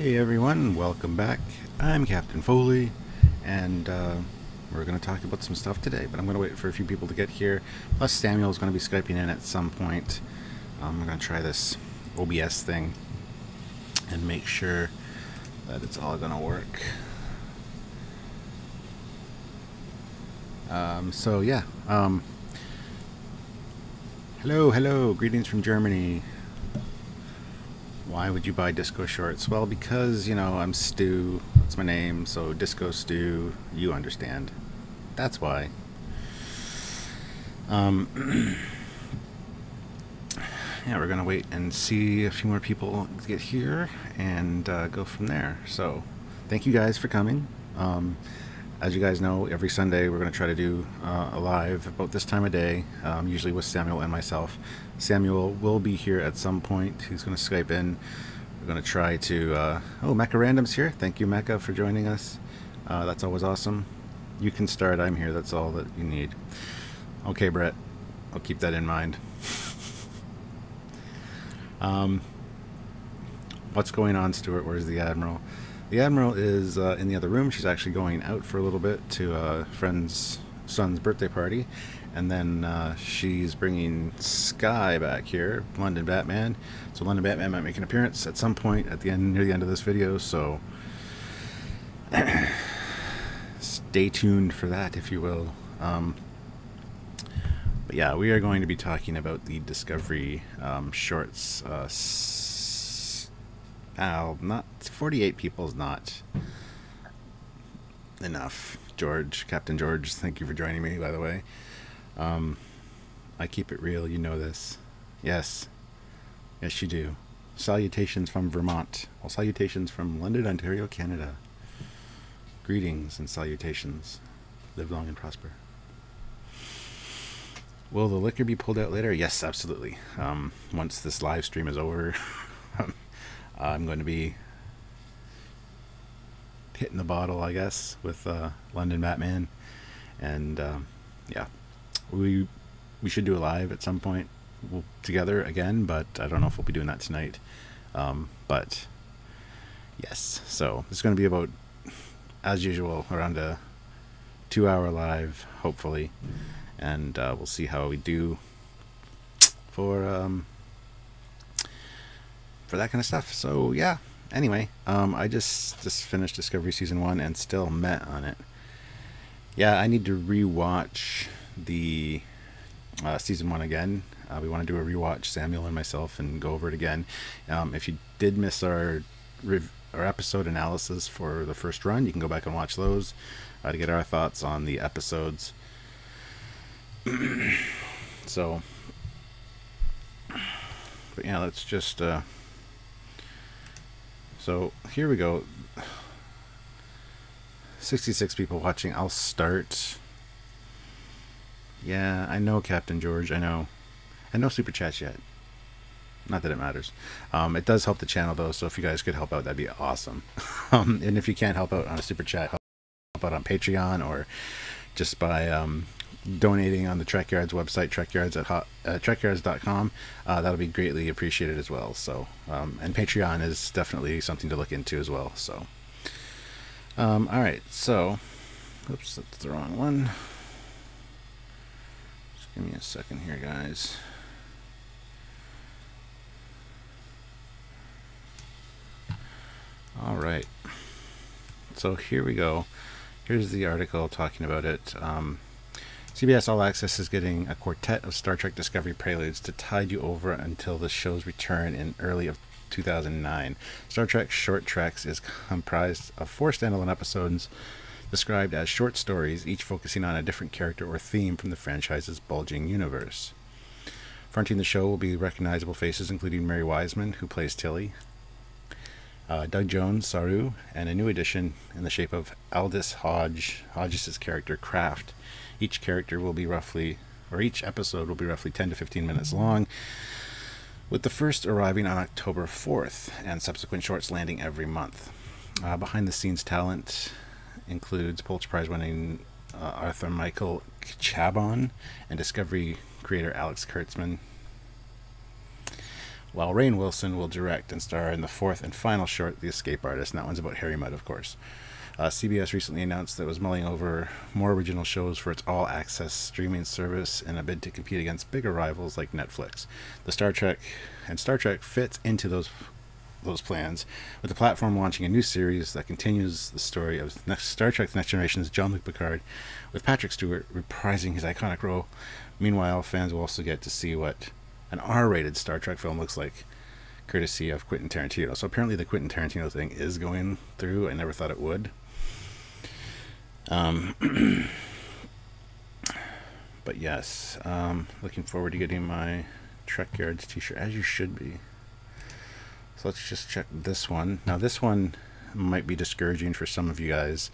Hey everyone, welcome back. I'm Captain Foley, and we're going to talk about some stuff today, but I'm going to wait for a few people to get here. Plus Samuel is going to be Skyping in at some point. I'm going to try this OBS thing and make sure that it's all going to work. Hello, greetings from Germany. Why would you buy Disco Shorts? Well, because, you know, I'm Stu. That's my name, so Disco Stu, you understand. That's why. Yeah, we're going to wait and see a few more people get here and go from there. So, thank you guys for coming. As you guys know, every Sunday we're going to try to do a live about this time of day, usually with Samuel and myself. Samuel will be here at some point. He's going to Skype in. We're going to try to... oh, Mecca Random's here. Thank you, Mecca, for joining us. That's always awesome. You can start. I'm here. That's all that you need. Okay, Brett. I'll keep that in mind. What's going on, Stuart? Where's the Admiral? The Admiral is in the other room. She's actually going out for a little bit to a friend's son's birthday party. And then she's bringing Sky back here, London Batman. So London Batman might make an appearance at some point at the end, near the end of this video. So stay tuned for that, if you will. But yeah, we are going to be talking about the Discovery shorts. Not 48 people is not enough. George, Captain George, thank you for joining me, by the way. I keep it real, you know this. Yes. Yes, you do. Salutations from Vermont. Well, salutations from London, Ontario, Canada. Greetings and salutations. Live long and prosper. Will the liquor be pulled out later? Yes, absolutely. Once this live stream is over, I'm going to be hitting the bottle, I guess, with London Batman. And yeah, we should do a live at some point together again, but I don't know if we'll be doing that tonight. But yes, so it's going to be about, as usual, around a 2-hour live, hopefully, and we'll see how we do for that kind of stuff. So yeah, anyway, I just finished Discovery Season 1 and still met on it. Yeah, I need to rewatch the Season 1 again. We want to do a rewatch, Samuel and myself, and go over it again. If you did miss our episode analysis for the first run, you can go back and watch those to get our thoughts on the episodes. So, but yeah, let's just... So here we go. 66 people watching. I'll start. Yeah, I know, Captain George. I know. And no super chats yet. Not that it matters. It does help the channel though, so if you guys could help out, that'd be awesome. And if you can't help out on a super chat, help out on Patreon or just by donating on the Trekyards website, trekyards.com. That'll be greatly appreciated as well. So, and Patreon is definitely something to look into as well. So, all right. So, oops, that's the wrong one. Just give me a second here, guys. All right. So here we go. Here's the article talking about it. CBS All Access is getting a quartet of Star Trek Discovery preludes to tide you over until the show's return in early of 2009. Star Trek Short Treks is comprised of 4 standalone episodes described as short stories, each focusing on a different character or theme from the franchise's bulging universe. Fronting the show will be recognizable faces including Mary Wiseman, who plays Tilly, Doug Jones, Saru, and a new addition in the shape of Aldous Hodges' character, Kraft. Each character will be roughly, or each episode will be roughly 10 to 15 minutes long, with the first arriving on October 4th, and subsequent shorts landing every month. Behind-the-scenes talent includes Pulitzer Prize-winning Arthur Michael Chabon and Discovery creator Alex Kurtzman. while Rainn Wilson will direct and star in the fourth and final short, The Escape Artist, and that one's about Harry Mudd, of course. CBS recently announced that it was mulling over more original shows for its all-access streaming service in a bid to compete against bigger rivals like Netflix. The Star Trek fits into those plans, with the platform launching a new series that continues the story of Star Trek: The Next Generation's Jean-Luc Picard, with Patrick Stewart reprising his iconic role. Meanwhile, fans will also get to see what an R-rated Star Trek film looks like, courtesy of Quentin Tarantino. So apparently the Quentin Tarantino thing is going through. I never thought it would. But yes, looking forward to getting my Trekyards t-shirt, as you should be. So let's just check this one. Now this one might be discouraging for some of you guys.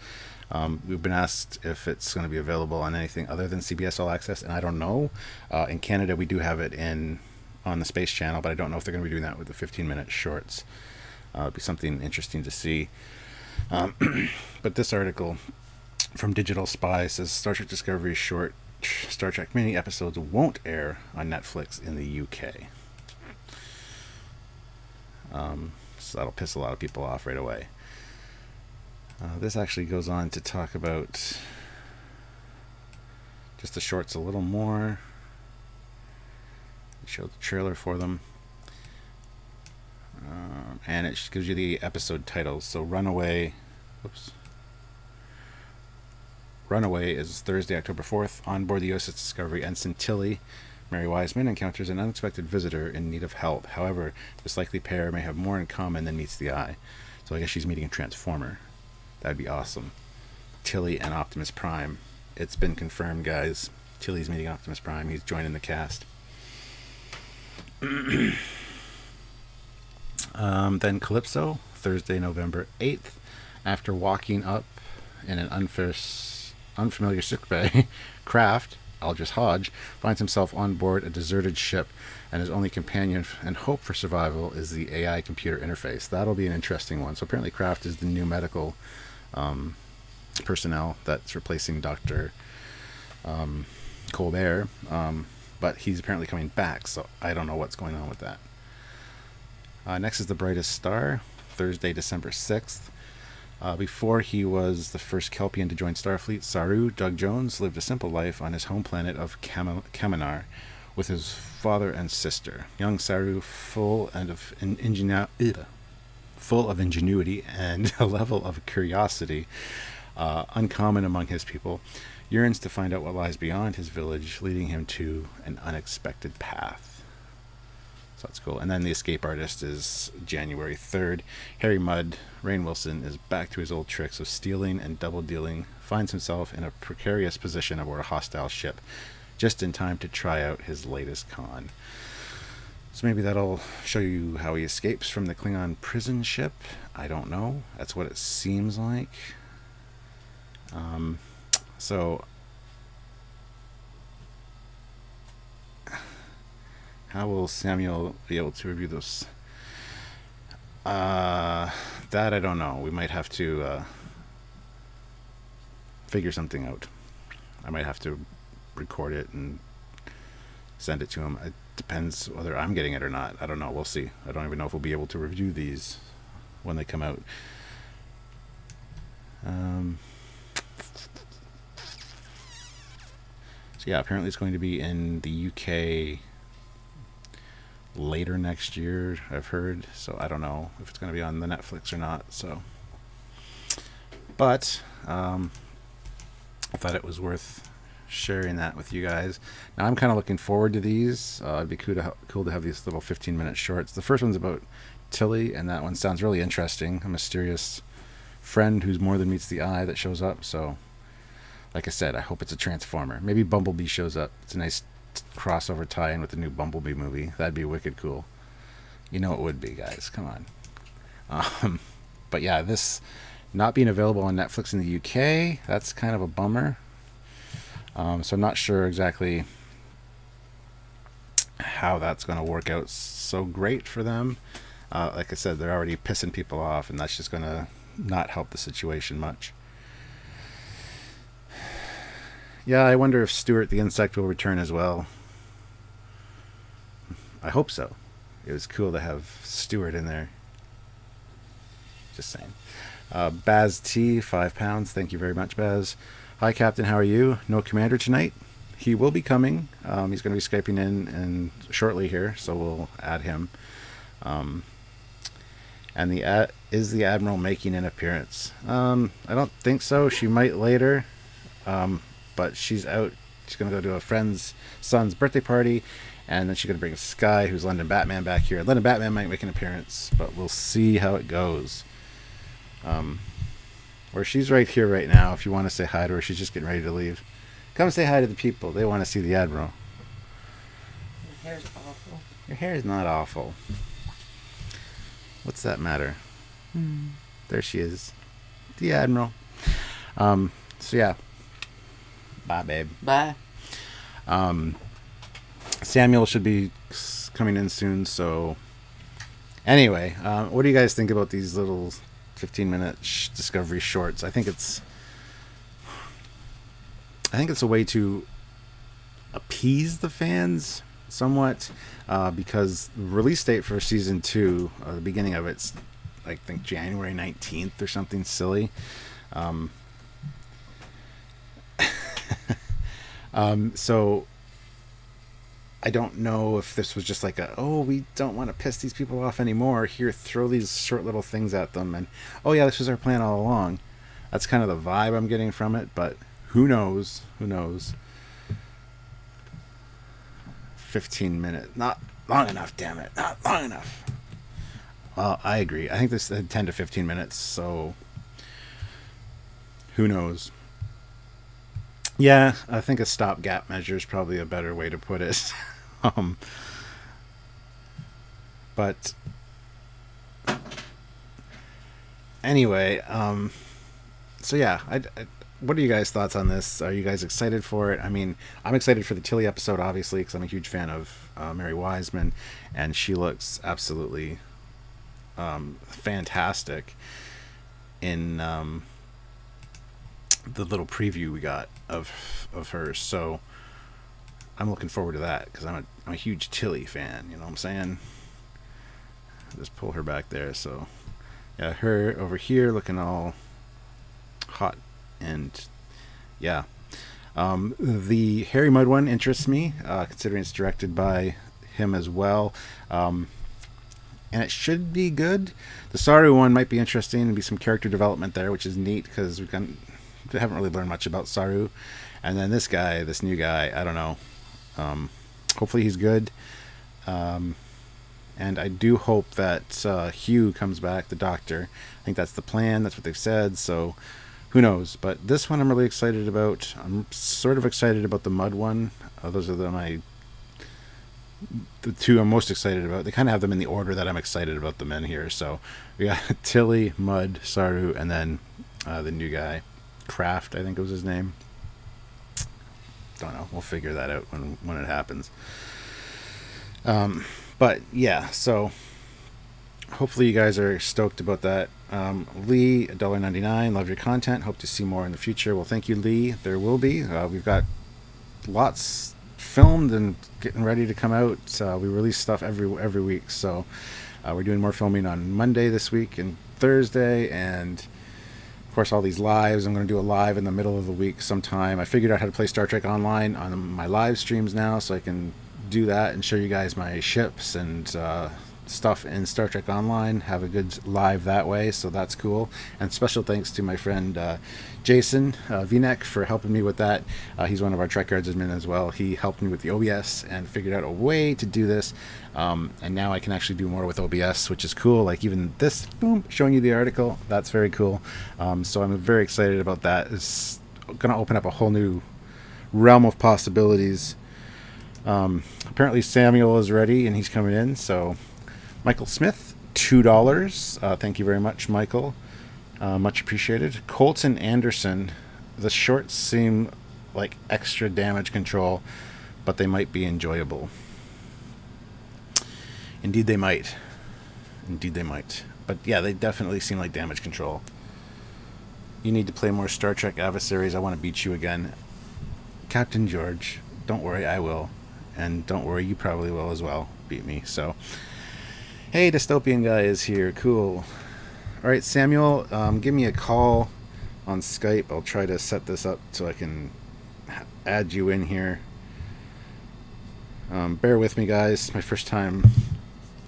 We've been asked if it's going to be available on anything other than CBS All Access, and I don't know. In Canada, we do have it on the Space Channel, but I don't know if they're going to be doing that with the 15-minute shorts. It'd be something interesting to see. But this article from Digital Spy says Star Trek Discovery's short Star Trek mini episodes won't air on Netflix in the UK. So that'll piss a lot of people off right away. This actually goes on to talk about just the shorts a little more. Show the trailer for them. And it gives you the episode titles. So Runaway is Thursday, October 4th. On board the USS Discovery, Ensign Tilly, Mary Wiseman, encounters an unexpected visitor in need of help. However, this likely pair may have more in common than meets the eye. So I guess she's meeting a Transformer. That'd be awesome. Tilly and Optimus Prime. It's been confirmed, guys. Tilly's meeting Optimus Prime. He's joining the cast. Then Calypso, Thursday, November 8th. After walking up in an unfamiliar sickbay, Kraft, Aldous Hodge, finds himself on board a deserted ship, and his only companion and hope for survival is the AI computer interface. That'll be an interesting one. So apparently Kraft is the new medical personnel that's replacing Dr. Colbert, but he's apparently coming back, so I don't know what's going on with that. Next is The Brightest Star, Thursday, December 6th. Before he was the first Kelpian to join Starfleet, Saru, Doug Jones, lived a simple life on his home planet of Kaminar with his father and sister. Young Saru, full of ingenuity and a level of curiosity uncommon among his people, yearns to find out what lies beyond his village, leading him to an unexpected path. So that's cool. And then The Escape Artist is January 3rd. Harry Mudd, Rainn Wilson, is back to his old tricks of stealing and double-dealing, finds himself in a precarious position aboard a hostile ship, just in time to try out his latest con. So maybe that'll show you how he escapes from the Klingon prison ship. I don't know. That's what it seems like. So how will Samuel be able to review this? That I don't know. We might have to figure something out. I might have to record it and send it to him. It depends whether I'm getting it or not. I don't know. We'll see. I don't even know if we'll be able to review these when they come out. So yeah, apparently it's going to be in the UK later next year, I've heard. So I don't know if it's going to be on the Netflix or not. So, but I thought it was worth sharing that with you guys. Now I'm kind of looking forward to these. It'd be cool to have these little 15-minute shorts. The first one's about Tilly, and that one sounds really interesting. A mysterious friend who's more than meets the eye that shows up. So like I said, I hope it's a Transformer. Maybe Bumblebee shows up. It's a nice crossover tie-in with the new Bumblebee movie. That'd be wicked cool. You know it would be, guys. Come on. But yeah, this not being available on Netflix in the UK, that's kind of a bummer. So I'm not sure exactly how that's going to work out so great for them. Like I said, they're already pissing people off, and that's just going to not help the situation much. Yeah, I wonder if Stuart the Insect will return as well. I hope so. it was cool to have Stewart in there. Just saying. Baz T, £5. Thank you very much, Baz. Hi, Captain. How are you? No commander tonight. He will be coming. He's going to be Skyping in and shortly here, so we'll add him. And is the Admiral making an appearance? I don't think so. She might later, but she's out. She's going to go to a friend's son's birthday party, and then she's going to bring Sky, who's London Batman, back here. London Batman might make an appearance, but we'll see how it goes. Or she's right here right now. If you want to say hi to her, she's just getting ready to leave. Come say hi to the people. They want to see the Admiral. Your hair's awful. Your hair is not awful. What's that matter? There she is. The Admiral. So yeah. Bye, babe. Bye. Samuel should be coming in soon, so anyway, what do you guys think about these little 15-minute Discovery shorts? I think it's a way to appease the fans somewhat, because the release date for season 2, the beginning of it's, I think, January 19th or something silly. So I don't know if this was just like we don't want to piss these people off anymore. Here, throw these short little things at them, and oh yeah, this was our plan all along. That's kind of the vibe I'm getting from it, but who knows? Who knows? 15 minutes. Not long enough, damn it. Not long enough. Well, I agree. I think this had 10 to 15 minutes, so who knows? Yeah, I think a stopgap measure is probably a better way to put it. But anyway, so yeah, what are you guys' thoughts on this? Are you guys excited for it? I mean, I'm excited for the Tilly episode, obviously, because I'm a huge fan of Mary Wiseman, and she looks absolutely fantastic in the little preview we got of her. So I'm looking forward to that, because I'm a huge Tilly fan, you know what I'm saying? Just pull her back there. So yeah, her over here looking all hot. And yeah, the Harry Mudd one interests me, considering it's directed by him as well, and it should be good. The Saru one might be interesting and be some character development there, which is neat, because we haven't really learned much about Saru. And then this new guy, I don't know. Hopefully he's good. And I do hope that Hugh comes back, the Doctor. I think that's the plan. That's what they've said. So who knows? But this one I'm really excited about. I'm sort of excited about the Mudd one. Those are the two I'm most excited about. They kind of have them in the order that I'm excited about them in here. So we got Tilly, Mudd, Saru, and then the new guy, Kraft, I think was his name. Don't know. We'll figure that out when it happens. But yeah, so hopefully you guys are stoked about that. Lee, $1.99. Love your content. Hope to see more in the future. Well, thank you, Lee. There will be. We've got lots filmed and getting ready to come out. We release stuff every week. So we're doing more filming on Monday this week and Thursday, and of course all these lives. I'm going to do a live in the middle of the week sometime. I figured out how to play Star Trek Online on my live streams now, so I can do that and show you guys my ships and stuff in Star Trek Online. Have a good live that way, so that's cool. And special thanks to my friend Jason Vinek for helping me with that. He's one of our Trekyards admin as well. He helped me with the OBS and figured out a way to do this, and now I can actually do more with OBS, which is cool. Like even this, boom, showing you the article, that's very cool. So I'm very excited about that. It's gonna open up a whole new realm of possibilities. Apparently Samuel is ready and he's coming in, so Michael Smith, $2. Thank you very much, Michael. Much appreciated. Colton Anderson, the shorts seem like extra damage control, but they might be enjoyable. Indeed they might. Indeed they might. But yeah, they definitely seem like damage control. You need to play more Star Trek Adversaries. I want to beat you again. Captain George, don't worry, I will. And don't worry, you probably will as well beat me. So Hey, dystopian guy is here. Cool. All right, Samuel, give me a call on Skype. I'll try to set this up so I can add you in here. Bear with me, guys. It's my first time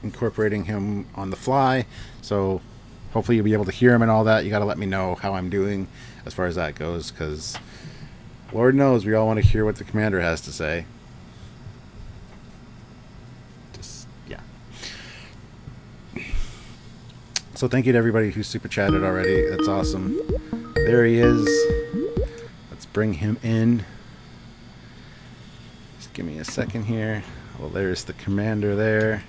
incorporating him on the fly, so hopefully you'll be able to hear him and all that. You got to let me know how I'm doing as far as that goes, because Lord knows we all want to hear what the commander has to say. Just, yeah. So thank you to everybody who super chatted already. That's awesome. There he is. Let's bring him in. Just give me a second here. Well, there's the commander there.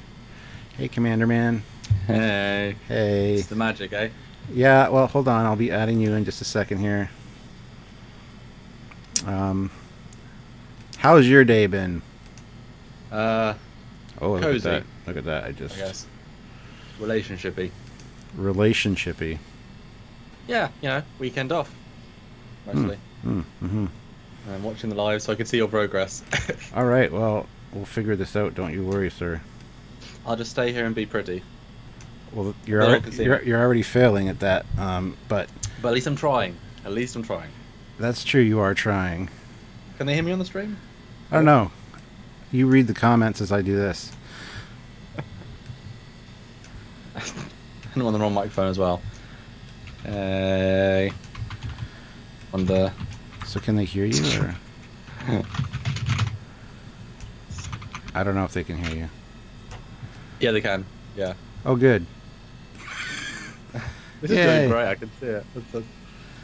Hey, Commander Man. Hey. Hey. It's the magic, eh? Yeah, well, hold on. I'll be adding you in just a second here. How's your day been? Oh, look cozy. at that. Look at that. I guess. Relationshipy. Relationshipy. Yeah, you know, weekend off. Mostly. Mm-hmm. I'm watching the live so I can see your progress. All right, well, we'll figure this out. Don't you worry, sir. I'll just stay here and be pretty. Well, you're already failing at that, but at least I'm trying. At least I'm trying. That's true. You are trying. Can they hear me on the stream? I don't know. You read the comments as I do this. I'm on the wrong microphone as well. On the. So can they hear you? Or? I don't know if they can hear you. Yeah, they can. Yeah. Oh, good. This is doing great. I can see it.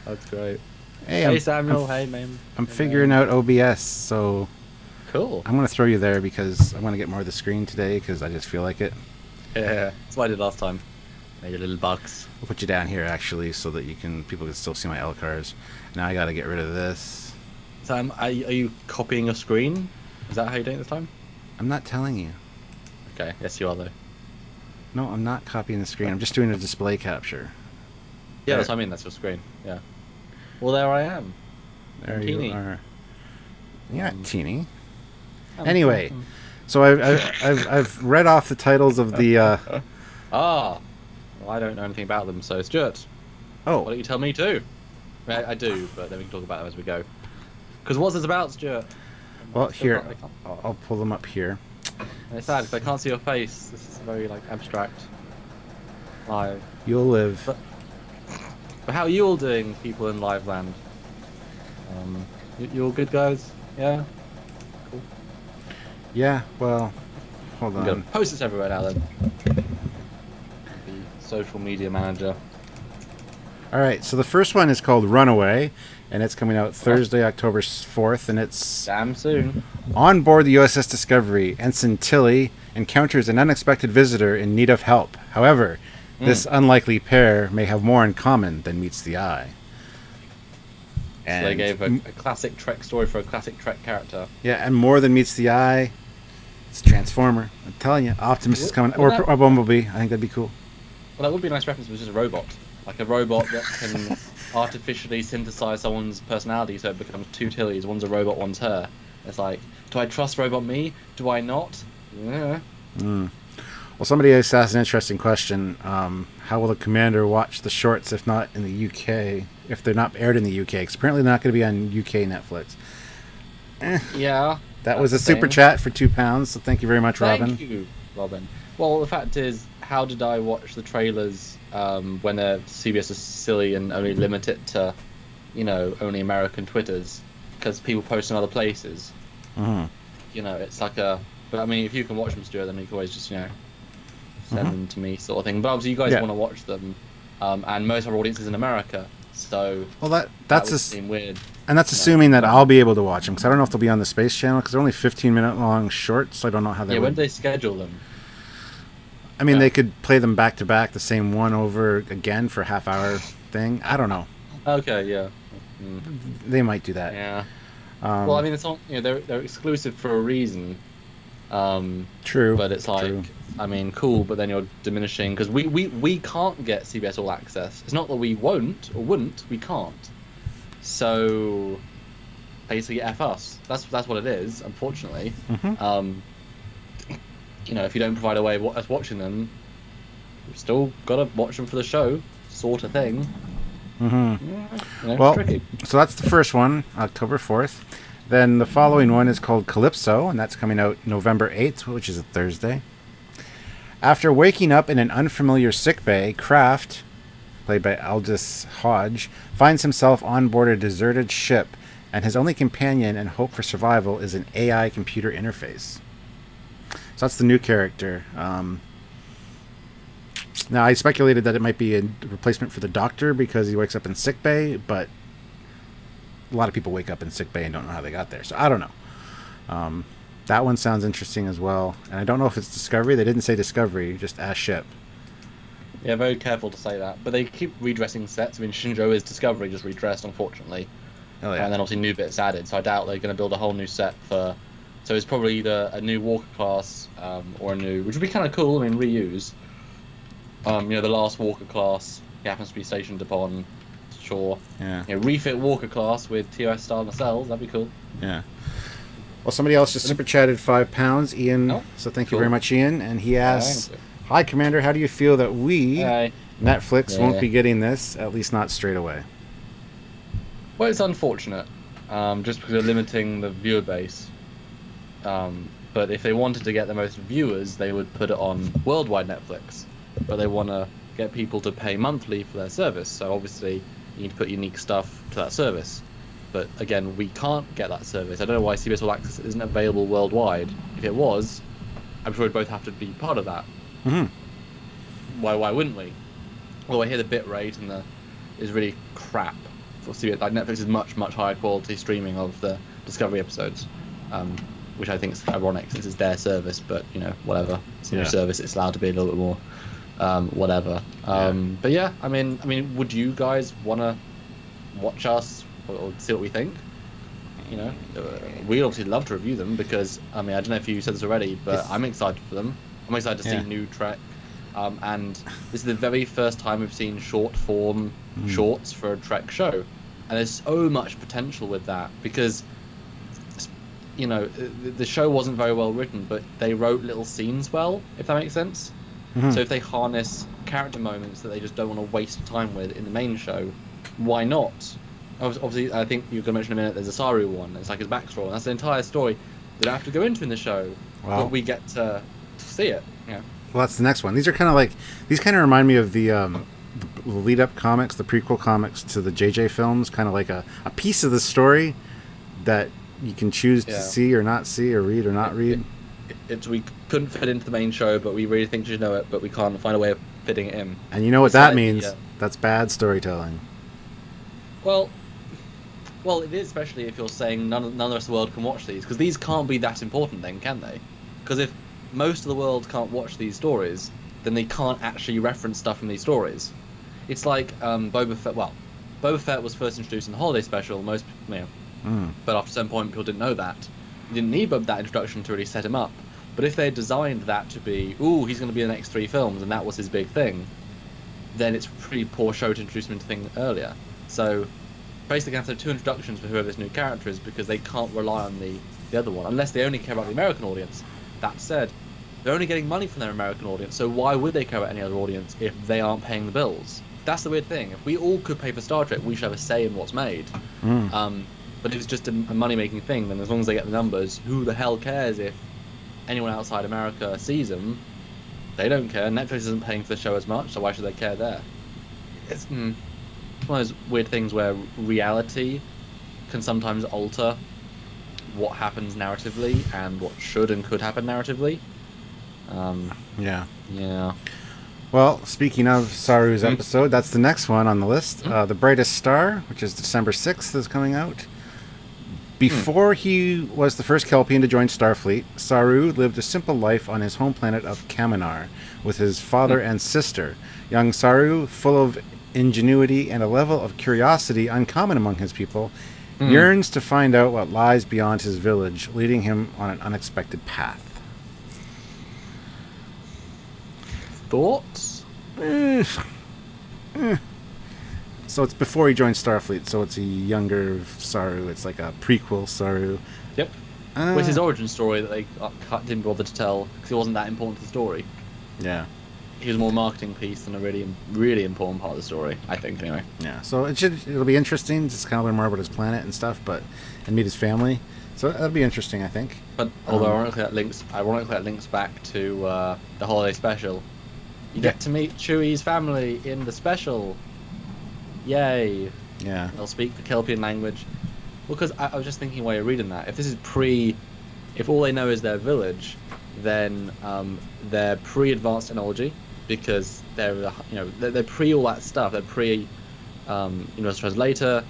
That's great. Hey, Samuel. Hey, man. I'm figuring out OBS, so cool. I'm going to throw you there because I want to get more of the screen today because I just feel like it. Yeah, that's what I did last time. Made a little box. I'll put you down here actually so that people can still see my LCARs. Now I got to get rid of this. So, are you copying a screen? Is that how you're doing it this time? I'm not telling you. Okay, yes you are though. No, I'm not copying the screen. I'm just doing a display capture. Yeah, that's what I mean. That's your screen. Yeah. Well, there I am. There I'm you teeny. are. You're not teeny. I'm Anyway, so I've read off the titles of the. Well, I don't know anything about them, so Stuart. Oh. Why don't you tell me too? I do, but then we can talk about them as we go. Because what's this about, Stuart? Well, here, I'll pull them up here. And it's sad because I can't see your face. This is very like abstract. Live. You'll live. But how are you all doing, people in live land? You all good, guys? Yeah. Cool. Yeah. Well, hold I'm gonna on. post this everywhere now then. The social media manager. All right. So the first one is called Runaway, and it's coming out Thursday, October 4th, and it's Damn soon. on board the USS Discovery. Ensign Tilly encounters an unexpected visitor in need of help. However, this unlikely pair may have more in common than meets the eye. And so they gave a classic Trek story for a classic Trek character. Yeah, and more than meets the eye. It's Transformer. I'm telling you, Optimus is coming, or Bumblebee. I think that'd be cool. Well, that would be a nice reference. If it was just a robot, like a robot that can artificially synthesize someone's personality, so it becomes two Tillys. One's a robot, one's her. It's like, do I trust robot me? Do I not? Yeah. Well, somebody asked an interesting question. How will the commander watch the shorts if not in the UK? If they're not aired in the UK? Because apparently they're not going to be on UK Netflix. Yeah. That was a super chat for £2, so thank you very much, Robin. Thank you, Robin. Well, the fact is, how did I watch the trailers when CBS is silly and only limit it to, you know, only American Twitters? Because people post in other places. You know, it's like a... But I mean, if you can watch them, Stuart, then you can always just, you know, send them to me, sort of thing. But obviously, you guys want to watch them, and most of our audience is in America, so well, that would seem weird. And that's assuming that I'll be able to watch them, because I don't know if they'll be on the Space Channel, because they're only 15-minute long shorts, so I don't know how they would... when do they schedule them? I mean, they could play them back-to-back, the same one over again for a half-hour thing. I don't know. Okay, yeah. They might do that. Yeah. Well, I mean, it's not, you know, they're exclusive for a reason. True. But it's like, I mean, cool, but then you're diminishing, because we can't get CBS All Access. It's not that we won't or wouldn't, we can't. So basically F us. That's what it is, unfortunately. You know, if you don't provide a way of us watching them, we've still got to watch them for the show, sort of thing. Mm-hmm. You know, Well, it's tricky. so that's the first one, October 4th. Then the following one is called Calypso, and that's coming out November 8th, which is a Thursday. After waking up in an unfamiliar sickbay, Kraft, played by Aldous Hodge, finds himself on board a deserted ship, and his only companion and hope for survival is an AI computer interface. So that's the new character. Now, I speculated that it might be a replacement for the Doctor because he wakes up in sickbay, but a lot of people wake up in sickbay and don't know how they got there, so I don't know. That one sounds interesting as well, and I don't know if it's Discovery. They didn't say Discovery, just a ship. Yeah, very careful to say that. But they keep redressing sets. I mean, Shinjo is Discovery, just redressed, unfortunately. Oh, yeah. And then obviously new bits added, so I doubt they're going to build a whole new set for... So it's probably either a new Walker class or a new... Which would be kind of cool, I mean, reuse. You know, the last Walker class he happens to be stationed upon shore. Yeah. You know, refit Walker class with TOS style nacelles, that'd be cool. Yeah. Well, somebody else just super chatted £5, Ian. Oh, So thank cool. you very much, Ian. And he asks, Thank you. "Hi, Commander. How do you feel that we, Hey. Netflix, Yeah. won't be getting this? At least not straight away." Well, it's unfortunate, just because they're limiting the viewer base. But if they wanted to get the most viewers, they would put it on worldwide Netflix. But they want to get people to pay monthly for their service, so obviously you need to put unique stuff to that service. But again, we can't get that service. I don't know why CBS All Access isn't available worldwide. If it was, I'm sure we'd both have to be part of that. Mm-hmm. Why wouldn't we? Well, I hear the bit rate and is really crap for CBS. Like Netflix is much higher quality streaming of the Discovery episodes, which I think is ironic since it's their service. But you know, whatever. It's a new service. It's allowed to be a little bit more, whatever. But yeah, I mean, would you guys want to watch us or see what we think? You know, we'd obviously love to review them because I mean, I don't know if you said this already, but I'm excited for them. I'm excited to see new Trek. And this is the very first time we've seen short form shorts for a Trek show, and there's so much potential with that because you know the show wasn't very well written, but they wrote little scenes well, if that makes sense. So if they harness character moments that they just don't want to waste time with in the main show, why not? Obviously, I think you're going to mention in a minute. There's a Saru one. It's like his backstory, and that's the entire story they don't have to go into in the show, but we get to see it. Yeah. Well, that's the next one. These are kind of like, these kind of remind me of the lead-up comics, the prequel comics to the JJ films, kind of like a piece of the story that you can choose to see or not see or read or not read. We couldn't fit into the main show, but we really think you should know it, but we can't find a way of fitting it in. And you know what that means? That's bad storytelling. Well, it is, especially if you're saying none of the rest of the world can watch these, because these can't be that important then, can they? Because if most of the world can't watch these stories, then they can't actually reference stuff in these stories. It's like Boba Fett. Well, Boba Fett was first introduced in the holiday special. Most, you know, but after some point, people didn't know that. You didn't need that introduction to really set him up. But if they designed that to be, ooh, he's going to be in the next 3 films, and that was his big thing, then it's a pretty poor show to introduce him into things earlier. So basically, they have to have 2 introductions for whoever this new character is because they can't rely on the other one unless they only care about the American audience. That said, they're only getting money from their American audience, so why would they care about any other audience if they aren't paying the bills? That's the weird thing. If we all could pay for Star Trek, we should have a say in what's made. But if it's just a money-making thing, then as long as they get the numbers, who the hell cares if anyone outside America sees them? They don't care. Netflix isn't paying for the show as much, so why should they care there? It's one of those weird things where reality can sometimes alter what happens narratively and what should and could happen narratively. Yeah. Well, speaking of Saru's episode, that's the next one on the list. The Brightest Star, which is December 6th, is coming out. Before he was the first Kelpian to join Starfleet, Saru lived a simple life on his home planet of Kaminar with his father and sister. Young Saru, full of ingenuity and a level of curiosity uncommon among his people, yearns to find out what lies beyond his village, leading him on an unexpected path. Thoughts? So it's before he joined Starfleet, so it's a younger Saru. It's like a prequel Saru. Yep. With his origin story that they didn't bother to tell because it wasn't that important to the story. Yeah. he was more a marketing piece than a really important part of the story, I think. Anyway. Yeah, so it'll be interesting just kind of learn more about his planet and stuff, and meet his family. So that'll be interesting, I think. But although ironically that links back to the holiday special. You get to meet Chewie's family in the special. Yay! Yeah. They'll speak the Kelpian language. Well, because I was just thinking while you're reading that, if this is if all they know is their village, then they're pre-advanced technology because they're pre all that stuff. They're pre universal translator,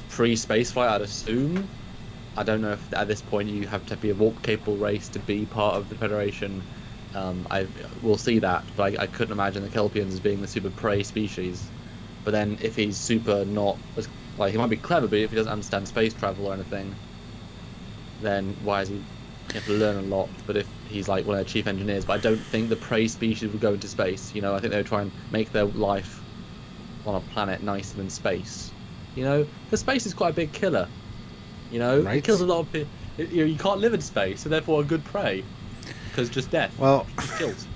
pre-space flight, I'd assume. I don't know if at this point you have to be a warp-capable race to be part of the Federation. We'll see that, but I couldn't imagine the Kelpians as being the super prey species. But then if he's super not as he might be clever, but if he doesn't understand space travel or anything, then why is he? You have to learn a lot. But if he's like one of their chief engineers, but I don't think the prey species would go into space. I think they would try and make their life on a planet nicer than space. Because space is quite a big killer. Right. It kills a lot of people. You can't live in space, so therefore a good prey, because just death. Well, just kills.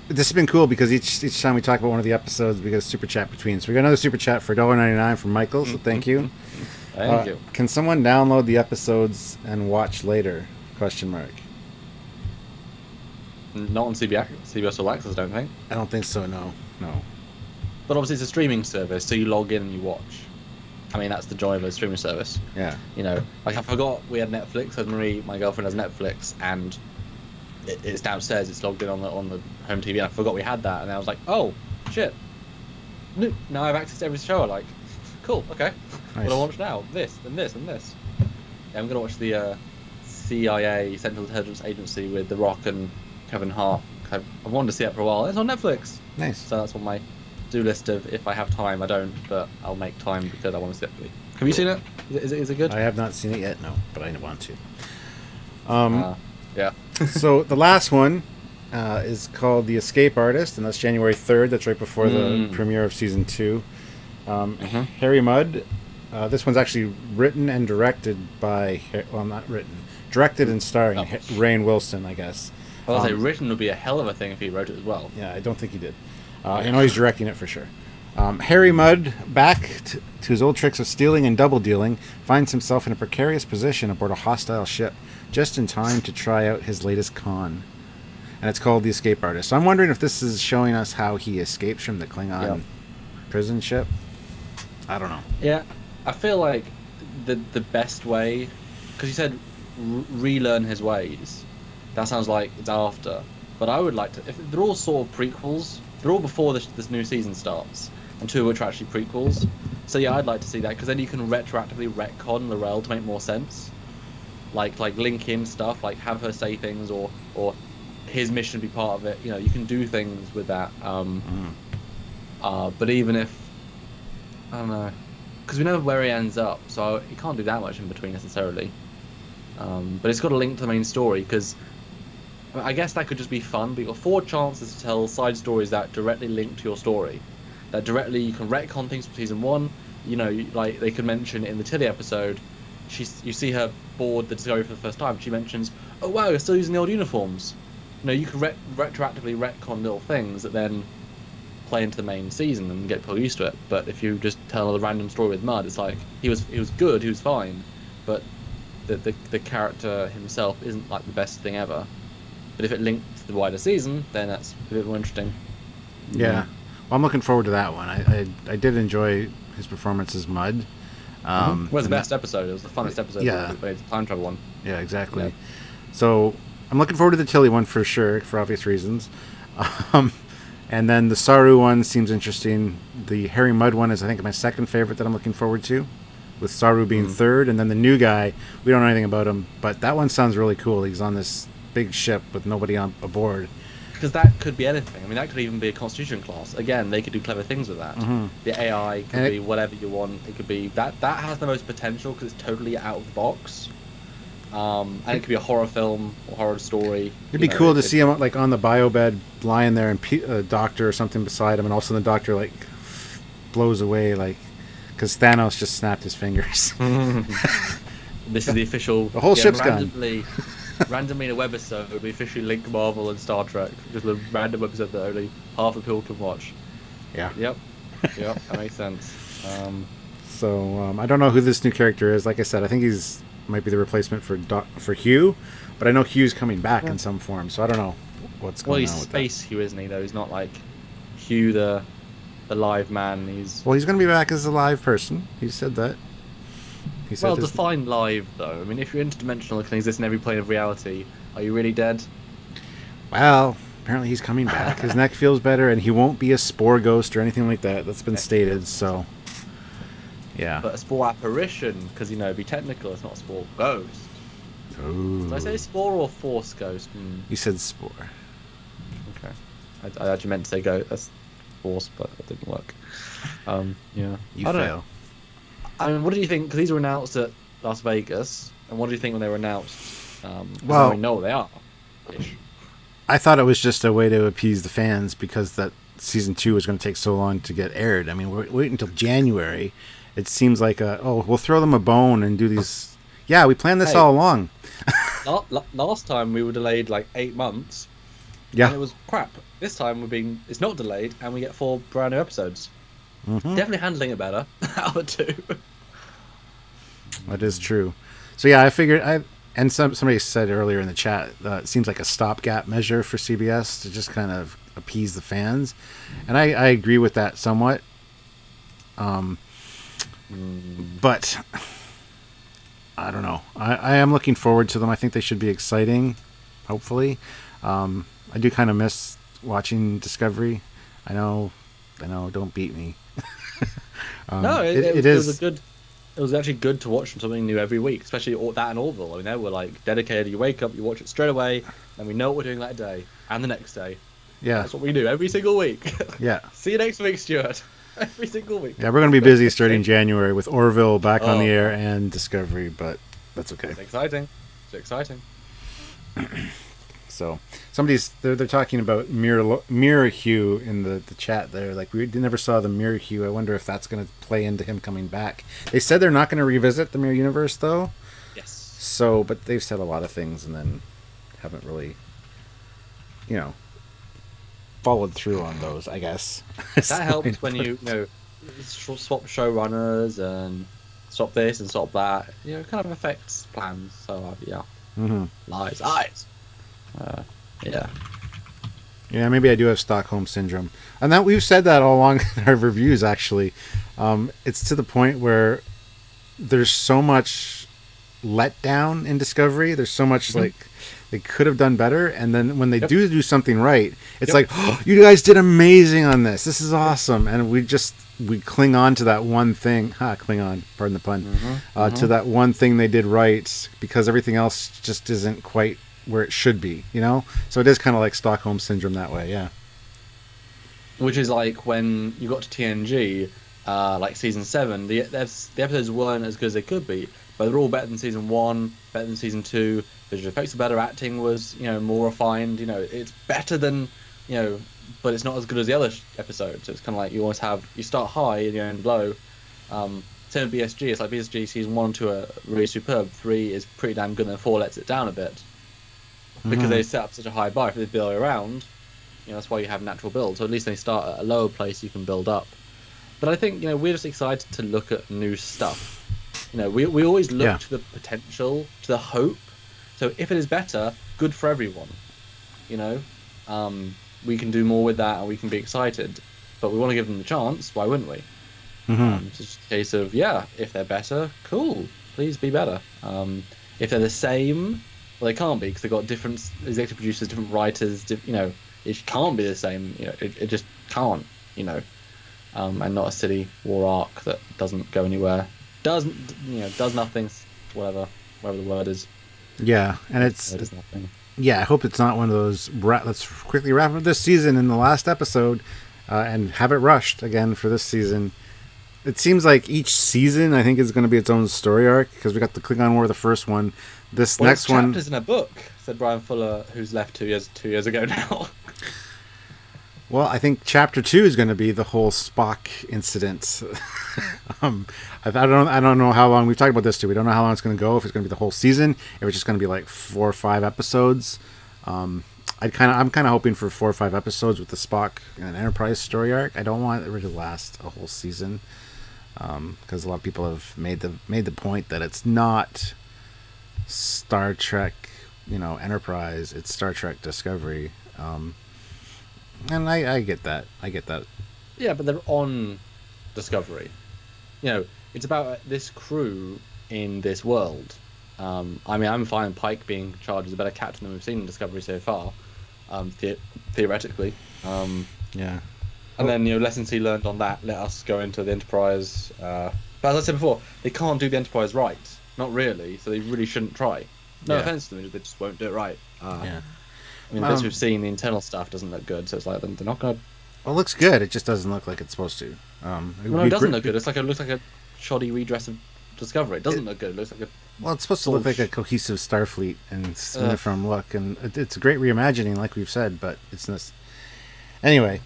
This has been cool because each time we talk about one of the episodes, we get a super chat between. So we got another super chat for $1.99 from Michael. So thank you. Thank you. Can someone download the episodes and watch later? ? Not on CBS All Access, I don't think. I don't think so. No. But obviously it's a streaming service, so you log in and you watch. I mean, that's the joy of a streaming service. Yeah. I forgot we had Netflix. Because Marie, my girlfriend, has Netflix, and it's downstairs. It's logged in on the home TV. And I forgot we had that, and I was like, oh shit! Now I have access to every show I like. Cool. Okay. Nice. What do I watch now? This and this and this. Yeah, I'm gonna watch the CIA, Central Intelligence Agency, with The Rock and Kevin Hart. I've wanted to see that for a while. It's on Netflix. Nice. So that's on my do list of if I have time. I don't, but I'll make time because I want to see it. Have you seen it? Is it good? I have not seen it yet. No, but I want to. Yeah. So the last one is called The Escape Artist, and that's January 3rd. That's right before the premiere of season 2. Harry Mudd. This one's actually written and directed by, not written, directed and starring Rainn Wilson, I guess. Well, I'd say written would be a hell of a thing if he wrote it as well. Yeah, I don't think he did. I know he's directing it for sure. Harry Mudd, back to his old tricks of stealing and double dealing, finds himself in a precarious position aboard a hostile ship, just in time to try out his latest con. And it's called The Escape Artist. So I'm wondering if this is showing us how he escapes from the Klingon prison ship. I don't know. Yeah, I feel like the best way, because you said relearn his ways. That sounds like it's after. But I would like to, if they're all sort of prequels, they're all before this new season starts, and 2 of which are actually prequels. So yeah, I'd like to see that, because then you can retroactively retcon L'Rell to make more sense. Like link in stuff, like have her say things, or his mission be part of it. You can do things with that. But even if, I don't know, because we know where he ends up, so you can't do that much in between necessarily. But it's got a link to the main story, because I guess that could just be fun, but you've got 4 chances to tell side stories that directly link to your story. That directly, you can retcon things from season 1. Like they could mention in the Tilly episode, you see her board the Discovery for the first time. She mentions, "Oh wow, you're still using the old uniforms." You can retroactively retcon little things that then play into the main season and get people used to it. But if you just tell a random story with Mudd, it's like he was good, he was fine, but the character himself isn't like the best thing ever. But if it linked to the wider season, then that's a bit more interesting. Yeah. Well, I'm looking forward to that one. I did enjoy his performance as Mudd. It was the best episode. It was the funnest episode. Yeah. The time travel one. Yeah, exactly. Yeah. So I'm looking forward to the Tilly one for sure, for obvious reasons. And then the Saru one seems interesting. The Harry Mudd one is, I think, my second favorite that I'm looking forward to, with Saru being third. And then the new guy, we don't know anything about him, but that one sounds really cool. He's on this big ship with nobody aboard. Because that could be anything. I mean, that could even be a Constitution class. Again, they could do clever things with that. The AI could be whatever you want. It could be that has the most potential because it's totally out of the box. And it could be a horror film or horror story. It'd be cool to see him like on the bio bed, lying there, and a doctor or something beside him, and also the doctor like blows away, like because Thanos just snapped his fingers. This is the official. The whole ship's gone. randomly in a webisode, we officially link Marvel and Star Trek. Just a random episode that only half the people can watch. Yeah. Yep. Yep. That makes sense. So I don't know who this new character is. Like I said, I think he's might be the replacement for Hugh, but I know Hugh's coming back in some form. So I don't know what's going on with that. Well, he's Space Hugh, isn't he? Though he's not like Hugh the live man. He's going to be back as a live person. He said that. He said define live though. I mean, if you're interdimensional and can exist in every plane of reality, are you really dead? Well, apparently he's coming back. His neck feels better, and he won't be a spore ghost or anything like that. That's been stated. So, yeah. But a spore apparition, because be technical. It's not a spore ghost. Ooh. Did I say spore or force ghost? You said spore. Okay. I actually meant to say ghost. That's force, but that didn't work. Yeah. You fail. I mean, what do you think? Because these were announced at Las Vegas, and what do you think when they were announced? Well, we know what they are. I thought it was just a way to appease the fans because that season 2 was going to take so long to get aired. I mean, we're waiting until January. It seems like we'll throw them a bone and do these. Yeah, we planned this all along. Last time we were delayed like 8 months. Yeah, and it was crap. This time it's not delayed, and we get 4 brand new episodes. Mm-hmm. Definitely handling it better out of the 2. That is true. So yeah, I figured somebody said earlier in the chat it seems like a stopgap measure for CBS to just kind of appease the fans, and I agree with that somewhat. But I don't know. I am looking forward to them. I think they should be exciting. Hopefully, I do kind of miss watching Discovery. I know. Don't beat me. No, it is. It was actually good to watch something new every week, especially that and Orville. I mean, they were like dedicated. You wake up, you watch it straight away, and we know what we're doing that day and the next day. Yeah, that's what we do every single week. Yeah. See you next week, Stuart. Every single week. Yeah, we're going to be busy starting January with Orville back on the air and Discovery, but that's okay. It's exciting. It's exciting. So they're talking about mirror Hugh in the chat there. Like, we never saw the mirror Hugh. I wonder if that's going to play into him coming back. They said they're not going to revisit the mirror universe though. Yes. So, but they've said a lot of things and then haven't really, followed through on those, I guess. That helps when you swap showrunners and swap this and swap that. It kind of affects plans. So yeah. Mm-hmm. Lies. Yeah. Yeah, maybe I do have Stockholm Syndrome. And that we've said that all along in our reviews, actually. It's to the point where there's so much letdown in Discovery. There's so much, like, they could have done better. And then when they do something right, it's like, oh, you guys did amazing on this. This is awesome. And we cling on to that one thing. Cling on, pardon the pun. To that one thing they did right because everything else just isn't quite where it should be, So it is kind of like Stockholm Syndrome that way, yeah. Which is like when you got to TNG, like season 7, the episodes weren't as good as they could be, but they're all better than season 1, better than season 2. Visual effects were better, acting was more refined. It's better than but it's not as good as the other episodes. So it's kind of like you start high and you end low. Same with BSG. It's like BSG season 1 and 2 are really superb. 3 is pretty damn good, and then 4 lets it down a bit. Because they set up such a high bar. If they build around, that's why you have natural build. So at least they start at a lower place you can build up. But I think we're just excited to look at new stuff. We always look to the potential, to the hope. So if it is better, good for everyone. We can do more with that, and we can be excited. But we want to give them the chance. Why wouldn't we? It's just a case of if they're better, cool. Please be better. If they're the same. Well, they can't be because they've got different executive producers, different writers. It can't be the same. It just can't. And not a silly war arc that doesn't go anywhere. Does nothing. Whatever the word is. Yeah, and it's nothing. Yeah, I hope it's not one of those. Let's quickly wrap up this season in the last episode, and have it rushed again for this season. It seems like each season, I think, is going to be its own story arc because we got the Klingon War, the first one. This next one. Chapters in a book, said Brian Fuller, who's left 2 years ago now. Well, I think chapter 2 is going to be the whole Spock incident. I don't know how long we've talked about this too. We don't know how long it's going to go. If it's going to be the whole season, if it's just going to be like 4 or 5 episodes. I'm kind of hoping for 4 or 5 episodes with the Spock and Enterprise story arc. I don't want it to last a whole season, because a lot of people have made the point that it's not Star Trek, Enterprise. It's Star Trek Discovery. And I get that. Yeah, but they're on Discovery. It's about this crew in this world. I mean, I'm fine Pike being charged as a better captain than we've seen in Discovery so far, theoretically. Yeah. And then, lessons he learned on that let us go into the Enterprise. But as I said before, they can't do the Enterprise right. Not really, so they really shouldn't try. No offense to them, they just won't do it right. Yeah. I mean, as we've seen, the internal stuff doesn't look good, so it's like they're not going to... Well, it looks good. It just doesn't look like it's supposed to. It doesn't look good. It looks like a shoddy redress of Discovery. It doesn't look good. It looks like a... Well, it's supposed to look like a cohesive Starfleet and uniform look, and it's a great reimagining, like we've said, but it's this. Anyway,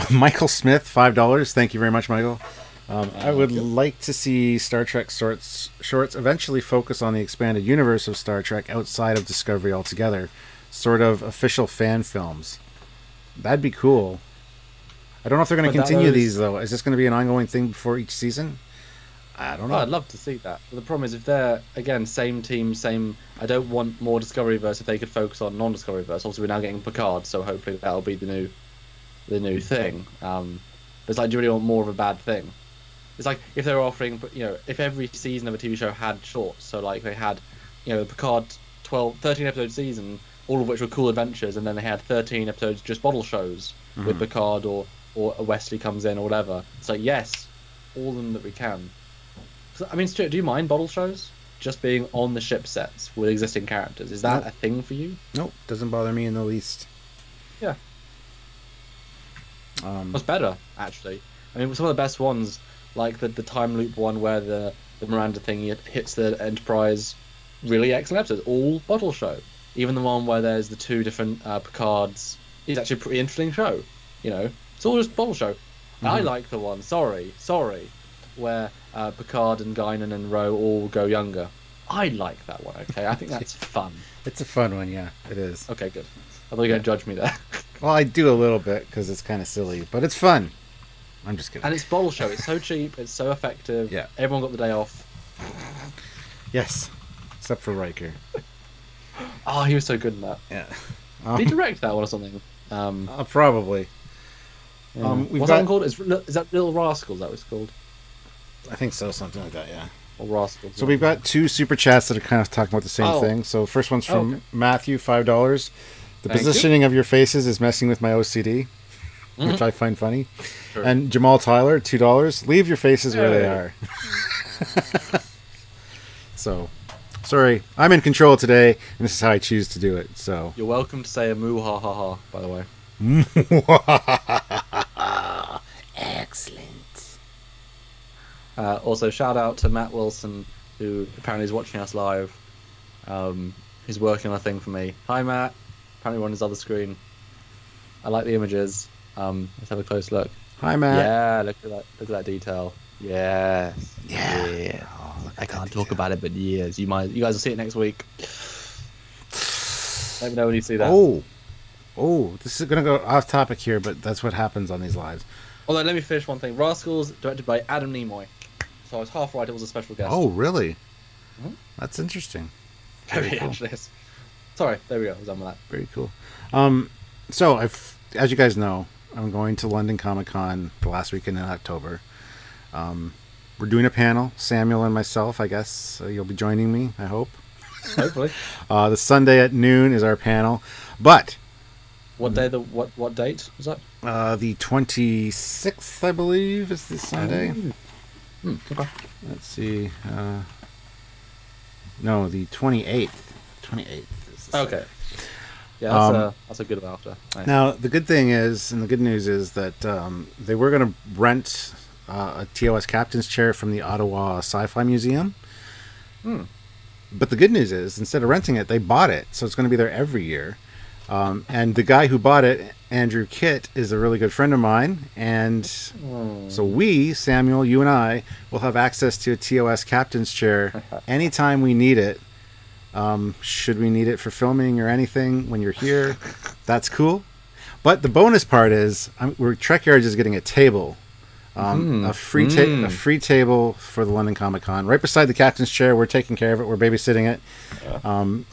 Michael Smith, $5. Thank you very much, Michael. I would like to see Star Trek shorts eventually focus on the expanded universe of Star Trek outside of Discovery altogether. Sort of official fan films. That'd be cool. I don't know if they're going to continue these, though. Is this going to be an ongoing thing before each season? I don't know. I'd love to see that. But the problem is, if they're, again, same team, same... I don't want more Discoveryverse if they could focus on non-Discoveryverse. Obviously, we're now getting Picard, so hopefully that'll be the new thing. But it's like, do you really want more of a bad thing? It's like, if they were offering... if every season of a TV show had shorts, so like they had, the Picard 13-episode season... all of which were cool adventures, and then they had 13 episodes just bottle shows with Picard or a Wesley comes in or whatever. It's like, yes, all of them that we can. So, I mean, Stuart, do you mind bottle shows? Just being on the ship sets with existing characters. Is that a thing for you? Nope, doesn't bother me in the least. Yeah. It's better, actually. I mean, some of the best ones, like the time loop one where the Miranda thing hits the Enterprise, really excellent episodes, all bottle show. Even the one where there's the 2 different Picards is actually a pretty interesting show. It's all just bottle show. I like the one, sorry, where Picard and Guinan and Ro all go younger. I like that one, okay? I think that's fun. It's a fun one, yeah, it is. Okay, good. I thought you were going to judge me there. Well, I do a little bit, because it's kind of silly, but it's fun. I'm just kidding. And it's bottle show. It's so cheap, it's so effective. Yeah. Everyone got the day off. Yes, except for Riker. Oh, he was so good in that. Yeah. Did he direct that one or something? Probably. Yeah. What's that one called? Is that Little Rascals? That was called. I think so, something like that. Yeah. Or Rascals. So we've got 2 super chats that are kind of talking about the same thing. So first one's from Matthew, $5. The positioning of your faces is messing with my OCD, which I find funny. Sure. And Jamal Tyler, $2. Leave your faces where they are. So. Sorry, I'm in control today, and this is how I choose to do it. So you're welcome to say a moo ha ha ha. By the way. Excellent. Also, shout out to Matt Wilson, who apparently is watching us live. He's working on a thing for me. Hi, Matt. Apparently, we're on his other screen. I like the images. Let's have a close look. Hi, Matt. Yeah, look at that detail. Yes. Yeah. I can't talk about it, but yes, you guys will see it next week. Let me know when you see that. Oh, this is gonna go off topic here, but that's what happens on these lives. Although, let me finish one thing. Rascals, directed by Adam Nimoy. So I was half right; it was a special guest. Oh, really? That's interesting. Very cool. Actually is. Sorry, there we go. I was done with that. Very cool. So as you guys know, I'm going to London Comic Con the last weekend in October. We're doing a panel, Samuel and myself, I guess. You'll be joining me, I hope. Hopefully. The Sunday at noon is our panel. But... What day? What date was that? The 26th, I believe, is this Sunday. Okay. Let's see. No, the 28th. 28th is the Okay. Yeah, that's a good after. Nice. Now, the good thing is, and the good news is that they were going to rent a TOS captain's chair from the Ottawa Sci-Fi Museum. But the good news is, instead of renting it, they bought it, so it's going to be there every year. And the guy who bought it, Andrew Kitt, is a really good friend of mine. And so we, Samuel, you and I, will have access to a TOS captain's chair anytime we need it. Should we need it for filming or anything when you're here, that's cool. But the bonus part is, Trekyards is getting a table. A free table for the London Comic Con, right beside the captain's chair. We're taking care of it. We're babysitting it.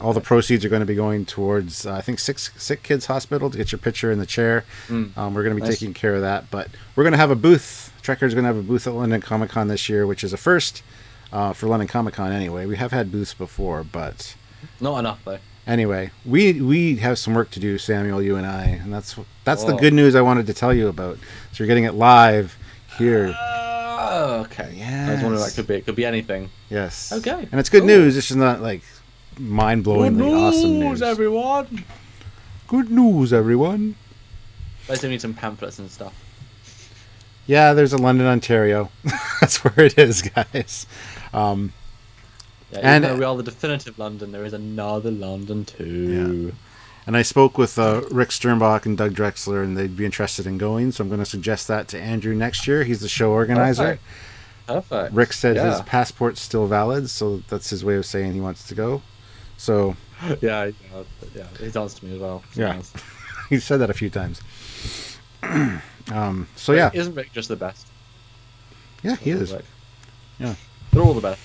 All the proceeds are going to be going towards, I think, Sick Kids Hospital to get your picture in the chair. We're going to be taking care of that. But we're going to have a booth. Trekyards is going to have a booth at London Comic Con this year, which is a first for London Comic Con anyway. We have had booths before, but not enough though. Anyway, we have some work to do, Samuel, you and I, and that's the good news I wanted to tell you about. So you're getting it live here. Okay. Yes. I was wondering what that could be. It could be anything. Yes. Okay. And it's good news. It's just not like mind-blowingly awesome news. Everyone. Good news, everyone. I still need some pamphlets and stuff. Yeah, there's a London, Ontario. That's where it is, guys. Even though we are the definitive London, there is another London too. Yeah. And I spoke with Rick Sternbach and Doug Drexler, and they'd be interested in going. So I'm going to suggest that to Andrew next year. He's the show organizer. Perfect. Rick said his passport's still valid, so that's his way of saying he wants to go. So yeah, he's honest to me as well. Yeah, he said that a few times. So yeah, isn't Rick just the best? Yeah, he is. Rick. Yeah, they're all the best.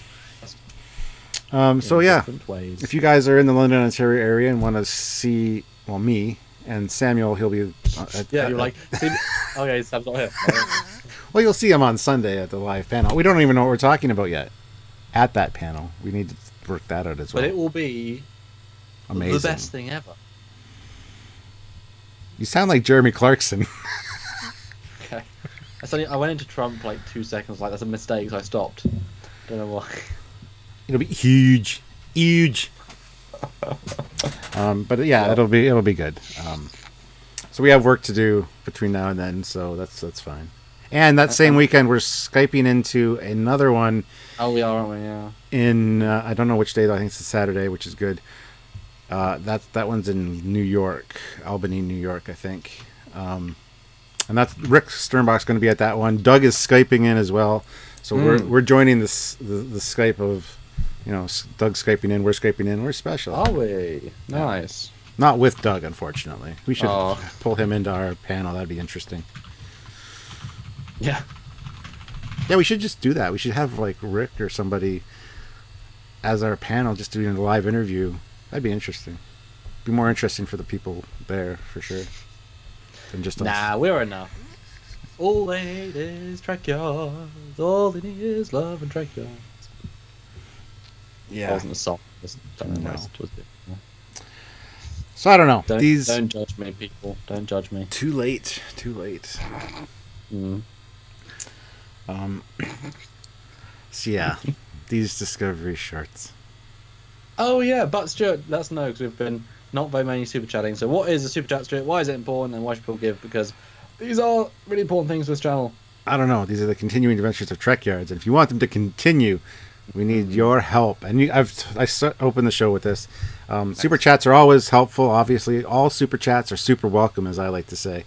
So yeah, ways. If you guys are in the London, Ontario area and want to see, well, me and Samuel, he'll be. You're like, okay, Sam's not here. Well, you'll see him on Sunday at the live panel. We don't even know what we're talking about yet. At that panel, we need to work that out as well. But it will be amazing, the best thing ever. You sound like Jeremy Clarkson. Okay, I went into Trump like 2 seconds. Like that's a mistake, so I stopped. Don't know why. It'll be huge. But yeah, it'll be good. So we have work to do between now and then, so that's fine. And that same weekend, we're Skyping into another one. Oh, we are, aren't we? Yeah. In I don't know which day though. I think it's a Saturday, which is good. That one's in New York, Albany, New York, I think. And that's Rick Sternbach's going to be at that one. Doug is Skyping in as well, so we're joining the Skype of. Doug Skyping in, we're Skyping in, we're special. Are we? Nice. Not with Doug, unfortunately. We should pull him into our panel. That'd be interesting. Yeah. Yeah, we should just do that. We should have like Rick or somebody as our panel, just doing a live interview. That'd be interesting. Be more interesting for the people there, for sure, than just us. Nah, we're enough. All they need is Trekyards. All they need is love and Trekyards. Yeah, it wasn't a song. No. So I don't know. Don't judge me, people. Don't judge me. Too late. So yeah, these Discovery shorts. Oh yeah, but Stuart, let us know because we've been not very many super chatting. So what is a super chat, Stuart? Why is it important, and why should people give? Because these are really important things for this channel. I don't know. These are the continuing adventures of Trekyards, and if you want them to continue, we need your help. And I opened the show with this. Super chats are always helpful. Obviously, all super chats are super welcome, as I like to say.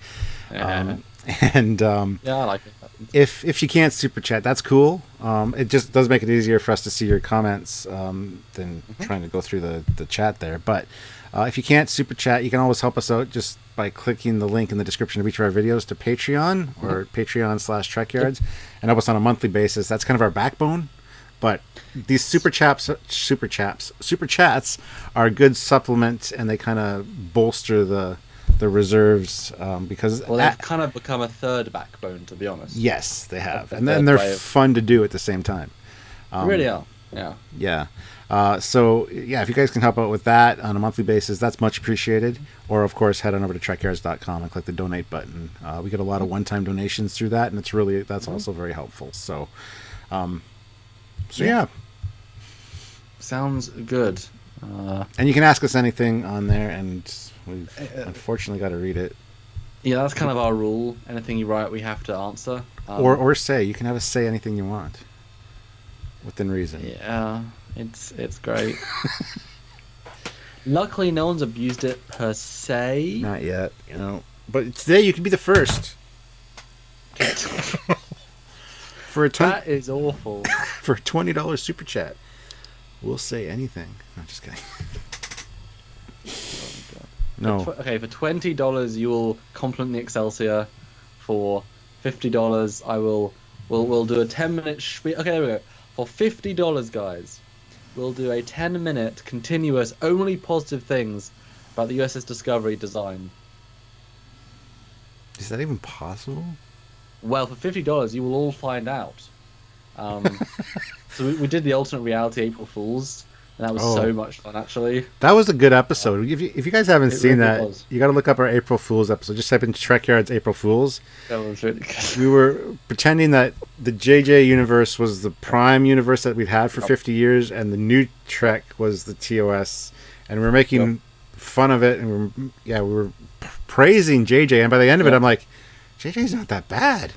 Yeah, I like it. If you can't super chat, that's cool. It just does make it easier for us to see your comments than trying to go through the chat there. But if you can't super chat, you can always help us out just by clicking the link in the description of each of our videos to Patreon or Patreon/Trekyards and help us on a monthly basis. That's kind of our backbone. But these super chats are a good supplement, and they kind of bolster the reserves because they've kind of become a third backbone, to be honest. Yes, they have, and then they're fun to do at the same time. Really are. Yeah. So yeah, if you guys can help out with that on a monthly basis, that's much appreciated. Or of course, head on over to trekyards.com and click the donate button. We get a lot of one-time donations through that, and that's also very helpful. So. So yeah, sounds good. And you can ask us anything on there, and we've unfortunately got to read it. Yeah, that's kind of our rule. Anything you write, we have to answer. Or say. You can have us say anything you want, within reason. Yeah, it's great. Luckily, no one's abused it per se. Not yet, But today you can be the first. For a That is awful. for a $20 super chat, we'll say anything. No, just kidding. No. Okay, for $20 you will compliment the Excelsior. For $50 I we'll do a 10-minute spiel. Okay, there we go. For $50, guys, we'll do a 10-minute continuous only positive things about the USS Discovery design. Is that even possible? Well, for $50 you will all find out. So we did the alternate reality April Fools, and that was so much fun, actually. That was a good episode. If you guys haven't seen really that, was. you got to look up our April Fools episode. Just type in Trekyards April Fools. That was really good. We were pretending that the JJ universe was the prime universe that we'd had for 50 years, and the new Trek was the TOS, and we were making fun of it, and we were praising JJ. And by the end of it, I'm like, JJ's not that bad.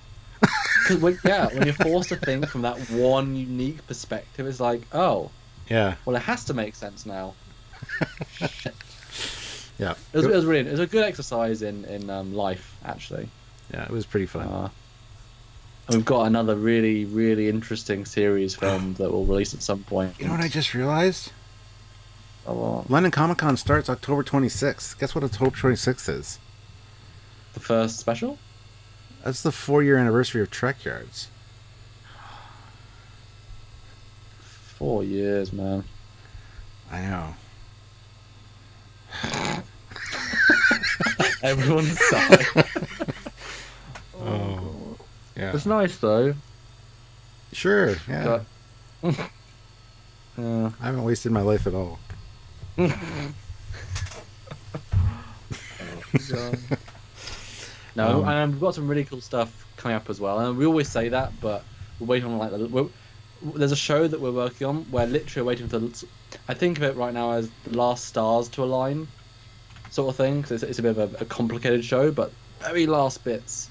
Because when you're forced to think from that one unique perspective, it's like, oh, yeah. Well, it has to make sense now. Yeah. It was brilliant. It was a good exercise in life, actually. Yeah, it was pretty fun. And we've got another really, really interesting series film that we'll release at some point. You know what I just realized? Oh, London Comic Con starts October 26th. Guess what October 26th is? the first special? That's the 4-year anniversary of Trekyards. 4 years, man. I know. Everyone's sighing. Oh, yeah. It's nice, though. Sure, yeah. Yeah. I haven't wasted my life at all. No, and we've got some really cool stuff coming up as well. And we always say that, but we're waiting on there's a show that we're working on where literally we're waiting for. I think of it right now as the last stars to align, sort of thing. Because it's a bit of a complicated show, but very last bits,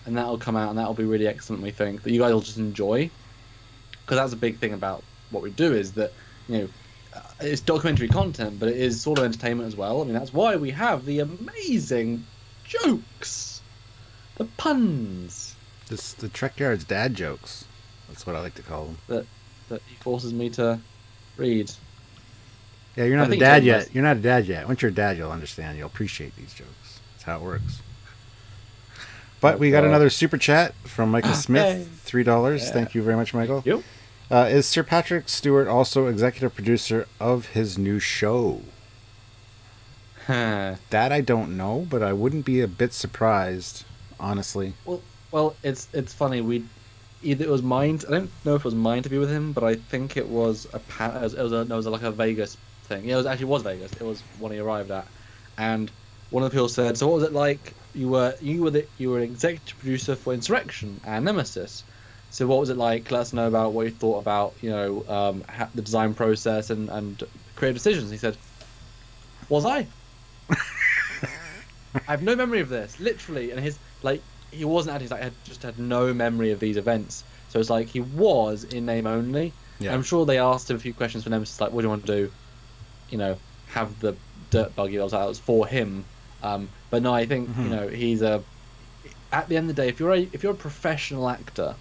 and that'll come out and that'll be really excellent. We think that you guys will just enjoy, because that's a big thing about what we do is that it's documentary content, but it is sort of entertainment as well. I mean, that's why we have the amazing jokes, the puns. The Trekyards dad jokes. That's what I like to call them. That he forces me to read. Yeah, you're not a dad yet. You're not a dad yet. Once you're a dad, you'll understand. You'll appreciate these jokes. That's how it works. But we got another super chat from Michael Smith, $3. Yeah. Thank you very much, Michael. Yep. Is Sir Patrick Stewart also executive producer of his new show? That I don't know, but I wouldn't be a bit surprised, honestly. Well, it's funny. Either it was mine. I don't know if it was mine to be with him, but I think it was like a Vegas thing. Yeah, it was Vegas. It was when he arrived at, and one of the people said, "So what was it like? You were an executive producer for Insurrection and Nemesis. So what was it like? Let us know about what you thought about the design process and creative decisions." He said, "Was I? I have no memory of this, literally." And he wasn't actually just had no memory of these events. So it's like he was in name only. Yeah. I'm sure they asked him a few questions for Nemesis, like, "What do you want to do? Have the dirt buggy?" I was like, "That was for him." But no, I think he's at the end of the day, if you're a professional actor,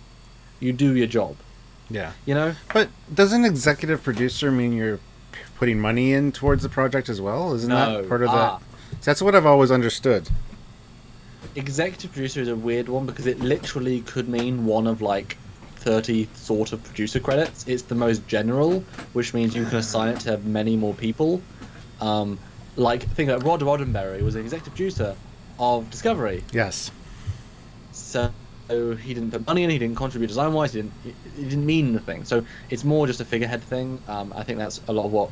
you do your job. Yeah. But doesn't executive producer mean you're putting money in towards the project as well? Isn't that part of that? That's what I've always understood. Executive producer is a weird one because it literally could mean one of 30 sort of producer credits. It's the most general, which means you can assign it to many more people. Think about Rod Roddenberry was an executive producer of Discovery. Yes. So he didn't put money in, he didn't contribute design-wise, he didn't mean anything. So it's more just a figurehead thing. I think that's a lot of what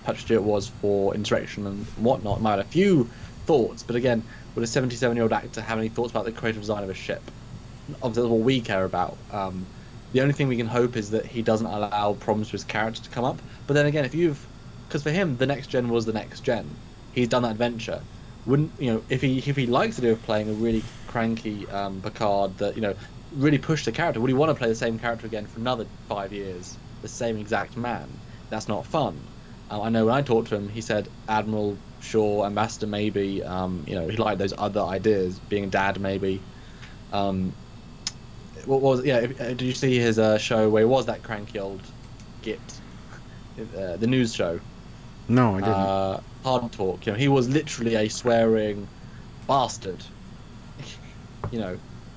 Patrick Stewart was for Insurrection and whatnot. Might have a few thoughts, but again, would a 77-year-old actor have any thoughts about the creative design of a ship? Obviously, that's what we care about. The only thing we can hope is that he doesn't allow problems with his character to come up. But then again, because for him, the next gen was the next gen. He's done that adventure. Wouldn't if he likes the idea of playing a really cranky Picard that really pushed the character? Would he want to play the same character again for another 5 years, the same exact man? That's not fun. I know when I talked to him, he said Admiral, sure, Ambassador maybe. He liked those other ideas, being dad maybe. Um, what was yeah? Did you see his show where he was that cranky old git, the news show? No, I didn't. Hard Talk. He was literally a swearing bastard.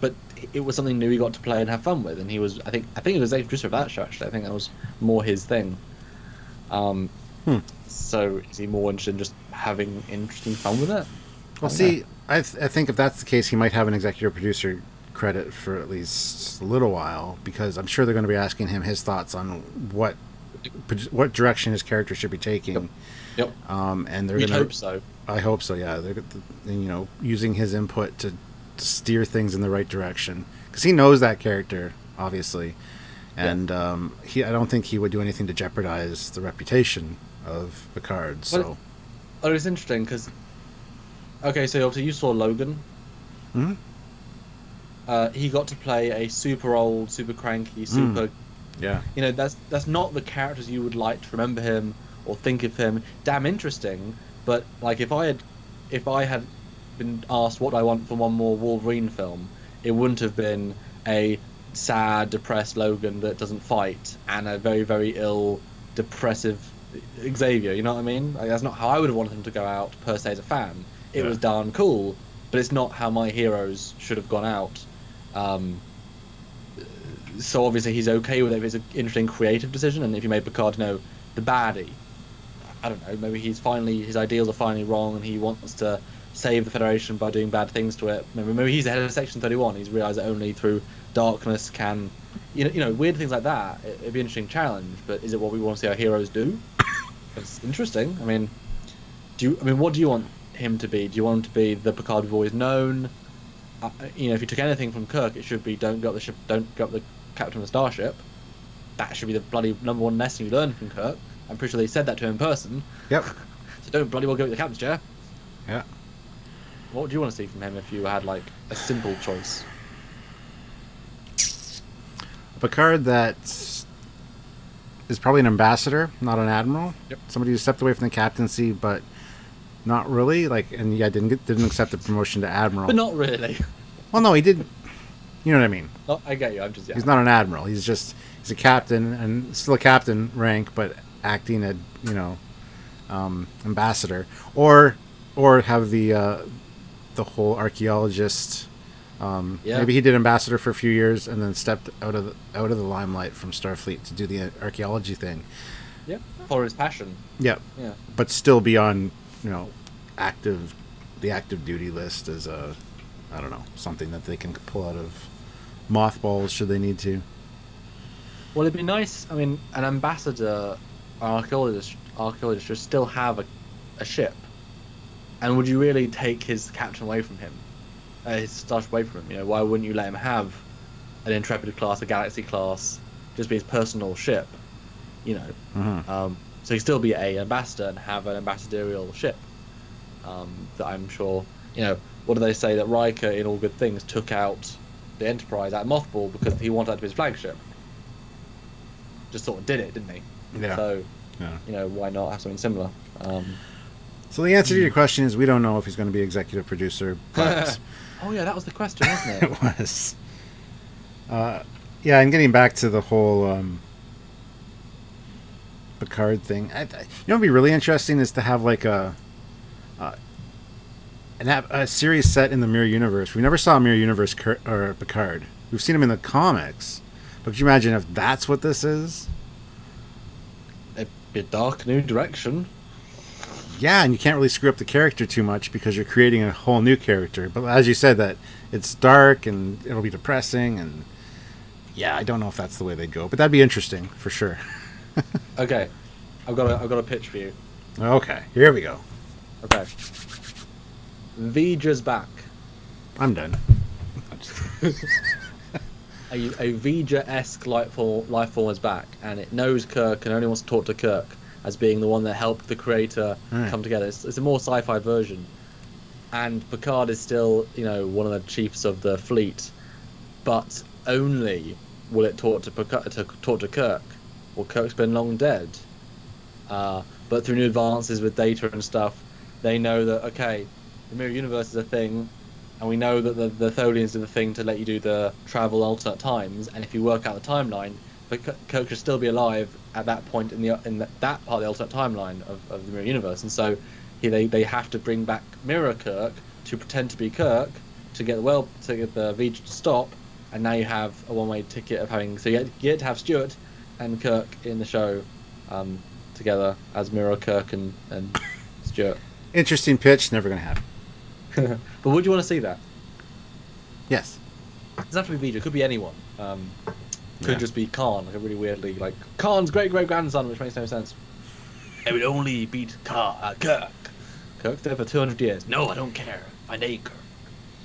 But it was something new he got to play and have fun with, and he was. I think he was the producer of that show. Actually, I think that was more his thing. So is he more interested in just having interesting fun with it? Well, see, I think if that's the case, he might have an executive producer credit for at least a little while, because I'm sure they're going to be asking him his thoughts on what direction his character should be taking. Yep. And they're We going to hope so. I hope so. Yeah, they're using his input to steer things in the right direction, because he knows that character obviously, and I don't think he would do anything to jeopardize the reputation of Picard. So, it was interesting because, okay, so obviously you saw Logan. hmm He got to play a super old, super cranky, super. yeah, That's not the characters you would like to remember him or think of him. Damn interesting, but like if I had been asked what I want for one more Wolverine film, it wouldn't have been a sad, depressed Logan that doesn't fight and a very, very ill, depressive Xavier. You know what I mean? Like, that's not how I would have wanted him to go out per se as a fan. It was darn cool, but it's not how my heroes should have gone out. So obviously he's okay with it if it's an interesting creative decision, and if you made Picard, the baddie, I don't know, maybe his ideals are finally wrong and he wants to save the Federation by doing bad things to it. Maybe he's the head of Section 31. He's realised that only through darkness can, weird things like that. It'd be an interesting challenge, but is it what we want to see our heroes do? It's interesting. What do you want him to be? Do you want him to be the Picard we've always known? If you took anything from Kirk, it should be don't go up the ship, don't go up the captain of the starship. That should be the bloody number one lesson you learn from Kirk. I'm pretty sure they said that to him in person. Yep. So don't bloody well go to the captain's chair. Yeah. What do you want to see from him if you had like a simple choice? A Picard that is probably an ambassador, not an admiral. Yep. Somebody who stepped away from the captaincy, but not really. Didn't accept the promotion to admiral. But not really. Well, no, he did. You know what I mean? No, I get you. He's not an admiral. He's a captain, and still a captain rank, but acting a ambassador, or have the whole archaeologist. Maybe he did ambassador for a few years and then stepped out of the limelight from Starfleet to do the archaeology thing. Yeah, for his passion. Yeah, Yeah. but still be on the active duty list as something that they can pull out of mothballs should they need to. Well, it'd be nice. An ambassador, archaeologist should still have a ship. And would you really take his captain away from him? His starship away from him? Why wouldn't you let him have an Intrepid class, a Galaxy class, just be his personal ship? So he'd still be an ambassador and have an ambassadorial ship. That I'm sure, what do they say, that Riker in All Good Things took out the Enterprise at Mothball because he wanted that to be his flagship. Just sort of did it, didn't he? Yeah. So, why not have something similar? So the answer to your question is we don't know if he's going to be executive producer, but oh yeah, that was the question, wasn't it? it was. And getting back to the whole Picard thing, what'd be really interesting is to have like a series set in the Mirror Universe. We never saw a Mirror Universe or Picard. We've seen him in the comics, but could you imagine if that's what this is? It'd be a dark new direction. Yeah, and you can't really screw up the character too much because you're creating a whole new character. But as you said, that it's dark and it'll be depressing, and I don't know if that's the way they'd go, but that'd be interesting for sure. Okay, I've got a pitch for you. Okay, here we go. Okay, Vija's back. I'm done. A Vija-esque life form is back, and it knows Kirk and only wants to talk to Kirk as being the one that helped the creator come together. It's a more sci-fi version, and Picard is still, one of the chiefs of the fleet, but only will it talk to Kirk. Well, Kirk's been long dead. But through new advances with data and stuff, they know that okay, the mirror universe is a thing, and we know that the Tholians are the thing to let you do the travel alternate times. And if you work out the timeline, but Kirk should still be alive at that point in that part of the alternate timeline of the mirror universe. And so they have to bring back Mirror Kirk to pretend to be Kirk to get the V to stop. And now you have a one-way ticket of having, so you get to have Stuart and Kirk in the show together as Mirror Kirk and Stuart. Interesting pitch, never going to happen. But would you want to see that? Yes. It doesn't have to be Vijay, it could be anyone. Could Yeah. just be Khan, like a really weirdly, like Khan's great-great-grandson, which makes no sense. I would only beat Kirk. Kirk's there for 200 years. No, I don't care. Find a Kirk.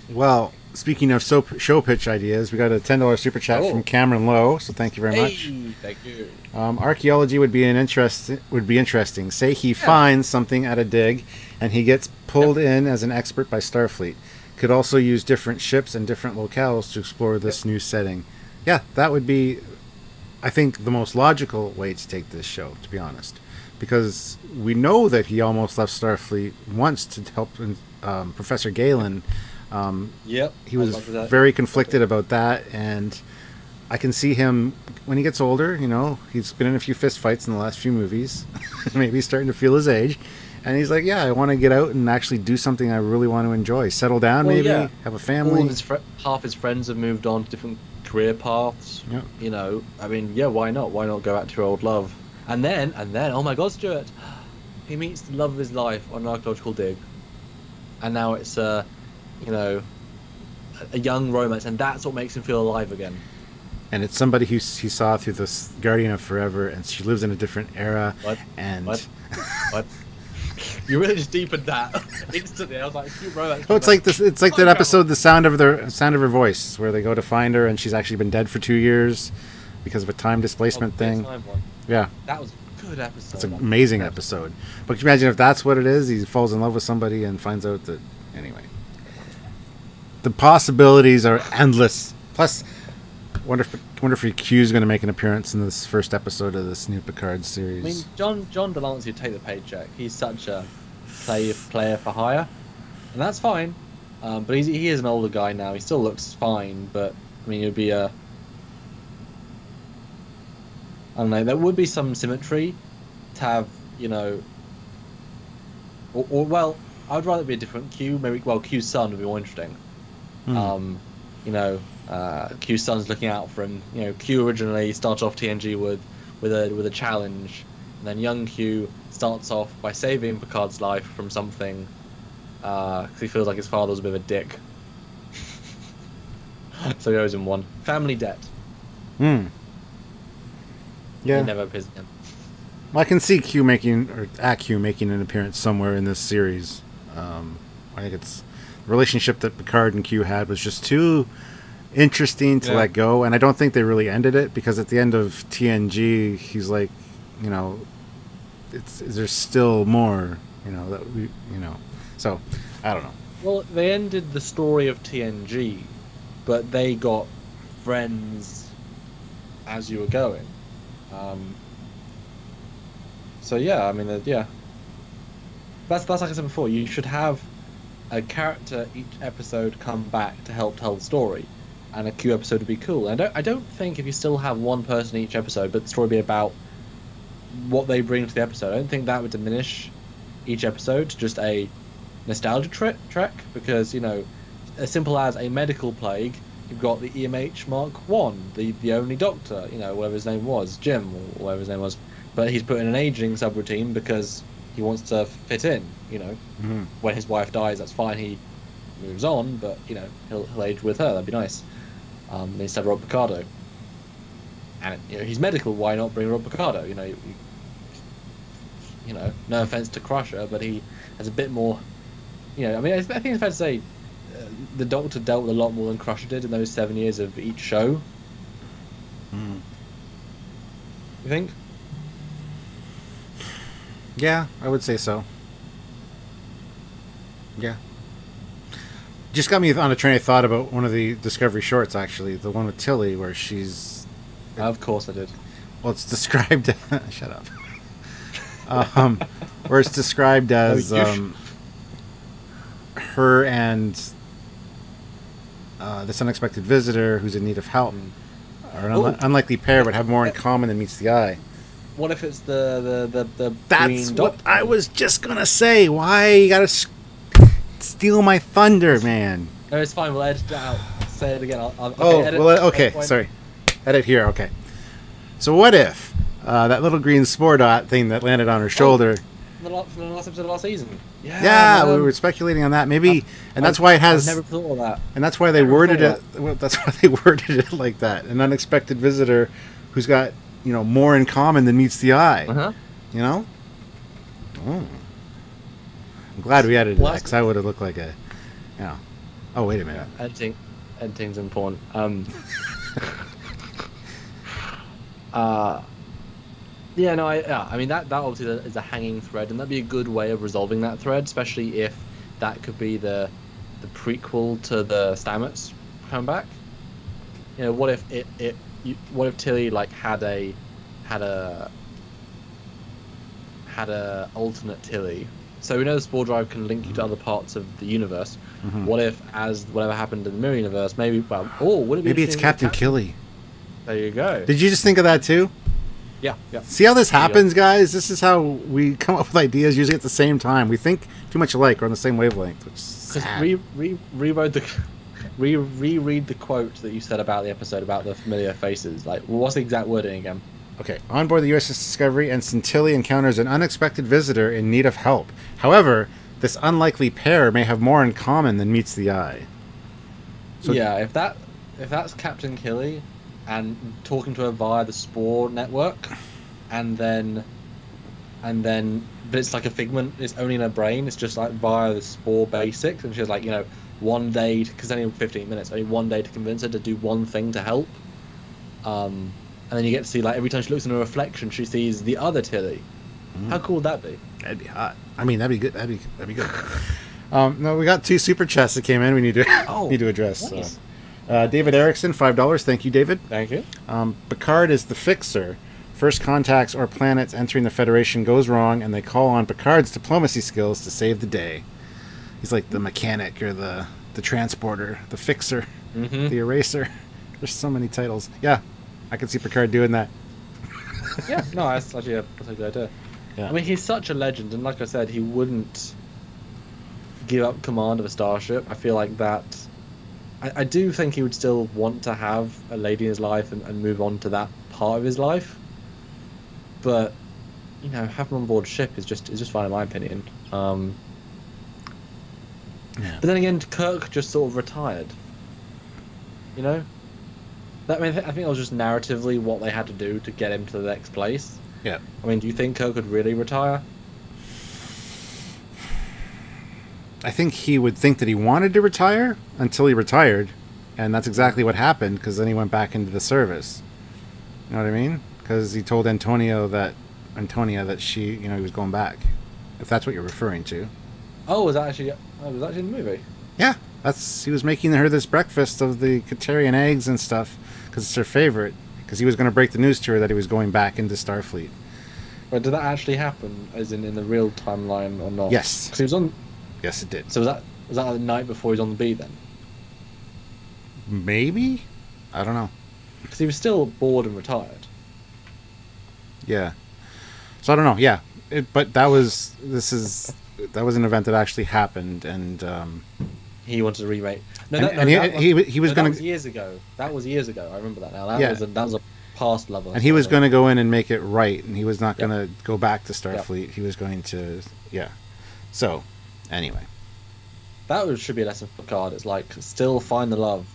Well, speaking of show pitch ideas, we got a $10 super chat from Cameron Lowe, so thank you very much. Thank you. Archaeology would be interesting. Say he finds something at a dig, and he gets pulled in as an expert by Starfleet. Could also use different ships and different locales to explore this new setting. Yeah, that would be, I think, the most logical way to take this show, to be honest. Because we know that he almost left Starfleet once to help Professor Galen. He was very conflicted about that, and I can see him when he gets older. You know, he's been in a few fist fights in the last few movies. Maybe he's starting to feel his age, and he's like, "Yeah, I want to get out and actually do something I really want to enjoy. Settle down, maybe have a family." All of half his friends have moved on to different career paths. Yep. You know, I mean, yeah, why not? Why not go back to your old love? And then, oh my God, Stuart, he meets the love of his life on an archaeological dig, and now it's you know, a young romance, and that's what makes him feel alive again. And it's somebody he saw through this Guardian of Forever, and she lives in a different era. What? And What? You really just deepened that instantly. I was like, cute romance. oh, it's like this. It's like that episode, "The Sound of Her Voice," where they go to find her, and she's actually been dead for 2 years because of a time displacement thing. Yeah, that was a good episode. it's an amazing episode. But can you imagine if that's what it is? He falls in love with somebody and finds out that anyway. The possibilities are endless. Plus, wonder if Q's going to make an appearance in this first episode of this new Picard series. I mean, John Delancey would take the paycheck. He's such a player for hire, and that's fine. But he is an older guy now. He still looks fine, but I mean, it would be a. I don't know. There would be some symmetry to have, you know. Or well, I would rather it be a different Q. Maybe Q's son would be more interesting. You know, Q's son's looking out for him. You know, Q originally started off TNG with a challenge, and then young Q starts off by saving Picard's life from something, because he feels like his father was a bit of a dick. So he owes him one. Family debt. Yeah. He never pays him. Well, I can see Q making an appearance somewhere in this series. I think it's the relationship that Picard and Q had was just too interesting to let go, and I don't think they really ended it, because at the end of TNG, he's like, you know, there's still more, you know, that we, you know, so I don't know. Well, they ended the story of TNG, but they got friends as you were going. So yeah, I mean, yeah. That's like I said before. You should have a character each episode come back to help tell the story, and a Q episode would be cool. And I don't think if you still have one person each episode, but the story would be about what they bring to the episode, I don't think that would diminish each episode to just a nostalgia trek, because, you know, as simple as a medical plague, you've got the EMH Mark 1, the only doctor, you know, whatever his name was, Jim, or whatever his name was, but he's put in an aging subroutine because he wants to fit in, you know. When his wife dies, that's fine, he moves on, but, you know, he'll age with her, that'd be nice. Instead of Rob Picardo. And, you know, he's medical, why not bring Rob Picardo? You know, you know, no offense to Crusher, but he has a bit more, you know, I mean, I think it's fair to say the Doctor dealt with a lot more than Crusher did in those 7 years of each show. You think? Yeah, I would say so. Yeah. Just got me on a train of thought about one of the Discovery shorts, actually, the one with Tilly, where she's... Of course I did. Well, it's described... Shut up. where it's described as you her and this unexpected visitor who's in need of help are an unlikely pair, but have more in common than meets the eye. What if it's the That's green what dot? I was just gonna say. Why you gotta steal my thunder, man? No, it's fine. We'll edit it out. Say it again. Okay. Sorry. Edit here. Okay. So what if that little green spore dot thing that landed on her shoulder? From the last episode of last season. Yeah, we were speculating on that. Maybe, and that's why it has. I've never thought of that. And that's why they worded it. Well, that's why they worded it like that. An unexpected visitor, who's got more in common than meets the eye. You know. Oh. I'm glad we added that because I would have looked like a. Oh wait a minute. Editing's important. I mean that obviously is a hanging thread, and that'd be a good way of resolving that thread, especially if that could be the prequel to the Stamets comeback. What if what if Tilly had a alternate Tilly? So we know the spore drive can link you to other parts of the universe. What if, as whatever happened in the mirror universe, would it be? Maybe it's Captain Killy. There you go. Did you just think of that too? Yeah. See how this happens, guys? This is how we come up with ideas usually at the same time. We think too much alike. We're on the same wavelength, which is sad. Reread the quote that you said about the episode about the familiar faces. What's the exact wording again? Okay. On board the USS Discovery, Ensign Tilly encounters an unexpected visitor in need of help. However, this unlikely pair may have more in common than meets the eye. So, yeah, if that's Captain Killy and talking to her via the Spore network, and then but it's like a figment, it's only in her brain, it's just via the Spore basics, and she's one day, because only 15 minutes, only one day to convince her to do one thing to help, and then you get to see every time she looks in her reflection she sees the other Tilly. How cool would that be? That'd be hot. I mean, that'd be good. That'd be good. No, we got 2 super chats that came in. We need to address. Nice. David Erickson, $5. Thank you, David. Thank you. Picard is the fixer. First contacts or planets entering the Federation goes wrong, and they call on Picard's diplomacy skills to save the day. He's like the mechanic or the transporter, the fixer, the eraser. There's so many titles. Yeah, I can see Picard doing that. Yeah, no, that's actually a good idea. Yeah. I mean, he's such a legend, and like I said, he wouldn't give up command of a starship. I feel like that. I do think he would still want to have a lady in his life and move on to that part of his life. But having on board ship is just fine in my opinion. But then again, Kirk just sort of retired. I think that was just narratively what they had to do to get him to the next place. Yeah. I mean, do you think Kirk could really retire? I think he would think that he wanted to retire until he retired, and that's exactly what happened, because then he went back into the service. You know what I mean? Because he told Antonia that she, he was going back. If that's what you're referring to. Oh, was that actually in the movie? Yeah, he was making her this breakfast of the Katarian eggs and stuff, because it's her favorite. Because he was going to break the news to her that he was going back into Starfleet. But did that actually happen, as in the real timeline, or not? Yes. Because he was on. Yes, it did. So was that the night before he was on the beat then? Maybe? I don't know. Because he was still bored and retired. Yeah. So I don't know. Yeah, but that was an event that actually happened, and he wanted to remake. He was going to. That was years ago. That was years ago. I remember that now. Yeah. That was a past level. And he was going to go in and make it right, and he was not going to go back to Starfleet. He was going to, So, anyway. That should be a lesson for Picard. It's still find the love.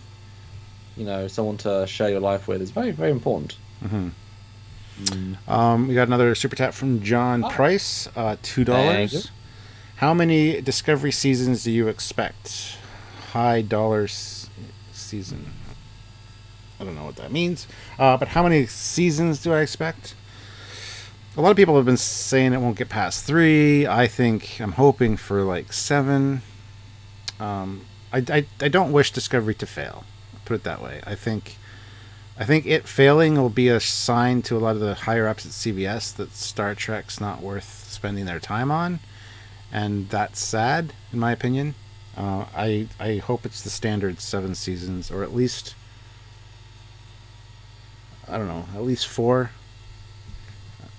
Someone to share your life with is very, very important. We got another super chat from John Price, $2. How many Discovery seasons do you expect? High dollars season. I don't know what that means. But how many seasons do I expect? A lot of people have been saying it won't get past 3. I'm hoping for 7. I don't wish Discovery to fail. Put it that way. I think I think it failing will be a sign to a lot of the higher ups at CBS that Star Trek's not worth spending their time on, and that's sad in my opinion. I hope it's the standard 7 seasons, or at least, I don't know, at least 4.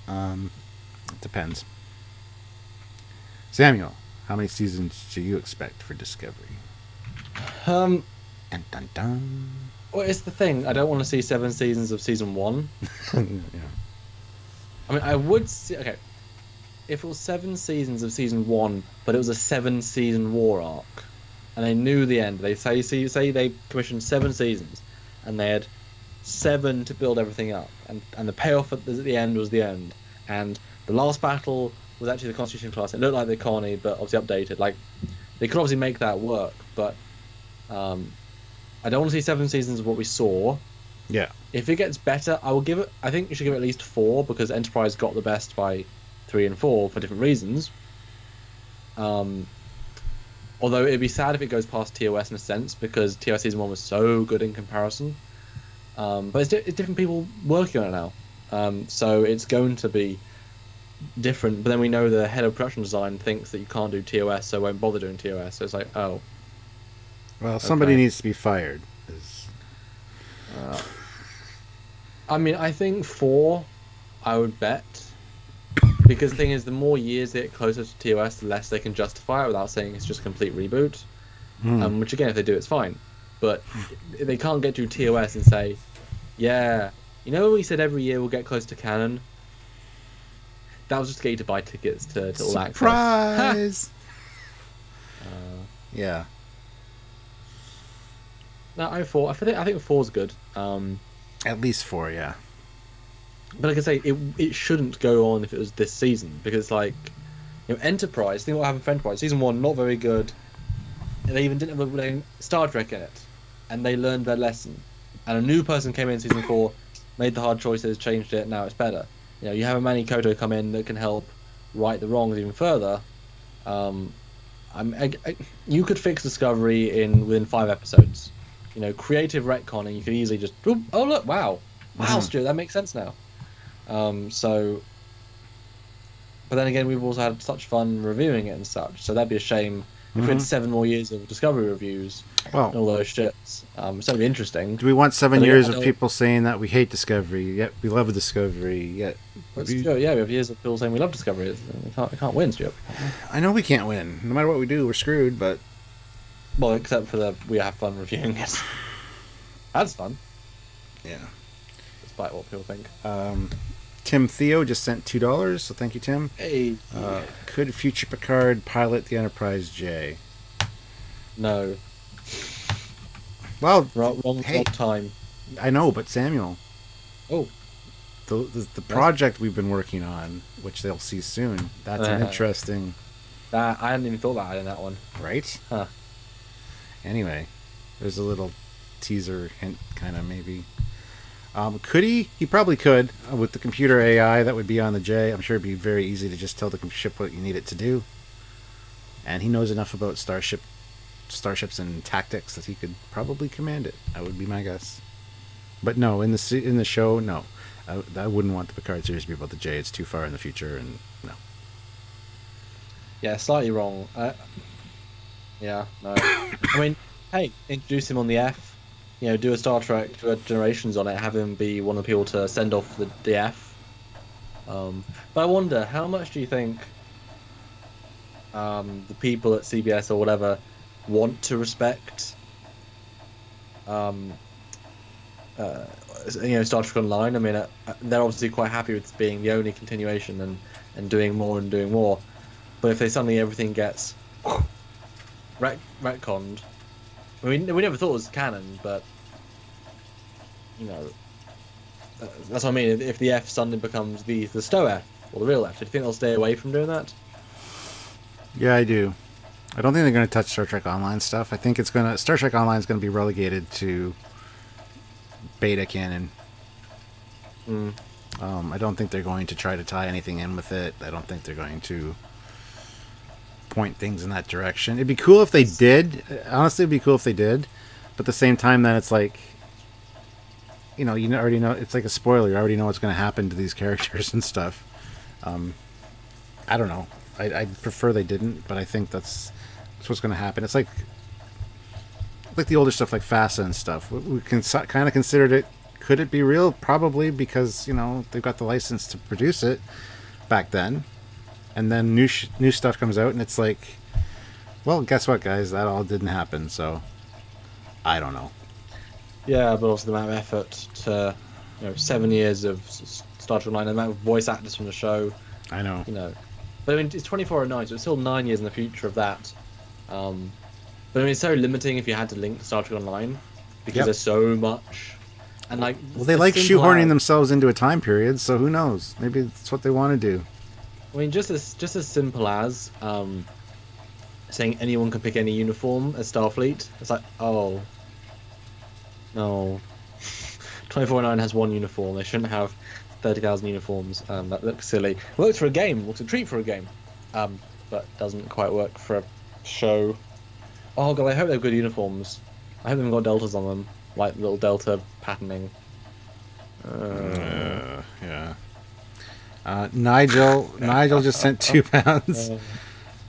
It depends. Samuel, how many seasons do you expect for Discovery? Um, Dun, dun, dun. well, it's the thing. I don't want to see 7 seasons of season 1. Yeah. I mean, I would see. Okay, if it was 7 seasons of season 1, but it was a 7-season war arc, and they knew the end. They say they commissioned 7 seasons, and they had 7 to build everything up, and the payoff at the end was the end, and the last battle was actually the Constitution class. It looked like the colony, but obviously updated. Like, they could obviously make that work, but I don't want to see 7 seasons of what we saw. Yeah. If it gets better, I will give it. I think you should give it at least 4, because Enterprise got the best by 3 and 4 for different reasons. Although it'd be sad if it goes past TOS in a sense, because TOS season 1 was so good in comparison. But it's different people working on it now, so it's going to be different. But then we know the head of production design thinks that you can't do TOS, so won't bother doing TOS. So it's like, oh. Well, somebody Okay. needs to be fired. I mean, I think 4, I would bet. Because the thing is, the more years they get closer to TOS, the less they can justify it without saying it's just a complete reboot. Which, again, if they do, it's fine. But they can't get to TOS and say, yeah, you know, we said every year we'll get close to canon. That was just to get you to buy tickets to All Access. Surprise! Yeah. No, I think 4's good. At least 4, yeah. But like I say, it shouldn't go on if it was this season, because like, you know, Enterprise. Think what happened for Enterprise. Season 1 not very good. And they even didn't have a Star Trek in it, and they learned their lesson. And a new person came in season 4, made the hard choices, changed it. Now it's better. You know, you have a Manny Koto come in that can help right the wrongs even further. You could fix Discovery within 5 episodes. You know, creative retconning. You could easily just, oh look, wow, Stuart, that makes sense now. So, but then again, we've also had such fun reviewing it and such. So that'd be a shame if we had 7 more years of Discovery reviews and all those shits. It's gonna be interesting. Do we want 7 But years again, of people saying that we hate Discovery, yet we love Discovery, yet... Yeah, we have years of people saying we love Discovery. We can't win, Stuart. I know we can't win. No matter what we do, we're screwed, but... Well, except for we have fun reviewing it. That's fun, Yeah. despite what people think. Tim Theo just sent $2, so thank you, Tim. Hey, Could future Picard pilot the Enterprise J? no, Well, wrong hey, time. I know, but Samuel, Oh, the project we've been working on, which they'll see soon, that's an interesting... I hadn't even thought about it in that one. Right? Huh. Anyway, there's a little teaser hint, kind of, maybe. Could he? He probably could. With the computer AI that would be on the J, I'm sure it'd be very easy to just tell the ship what you need it to do. And he knows enough about starships and tactics that he could probably command it. That would be my guess. But no, in the show, no. I wouldn't want the Picard series to be about the J. It's too far in the future, and no. Yeah, slightly wrong. Yeah, no. I mean, hey, introduce him on the F. You know, do a Star Trek, do a Generations on it, have him be one of the people to send off the F. But I wonder, how much do you think the people at CBS or whatever want to respect Star Trek Online? I mean, they're obviously quite happy with being the only continuation and doing more and doing more. But if they suddenly everything gets retconned, I mean, we never thought it was canon, but you know, that's what I mean. If the F suddenly becomes the Stow F or the real F, do you think they'll stay away from doing that? Yeah, I do. I don't think they're going to touch Star Trek Online stuff. I think Star Trek Online is going to be relegated to beta canon. I don't think they're going to try to tie anything in with it. I don't think they're going to point things in that direction. It'd be cool if they did. Honestly, it'd be cool if they did. But at the same time, then it's like, you know, you already know it's like a spoiler. You already know what's going to happen to these characters and stuff. I don't know. I'd prefer they didn't, but I think that's what's going to happen. It's like the older stuff, like FASA and stuff. We can kind of considered it. Could it be real? Probably, because you know they've got the license to produce it back then, and then new stuff comes out, and it's like, well, guess what, guys? That all didn't happen. So I don't know. Yeah, but also the amount of effort to, 7 years of Star Trek Online, the amount of voice actors from the show. I know. But I mean, it's 2409, so it's still 9 years in the future of that. But I mean, it's so limiting if you had to link to Star Trek Online, because there's so much. And like, well, they like shoehorning themselves into a time period, so who knows? Maybe that's what they want to do. I mean, just as simple as saying anyone can pick any uniform as Starfleet. It's like, oh no, 2409 has one uniform. They shouldn't have 30,000 uniforms. That looks silly. Works for a game. Looks a treat for a game, but doesn't quite work for a show. Oh god, I hope they have good uniforms. I hope they've got deltas on them, like little delta patterning. Yeah. Nigel just sent £2.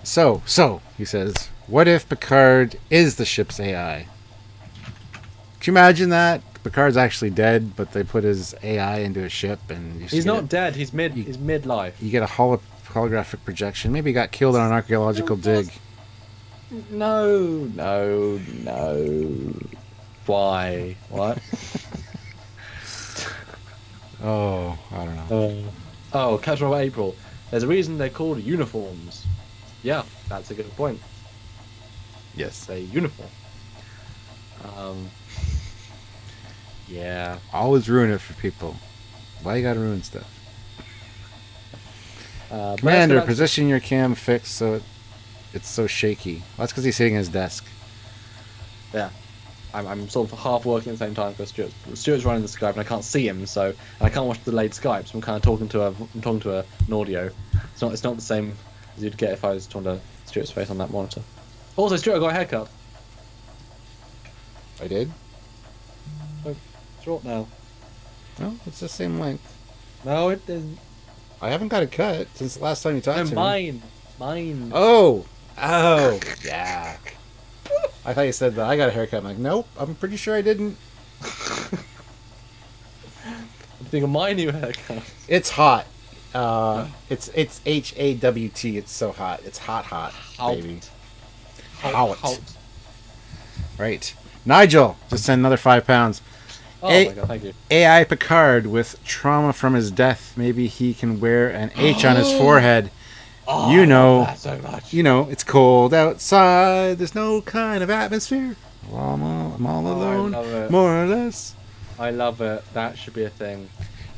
So he says, what if Picard is the ship's AI? Can you imagine that? Picard's actually dead, but they put his AI into a ship, and he's not dead. He's midlife. You get a holographic projection. Maybe he got killed on an archaeological dig. No. Why? What? Oh, I don't know. Captain Robert April. There's a reason they're called uniforms. Yeah, that's a good point. Yes. It's a uniform. Yeah. Always ruin it for people. Why you gotta ruin stuff? Commander, position your cam fixed so it's so shaky. Well, that's because he's sitting at his desk. Yeah. I'm sort of half working at the same time because Stuart's running the Skype and I can't see him, so and I can't watch the delayed Skype, so I'm kind of talking to an audio. It's not the same as you'd get if I was talking to Stuart's face on that monitor. Also, Stuart got a haircut. I did? Oh, short now. No, it's the same length. No, it isn't. I haven't got it cut since the last time you talked to me. Mine. Oh, yeah. I thought you said that I got a haircut. I'm like, nope, I'm pretty sure I didn't. I'm thinking of my new haircut. It's hot. It's HAWT. It's so hot. It's hot, baby. Hot. Right. Nigel just sent another £5. Oh my god, thank you. AI Picard with trauma from his death. Maybe he can wear an H on his forehead. Oh, I love that so much. It's cold outside. There's no kind of atmosphere. I'm all alone, I love it. more or less. I love it. That should be a thing.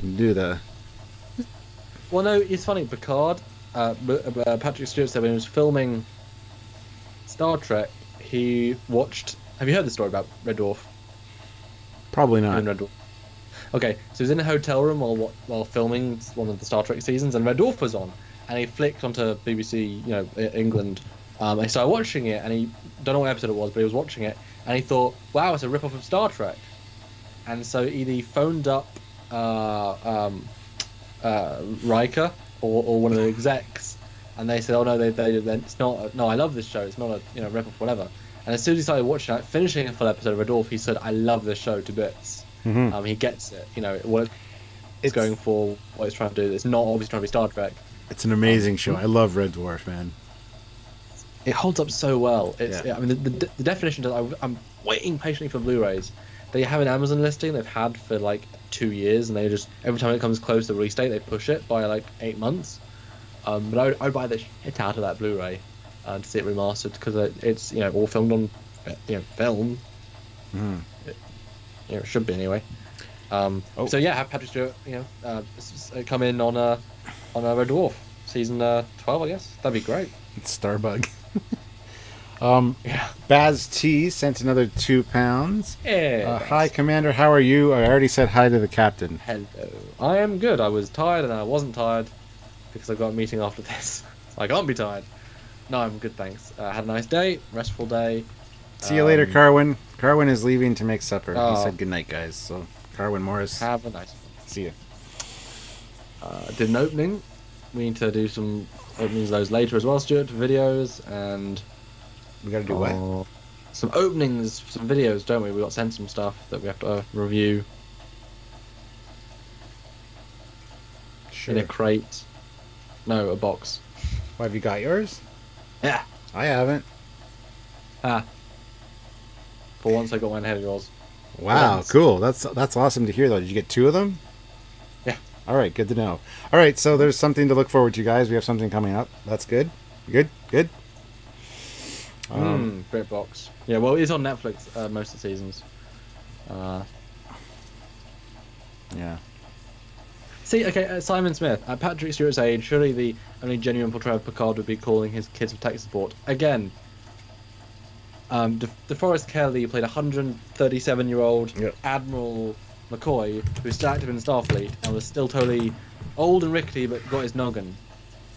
Do the. Well, no, it's funny. Picard, Patrick Stewart said when he was filming Star Trek, he watched. Have you heard the story about Red Dwarf? Probably not. Red Dwarf. Okay, so he was in a hotel room while filming one of the Star Trek seasons, and Red Dwarf was on. And he flicked onto BBC, England, and he started watching it, and he don't know what episode it was, but he was watching it, and he thought, wow, it's a rip-off of Star Trek. And so either he phoned up Riker or one of the execs, and they said, oh no, it's not. No, I love this show. It's not a rip-off, whatever. And as soon as he started watching it, finishing a full episode of Red Dwarf, he said, I love this show to bits. Mm-hmm. He gets it. What it's going for, what it's trying to do. It's not obviously trying to be Star Trek. It's an amazing show. I love Red Dwarf, man. It holds up so well. Yeah. I mean, the definition. I'm waiting patiently for Blu-rays. They have an Amazon listing they've had for like 2 years, and they just every time it comes close to release date, they push it by like 8 months. But I'd buy the shit out of that Blu-ray to see it remastered because it's all filmed on film. Mm. It should be anyway. So yeah, have Patrick Stewart come in on a Red Dwarf season 12, I guess. That'd be great. It's Starbug. Yeah. Baz T sent another £2. Yeah. Hi, Commander. How are you? I already said hi to the captain. Hello. I am good. I was tired and I wasn't tired because I've got a meeting after this. So I can't be tired. No, I'm good, thanks. Had a nice day, restful day. See you later, Carwin. Carwin is leaving to make supper. Oh. He said goodnight, guys. So Carwin Morris. Have a nice one. See ya. Did an opening. We need to do some openings of those later as well, Stuart, videos, and We gotta do what? some openings, some videos, don't we? We got sent some stuff that we have to review Sure. in a crate. No, a box. Why, have you got yours? Yeah. I haven't. Ah. For once, I got one ahead of yours. Wow, Once. cool. That's awesome to hear, though. Did you get 2 of them? Yeah. All right, good to know. All right, so there's something to look forward to, guys. We have something coming up. That's good. Good. Great box. Yeah, well, it's on Netflix most of the seasons. Yeah. See, okay, Simon Smith, at Patrick Stewart's age, surely the only genuine portrayal of Picard would be calling his kids for tech support. Again, DeForest Kelly played 137-year-old Yep. Admiral McCoy, who was still active in Starfleet and was still totally old and rickety but got his noggin.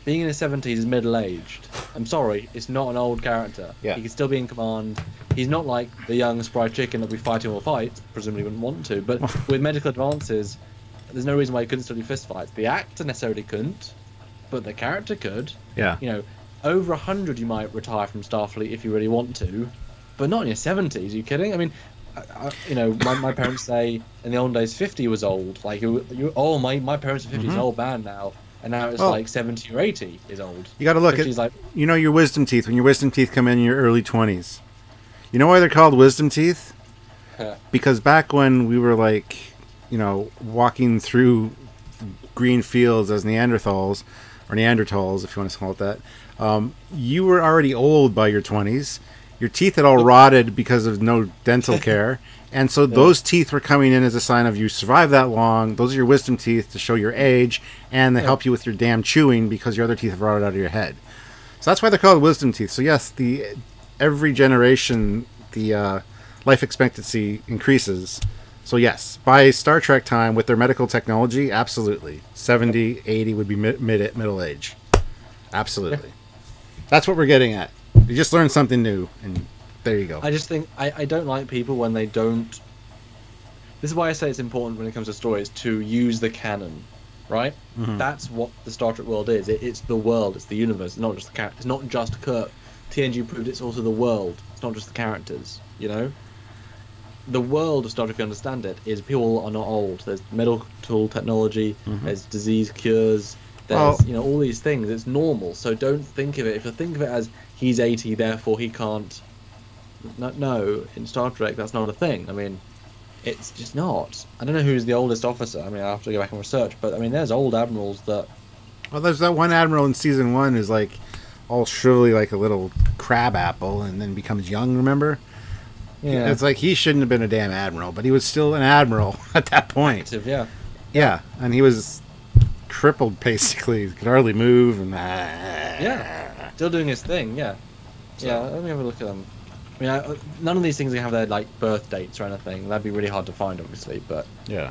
Being in his 70s is middle-aged. I'm sorry, it's not an old character. Yeah. He can still be in command. He's not like the young spry chicken that we fight him or fight, presumably wouldn't want to, but with medical advances, there's no reason why he couldn't still do fist fights. The actor necessarily couldn't, but the character could. Yeah. You know, over 100 you might retire from Starfleet if you really want to, but not in your 70s. Are you kidding? I mean, my parents say in the old days 50 was old. Like, my parents are 50 is an old man now, and now it's like 70 or 80 is old. You got to look at, 50 is like, your wisdom teeth. When your wisdom teeth come in your early 20s. You know why they're called wisdom teeth? Because back when we were like, walking through green fields as Neanderthals, or Neanderthals, if you want to call it that, you were already old by your 20s. Your teeth had all rotted because of no dental care. And so those teeth were coming in as a sign of you survived that long. Those are your wisdom teeth to show your age, and they help you with your damn chewing because your other teeth have rotted out of your head. So that's why they're called wisdom teeth. So yes, every generation, the life expectancy increases. So yes, by Star Trek time, with their medical technology, absolutely. 70, 80 would be middle age. Absolutely. That's what we're getting at. You just learned something new, and there you go. I just think I don't like people when they don't. This is why I say it's important when it comes to stories to use the canon, right? Mhm. That's what the Star Trek world is. It's the world. It's the universe. It's not just the characters. It's not just Kirk. TNG proved it's also the world. It's not just the characters. The world of Star Trek, if you understand it, is people are not old. There's medical technology. There's disease cures. There's all these things. It's normal. So don't think of it. If you think of it as he's 80, therefore he can't. No, in Star Trek that's not a thing. I mean, it's just not. I don't know who's the oldest officer. I mean, I have to go back and research. But I mean, there's old admirals that. Well, there's that one admiral in season 1 who's like all shrivelly like a little crab apple, and then becomes young. Remember? Yeah. It's like he shouldn't have been a damn admiral, but he was still an admiral at that point. Active, yeah. Yeah, and he was crippled basically. He could hardly move, and Yeah. Still doing his thing. Yeah. So- Yeah. Let me have a look at them. I mean, none of these things have their like birth dates or anything. That'd be really hard to find, obviously. But yeah.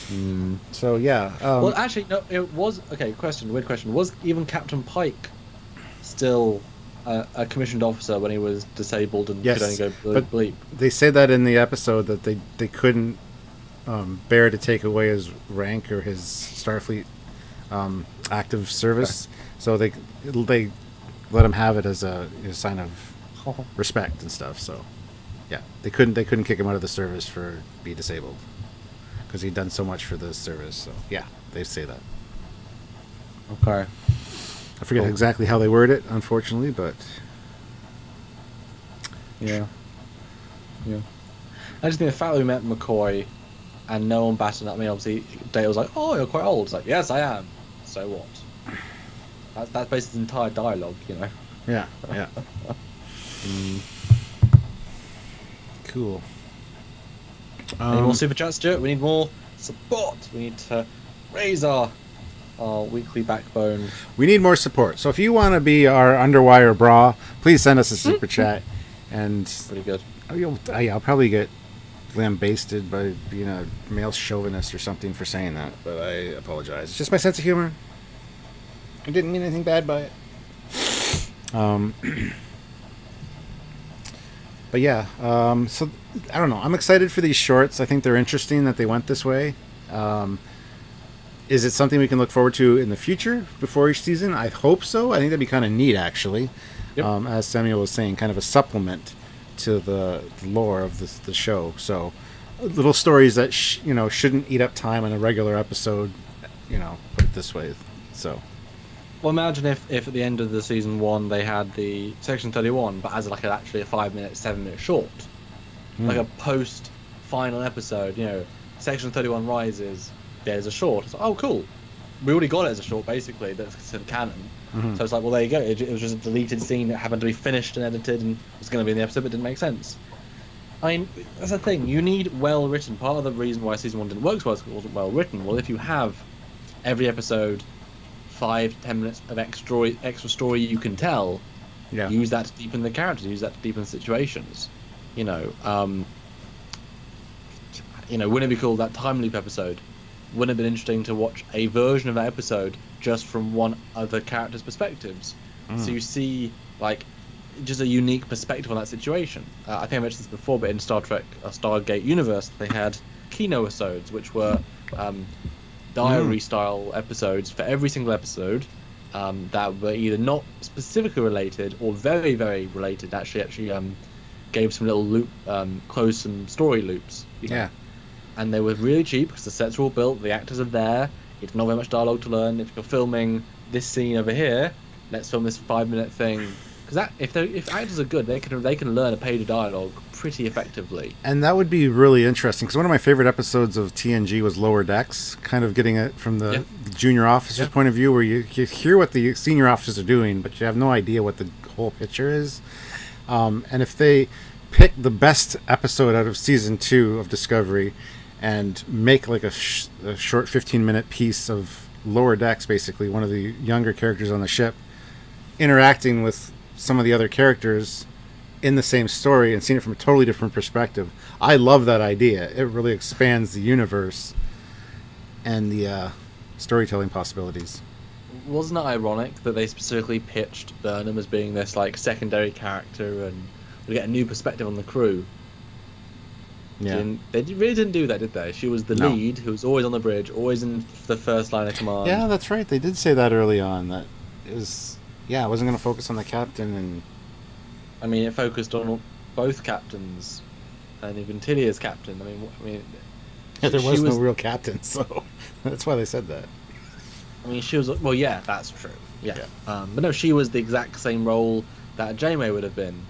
hmm. So yeah. Well, actually, no. It was weird question. Was even Captain Pike still a commissioned officer when he was disabled and Yes, could only go but- bleep? They say that in the episode that they couldn't bear to take away his rank or his Starfleet active service, so they let him have it as a sign of respect and stuff. So yeah, they couldn't kick him out of the service for being disabled because he'd done so much for the service. So yeah, they say that. Okay. I forget exactly how they word it, unfortunately, but Yeah. I just think the fact that we met McCoy and no one batted at me. Obviously, Data was like, "Oh, you're quite old." It's like, "Yes, I am." So what? That's basically his entire dialogue, yeah. Cool. Any more super chats, Stuart? We need more support. We need to raise our weekly backbone. We need more support. So if you want to be our underwire bra, please send us a super chat. And Pretty good. I'll probably get lambasted by being a male chauvinist or something for saying that, but I apologize. It's just my sense of humor. I didn't mean anything bad by it. But yeah, so I don't know. I'm excited for these shorts. I think they're interesting that they went this way. Is it something we can look forward to in the future before each season? I hope so. I think that'd be kind of neat, actually. Yep. As Samuel was saying, kind of a supplement to the lore of the show. So little stories that shouldn't eat up time on a regular episode. Put it this way. So. Well, imagine if at the end of the season 1 they had the Section 31, but as actually a 5-minute, 7-minute short, like a post-final episode. Section 31 rises. There's a short. It's like, oh, cool. We already got it as a short, basically. That's considered canon. Mm-hmm. So it's like, well, there you go. It was just a deleted scene that happened to be finished and edited and was going to be in the episode, but didn't make sense. I mean, that's the thing. You need well-written. Part of the reason why season 1 didn't work so well is because it wasn't well-written. Well, if you have every episode 5 to 10 minutes of extra story you can tell, use that to deepen the characters, use that to deepen the situations. Wouldn't it be cool, that time loop episode? Wouldn't it have been interesting to watch a version of that episode just from one other character's perspectives? So you see, just a unique perspective on that situation. I think I mentioned this before, but in Star Trek Stargate Universe, they had Kino episodes, which were diary-style episodes for every single episode that were either not specifically related or very, very related. Actually, gave some little closed some story loops. Yeah. And they were really cheap because the sets were all built, the actors are there, it's not very much dialogue to learn. If you're filming this scene over here, let's film this 5-minute thing. Because if actors are good, they can learn a page of dialogue pretty effectively. And that would be really interesting, because one of my favorite episodes of TNG was Lower Decks, kind of getting it from the junior officer's point of view, where you hear what the senior officers are doing, but you have no idea what the whole picture is. And if they pick the best episode out of season 2 of Discovery and make a short 15-minute piece of Lower Decks, basically one of the younger characters on the ship interacting with some of the other characters in the same story and seeing it from a totally different perspective. I love that idea. It really expands the universe and the storytelling possibilities. Wasn't it ironic that they specifically pitched Burnham as being this secondary character and we get a new perspective on the crew? Yeah. They really didn't do that, did they? She was the lead, who was always on the bridge, always in the first line of command. Yeah, that's right. They did say that early on, that it was... Yeah, I wasn't going to focus on the captain, and... I mean, it focused on both captains, and even Tilia's captain. Yeah, there was no real captain, so that's why they said that. I mean, she was... Well, yeah, that's true. Yeah. But no, she was the exact same role that Janeway would have been.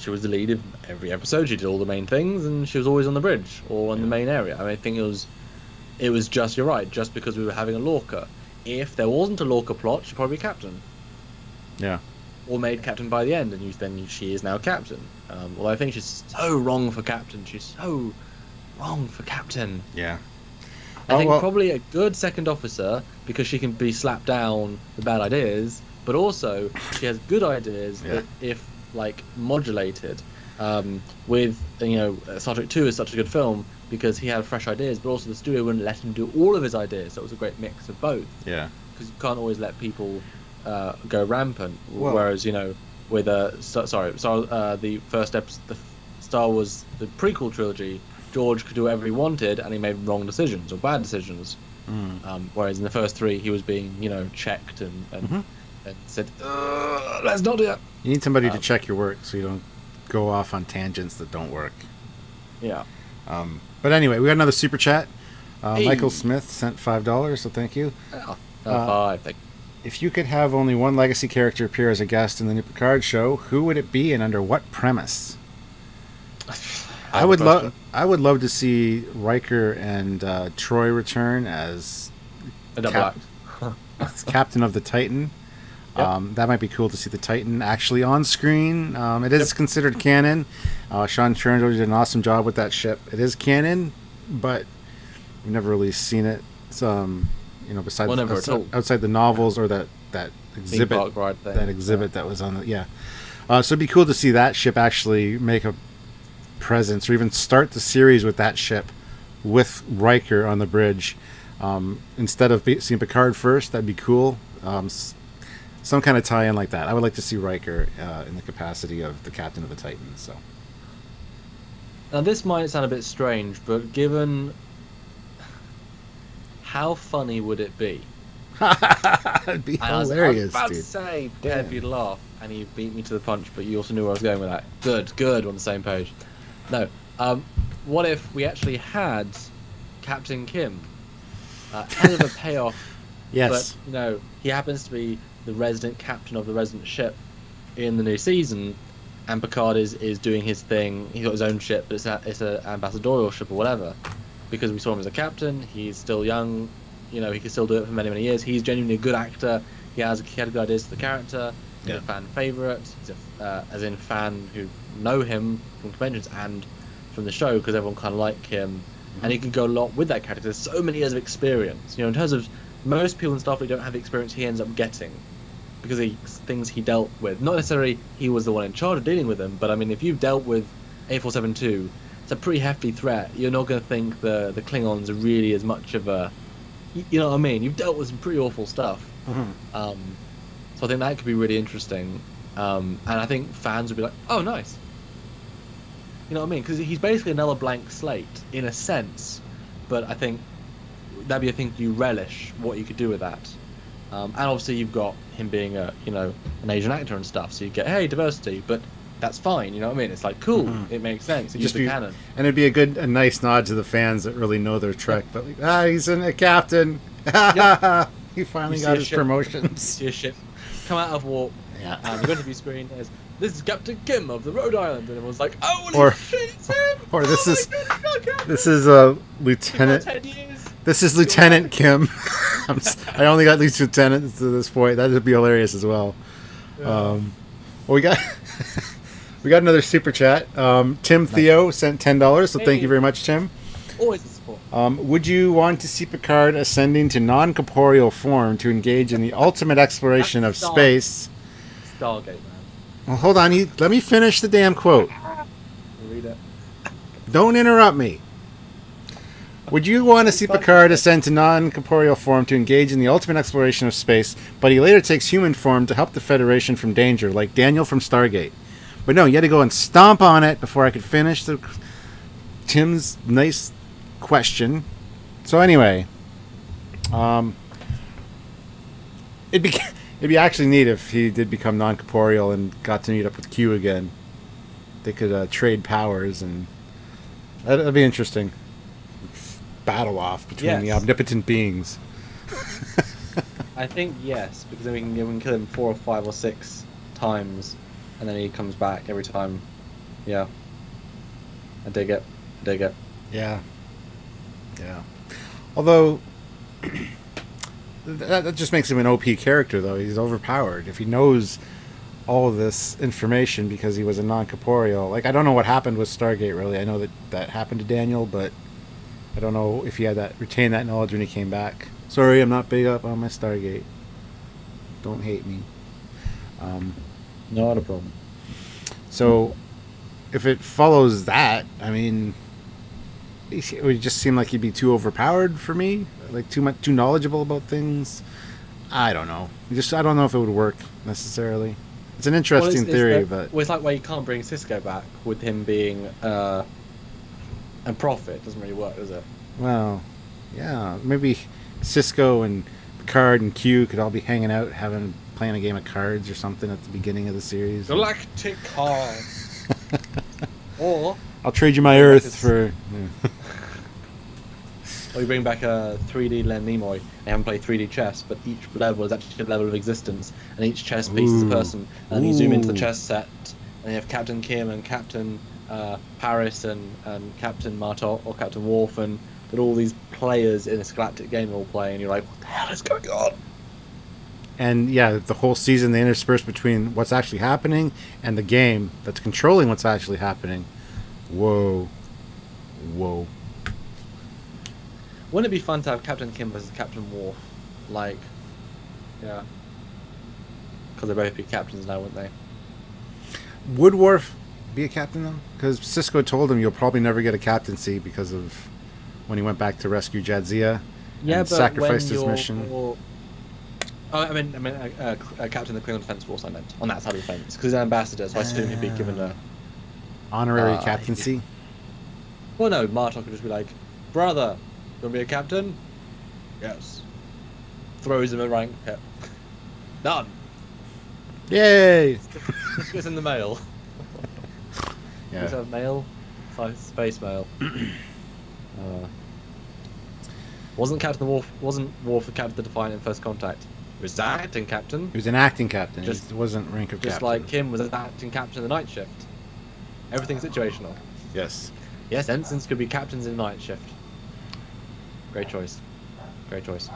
She was the lead of every episode. She did all the main things, and she was always on the bridge or in the main area. I think it was just, you're right, just because we were having a Lorca. If there wasn't a Lorca plot, she'd probably be captain. Yeah. Or made captain by the end, and then she is now captain. Although I think she's so wrong for captain. She's so wrong for captain. Yeah. I think probably a good second officer, because she can be slapped down with bad ideas, but also she has good ideas that if modulated. With Star Trek 2 is such a good film because he had fresh ideas, but also the studio wouldn't let him do all of his ideas, so it was a great mix of both. Yeah. Because you can't always let people go rampant. Well, whereas with the first episode, the Star Wars, the prequel trilogy, George could do whatever he wanted, and he made wrong decisions or bad decisions. Whereas in the first 3, he was being checked and said, let's not do that. You need somebody to check your work so you don't go off on tangents that don't work. Yeah. But anyway, we got another super chat. Michael Smith sent $5, so thank you. Thank you. If you could have only one legacy character appear as a guest in the new Picard show, who would it be and under what premise? I would love to see Riker and Troy return as a double act. as captain of the Titan. That might be cool to see the Titan actually on screen. It is considered canon. Sean Turner did an awesome job with that ship. It is canon, but we've never really seen it. Besides outside the novels or that exhibit, that was on the so it'd be cool to see that ship actually make a presence, or even start the series with that ship with Riker on the bridge instead of seeing Picard first. That'd be cool. Some kind of tie-in like that. I would like to see Riker in the capacity of the captain of the Titan. So Now this might sound a bit strange, but given how funny would it be? It'd be And I was hilarious, about dude. to say, Damn. Ted, you'd laugh, and you beat me to the punch, but you also knew where I was going with that. Good, good, we're on the same page. No, what if we actually had Captain Kim? Kind of a payoff, Yes. but, you know, he happens to be the resident captain of the resident ship in the new season, and Picard is doing his thing. He's got his own ship, but it's an ambassadorial ship or whatever. Because we saw him as a captain, he's still young, you know, he can still do it for many, many years. He's genuinely a good actor. He had good ideas for the character. He's a fan favourite. He's as in fan who know him from conventions and from the show because everyone kind of like him. And he can go a lot with that character. There's so many years of experience. You know, in terms of most people in Starfleet don't have the experience he ends up getting because of things he dealt with. Not necessarily he was the one in charge of dealing with them, but I mean, if you've dealt with A472, it's a pretty hefty threat. You're not going to think the Klingons are really as much of a... You know what I mean? You've dealt with some pretty awful stuff. So I think that could be really interesting. And I think fans would be like, oh, nice. You know what I mean? Because he's basically another blank slate, in a sense. But I think that'd be a thing you relish, what you could do with that. And obviously you've got him being a, you know, an Asian actor and stuff, so you get, hey, diversity, but that's fine, you know what I mean? It's like, cool, it makes sense, it's just a canon. And it'd be a nice nod to the fans that really know their Trek, but like, he's a captain. Yep. He finally got his promotions. You see a ship come out of warp, Yeah. and the interview screen is, this is Captain Kim of the Rhode Island, and everyone's like, holy shit, it's him! Or this Oh is my God, it's not Captain! this is a It's been lieutenant. 10 years. This is Lieutenant Kim. I only got these lieutenants to this point. That would be hilarious as well. Yeah. Well, we got we got another super chat. Tim Theo sent $10, so thank you very much, Tim. Always a support. Would you want to see Picard ascending to non-corporeal form to engage in the ultimate exploration of space? Stargate, man. Well, hold on. Let me finish the damn quote. Read it. Don't interrupt me. Would you want to see Picard ascend to non-corporeal form to engage in the ultimate exploration of space, but he later takes human form to help the Federation from danger, like Daniel from Stargate? But no, you had to go and stomp on it before I could finish Tim's nice question. So anyway, it'd be actually neat if he did become non-corporeal and got to meet up with Q again. They could trade powers, and that'd be interesting. Battle off between the omnipotent beings. I think yes, because then we can kill him 4 or 5 or 6 times, and then he comes back every time. Yeah, I dig it. Yeah. Although that just makes him an OP character, though. He's overpowered. If he knows all of this information because he was a non-corporeal, like, I don't know what happened with Stargate. Really, I know that happened to Daniel, but I don't know if he had retained that knowledge when he came back. Sorry, I'm not big up on my Stargate. Don't hate me. Not a problem. So, if it follows that, I mean, it would just seem like he'd be too overpowered for me, like too knowledgeable about things. I don't know. I don't know if it would work necessarily. It's an interesting theory, but it's like where you can't bring Cisco back with him being a prophet. It doesn't really work, does it? Well, yeah, maybe Cisco and Picard and Q could all be hanging out, playing a game of cards or something at the beginning of the series. Galactic cards. Or I'll trade you my Earth for. Or you bring back a 3D Len Nimoy. They haven't played 3D chess, but each level is actually a level of existence, and each chess piece is a person. And you zoom into the chess set, and you have Captain Kim and Captain Paris and Captain Martok or Captain Worf, and all these players in this galactic game all playing, and you're like, what the hell is going on? And yeah, the whole season they intersperse between what's actually happening and the game that's controlling what's actually happening. Whoa. Wouldn't it be fun to have Captain Kim versus Captain Worf? Like, yeah. Because they'd both be captains now, wouldn't they? Would Worf be a captain, though? Because Cisco told him you'll probably never get a captaincy because of when he went back to rescue Jadzia and sacrificed his mission. I mean, Captain of the Klingon Defense Force, I meant. On that side of the fence. Because he's an ambassador, so I assume he'd be given a... honorary captaincy? Well, no, Martok could just be like, brother, you want to be a captain? Yes. Throws him a rank pip. Done. Yay! This goes in the mail. Yeah. Does have mail? Space mail. Wasn't Worf the captain of the Defiant in First Contact? He was acting captain. He was an acting captain. Just- It wasn't rank of Just captain. like Kim was an acting captain of the night shift. Everything's situational. Yes. Yes, ensigns could be captains in night shift. Great choice. Great choice.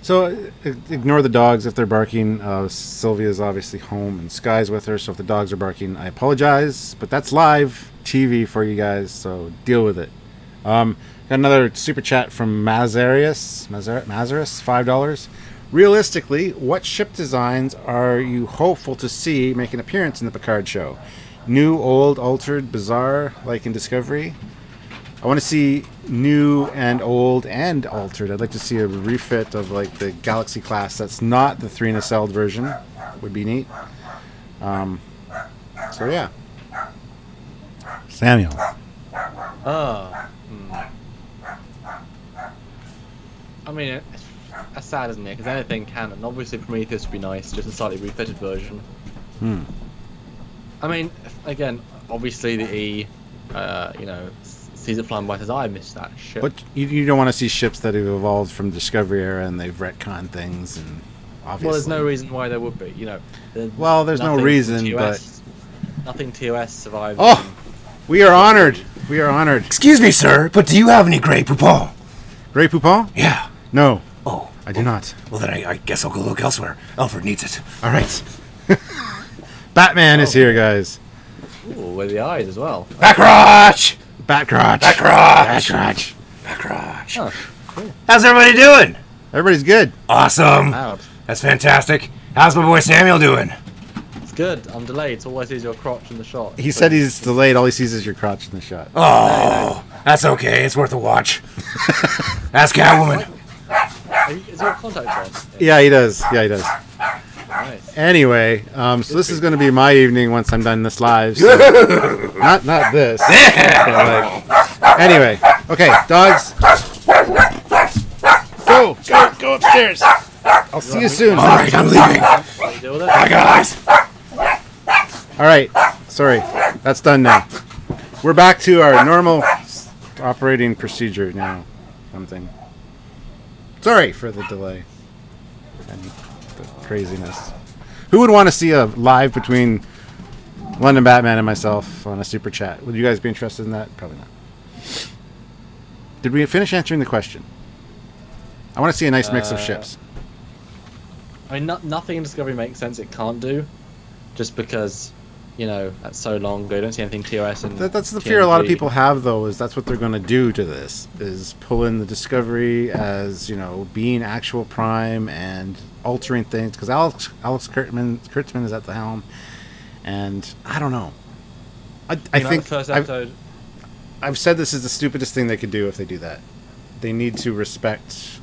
So ignore the dogs if they're barking. Sylvia's obviously home and Sky's with her, so if the dogs are barking, I apologize. But that's live TV for you guys, so deal with it. Got another super chat from Mazarius, $5. Realistically, what ship designs are you hopeful to see make an appearance in the Picard show? New, old, altered, bizarre, like in Discovery? I want to see new and old and altered. I'd like to see a refit of like the Galaxy class that's not the 3 nacelled version. Would be neat. So yeah. Samuel. I mean, that's sad, isn't it? Because anything can, and obviously Prometheus would be nice, just a slightly refitted version. I mean, again, obviously the E, sees it flying by his eye, missed that ship. But you don't want to see ships that have evolved from Discovery era and they've retconned things and obviously. Well, there's no reason why there would be, Well, there's no nothing reason, TOS, nothing TOS survives. Oh, we are honored. We are honored. Excuse me, sir, but do you have any Grey Poupon? Grey Poupon? Yeah. No, Oh, I do not. well then I guess I'll go look elsewhere. Alfred needs it. All right. Batman is here, guys. Ooh, with the eyes as well. Backrotch! Batcrotch. Backrotch! Batcrotch. Backrotch. Oh, cool. How's everybody doing? Everybody's good. Awesome. Out. That's fantastic. How's my boy Samuel doing? It's good. I'm delayed, so all I see is your crotch in the shot. He said he's delayed. All he sees is your crotch in the shot. Oh, that's okay. It's worth a watch. That's Catwoman. Is your contact on? Yeah, he does. Yeah, he does. Nice. Anyway, so this is going to be my evening once I'm done this live. So not this. But, like, anyway, okay, dogs. Go upstairs. I'll see you soon. All right, I'm leaving. How you deal with it? Bye, guys. All right, sorry, that's done now. We're back to our normal operating procedure now. Something. Sorry for the delay and the craziness. Who would want to see a live between London Batman and myself on a super chat? Would you guys be interested in that? Probably not. Did we finish answering the question? I want to see a nice mix of ships. I mean, nothing in Discovery makes sense it can't do, just because, that's so long ago. You don't see anything TOS and That's the fear a lot of TNG. people have, though, is that's what they're going to do to this, is pull in the Discovery as, being actual Prime and altering things, because Alex Kurtzman is at the helm, and I don't know. I think the first episode. I've said this is the stupidest thing they could do if they do that. They need to respect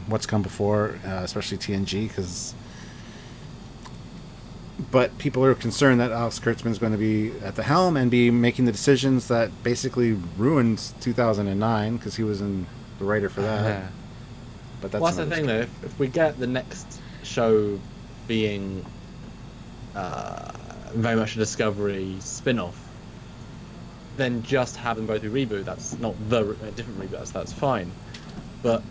what's come before, especially TNG, because. But people are concerned that Alex Kurtzman is going to be at the helm and be making the decisions that basically ruined 2009, because he was the writer for that. Yeah. But that's Well, that's the another thing, though. If we get the next show being very much a Discovery spin-off, then just have them go through reboot. That's not a different reboot. That's fine. But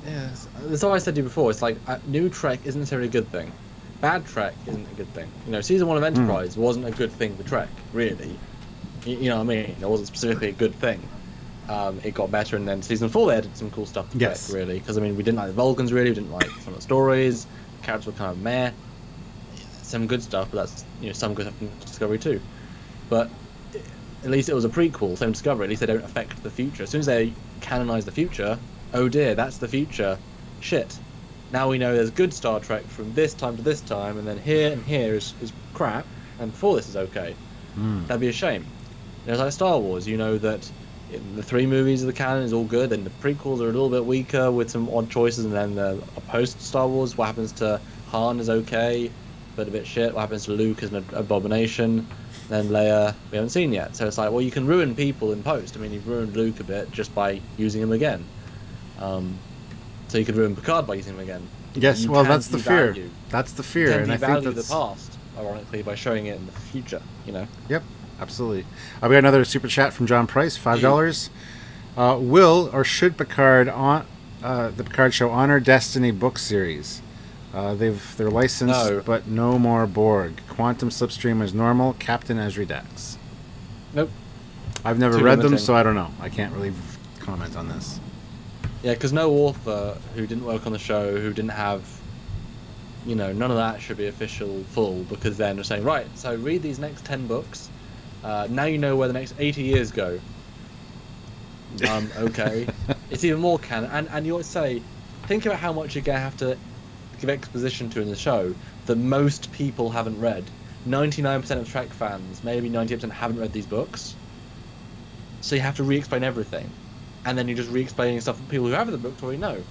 yeah, that's all I said to you before. It's like new Trek isn't necessarily a good thing. Bad Trek isn't a good thing. Season 1 of Enterprise wasn't a good thing for Trek, really. You know what I mean? It wasn't specifically a good thing. It got better, and then Season 4 they added some cool stuff to Yes. Trek, really. Because, we didn't like the Vulcans, really. We didn't like some of the stories. The characters were kind of meh. Some good stuff, but that's, some good stuff in Discovery too. But at least it was a prequel, same Discovery. At least they don't affect the future. As soon as they canonize the future, oh dear, that's the future. Shit. Now we know there's good Star Trek from this time to this time, and then here and here is crap, and before this is okay. That'd be a shame. It's like Star Wars. You know that the 3 movies of the canon is all good, and the prequels are a little bit weaker with some odd choices, and then the post Star Wars, what happens to Han is okay, but a bit shit. What happens to Luke is an abomination. Then Leia, we haven't seen yet. So it's like, well, you can ruin people in post. I mean, you've ruined Luke a bit just by using him again. So you could ruin Picard by using him again. Yes, You well, can that's the fear. devalue- That's the You fear, can and I devalue think that's the past, ironically, by showing it in the future. You know. Yep, absolutely. We got another super chat from John Price, $5. Will or should Picard on the Picard show honor Destiny book series? They're licensed, No. but no more Borg. Quantum Slipstream as normal. Captain as Redux. Nope. I've never Too read them, limiting. so I don't know. I can't really comment on this. Yeah, because no author who didn't work on the show, who didn't have, none of that should be official full, because then they're saying, right, so read these next 10 books, now you know where the next 80 years go. Okay. It's even more canon, and you always say, think about how much you're going to have to give exposition to in the show that most people haven't read. 99% of Trek fans, maybe 90% haven't read these books, so you have to re-explain everything. And then you're just re-explaining stuff that people who have read the books already know.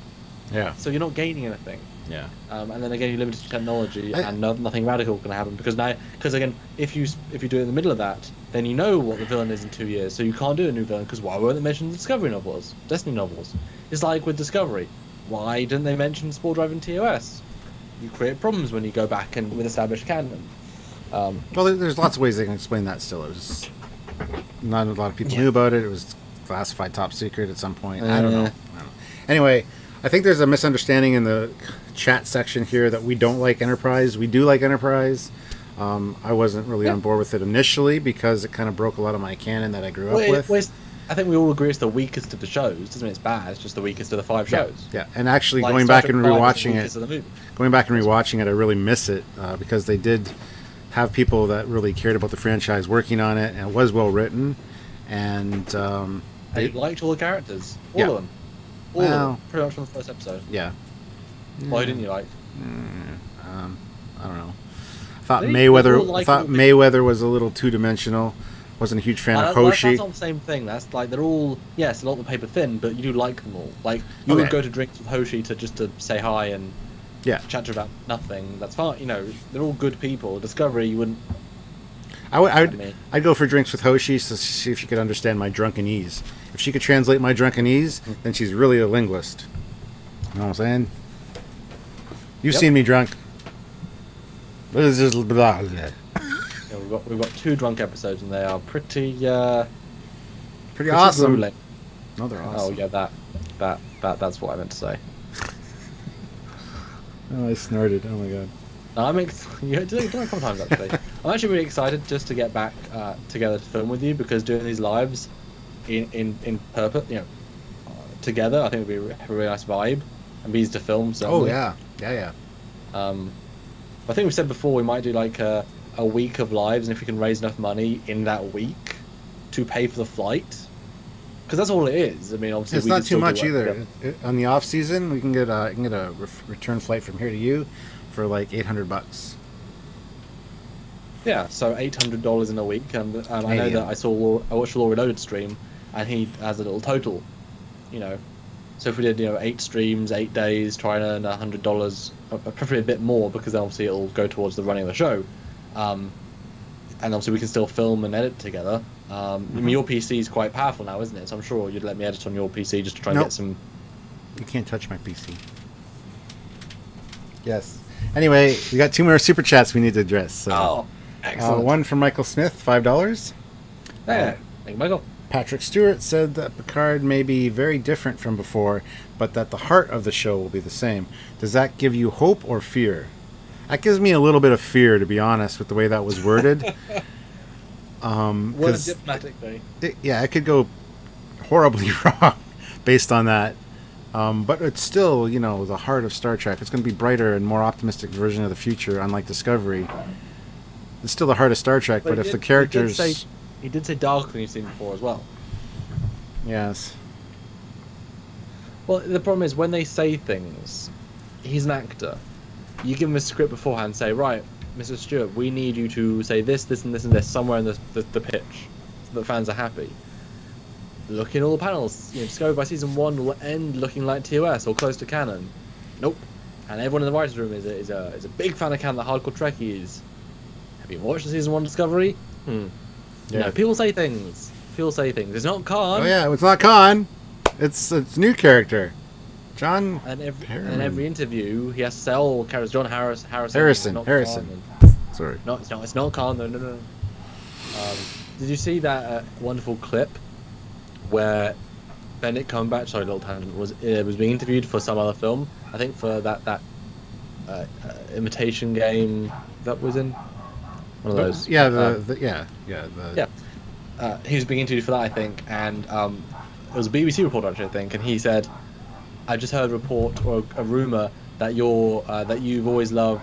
Yeah. So you're not gaining anything. Yeah. And then again, you're limited to technology, I- and nothing radical can happen because again, if you do it in the middle of that, then you know what the villain is in 2 years, so you can't do a new villain. Because why weren't they mentioning the Discovery novels, Destiny novels? It's like with Discovery, why didn't they mention Spore Drive and TOS? You create problems when you go back and with established canon. Well, there's lots of ways they can explain that still. It was not a lot of people Yeah. knew about it. It was classified top secret at some point. I don't know. Yeah. Anyway, I think there's a misunderstanding in the chat section here that we don't like Enterprise. We do like Enterprise. I wasn't really on board with it initially because it kind of broke a lot of my canon that I grew up with. I think we all agree it's the weakest of the shows. Doesn't mean it's bad. It's just the weakest of the 5 Yeah, shows. yeah. And actually, Like going Star back Trek and 5 is the rewatching weakest it, of the movie. I really miss it because they did have people that really cared about the franchise working on it, and it was well written. And I liked all the characters, all Yeah. of them, all of Well- them, pretty much from the first episode. yeah, Why didn't you like? I don't know. I thought They all Mayweather. I thought likable Mayweather was a little two-dimensional. Wasn't a huge fan of Hoshi. That's not the same thing. That's like they're all a lot of the paper thin, but you do like them all. Like you would Okay. go to drinks with Hoshi to say hi and Yeah, chat to her about nothing. That's fine. They're all good people. Discovery, you wouldn't. I'd go for drinks with Hoshi to see if she could understand my drunkenese. If she could translate my drunkenese, then she's really a linguist. You know what I'm saying? You've Yep. seen me drunk. This is blah, blah. We've got 2 drunk episodes, and they are pretty Pretty awesome. grueling. No, they're Oh awesome. yeah, that's what I meant to say. Oh, I snorted. Oh my god. No, you did it a couple times actually. I'm actually really excited just to get back together to film with you because doing these lives in purpose, together, I think would be a really nice vibe and be easy to film. Oh Certainly. yeah. I think we said before we might do like a week of lives, and if we can raise enough money in that week to pay for the flight, because that's all it is. I mean, obviously It's we not can too still do much work either. together. On the off season, we can get a return flight from here to you for like $800. Yeah, so $800 in a week, and I know Canadian. that I watched Law Reloaded stream, and he has a little total, So if we did 8 streams, 8 days, try and earn $100, preferably a bit more because then obviously it'll go towards the running of the show, and obviously we can still film and edit together. I mean, your PC is quite powerful now, isn't it? So I'm sure you'd let me edit on your PC just to try and Nope. get some. You can't touch my PC. Yes. Anyway, we got 2 more super chats we need to address. So, Excellent. one from Michael Smith, $5. Yeah, thank you, Michael. Patrick Stewart said that Picard may be very different from before, but that the heart of the show will be the same. Does that give you hope or fear? That gives me a little bit of fear, to be honest, with the way that was worded. What a 'Cause diplomatic thing. it could go horribly wrong based on that. But it's still, the heart of Star Trek. It's going to be brighter and more optimistic version of the future, unlike Discovery. It's still the heart of Star Trek, but if the characters... He did say darker than you've seen before as well. Yes. Well, the problem is when they say things, he's an actor. You give him a script beforehand and say, right, Mr. Stewart, we need you to say this, this, and this, and this somewhere in the pitch so that fans are happy. Look in all the panels. Discovery by season 1 will end looking like TOS or close to canon. Nope. and everyone in the writers' room is a big fan of canon that hardcore Trekkies. Have you watched the season 1 Discovery? You know, people say things. People say things. It's not Khan. Oh yeah, it's not Khan. It's a new character, John. And in every interview, he has to say, "Oh, character's John Harrison." Harrison. not Harrison. Khan. Sorry. No, it's not Khan. No. Did you see that wonderful clip where Benedict Cumberbatch, sorry, little tangent, was being interviewed for some other film? I think for that imitation game that was in one of those. Yeah, He was being interviewed for that, I think, and it was a BBC reporter, actually, I think, and he said, "I just heard a report or a rumor that you've always loved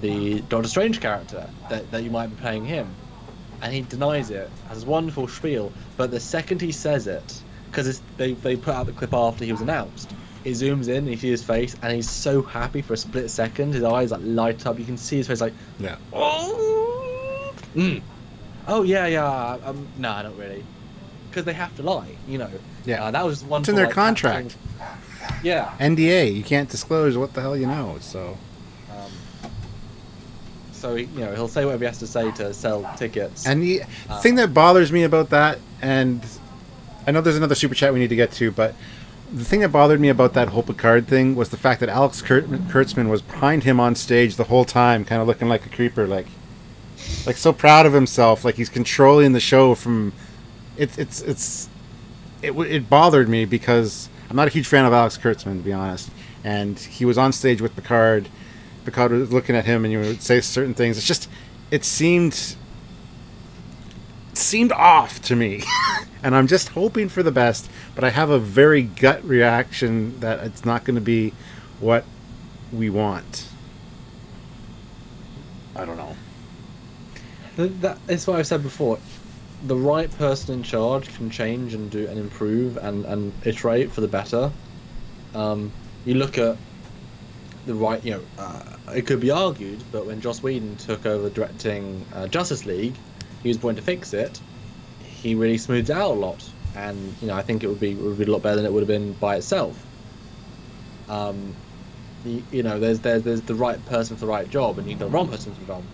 the Doctor Strange character, that you might be playing him." And he denies it, has this wonderful spiel, but the second he says it, because they put out the clip after he was announced, it zooms in and you see his face, and he's so happy for a split second, his eyes like light up, you can see his face like, yeah. oh, oh yeah, no, not really, because they have to lie, you know. Yeah, that was one. It's in their contract. Yeah. NDA, you can't disclose what the hell you know, so. So, you know, he'll say whatever he has to say to sell tickets. And the thing that bothers me about that, and I know there's another super chat we need to get to, but the thing that bothered me about that whole Picard thing was the fact that Alex Kurtzman was behind him on stage the whole time, kind of looking like a creeper, like so proud of himself, like he's controlling the show from. It bothered me because I'm not a huge fan of Alex Kurtzman, to be honest, and he was on stage with Picard. Picard was looking at him, and you would say certain things. It's just, it seemed off to me, and I'm just hoping for the best. But I have a very gut reaction that it's not going to be what we want. I don't know. That's what I've said before. The right person in charge can change and do and improve and iterate for the better. You look at the right, you know, it could be argued, but when Joss Whedon took over directing Justice League, he was going to fix it. He really smoothed it out a lot, and you know, I think it would be a lot better than it would have been by itself. You know, there's the right person for the right job, and you the wrong person for the job.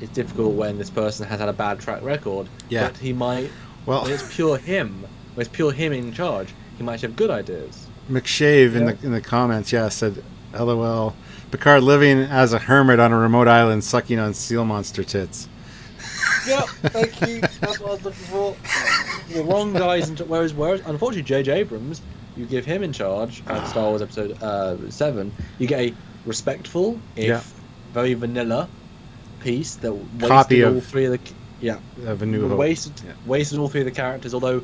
It's difficult when this person has had a bad track record. Yeah. But he might. Well, when it's pure him. When it's pure him in charge, he might have good ideas. McShave in the comments, said, "LOL, Picard living as a hermit on a remote island, sucking on seal monster tits." Yep, thank you. That's what I was looking for. The wrong guys. Whereas, unfortunately, J.J. Abrams, you give him in charge of Star Wars Episode 7, you get a respectful, if very vanilla, piece that wasted all three of the of A New Hope. Wasted all three of the characters. Although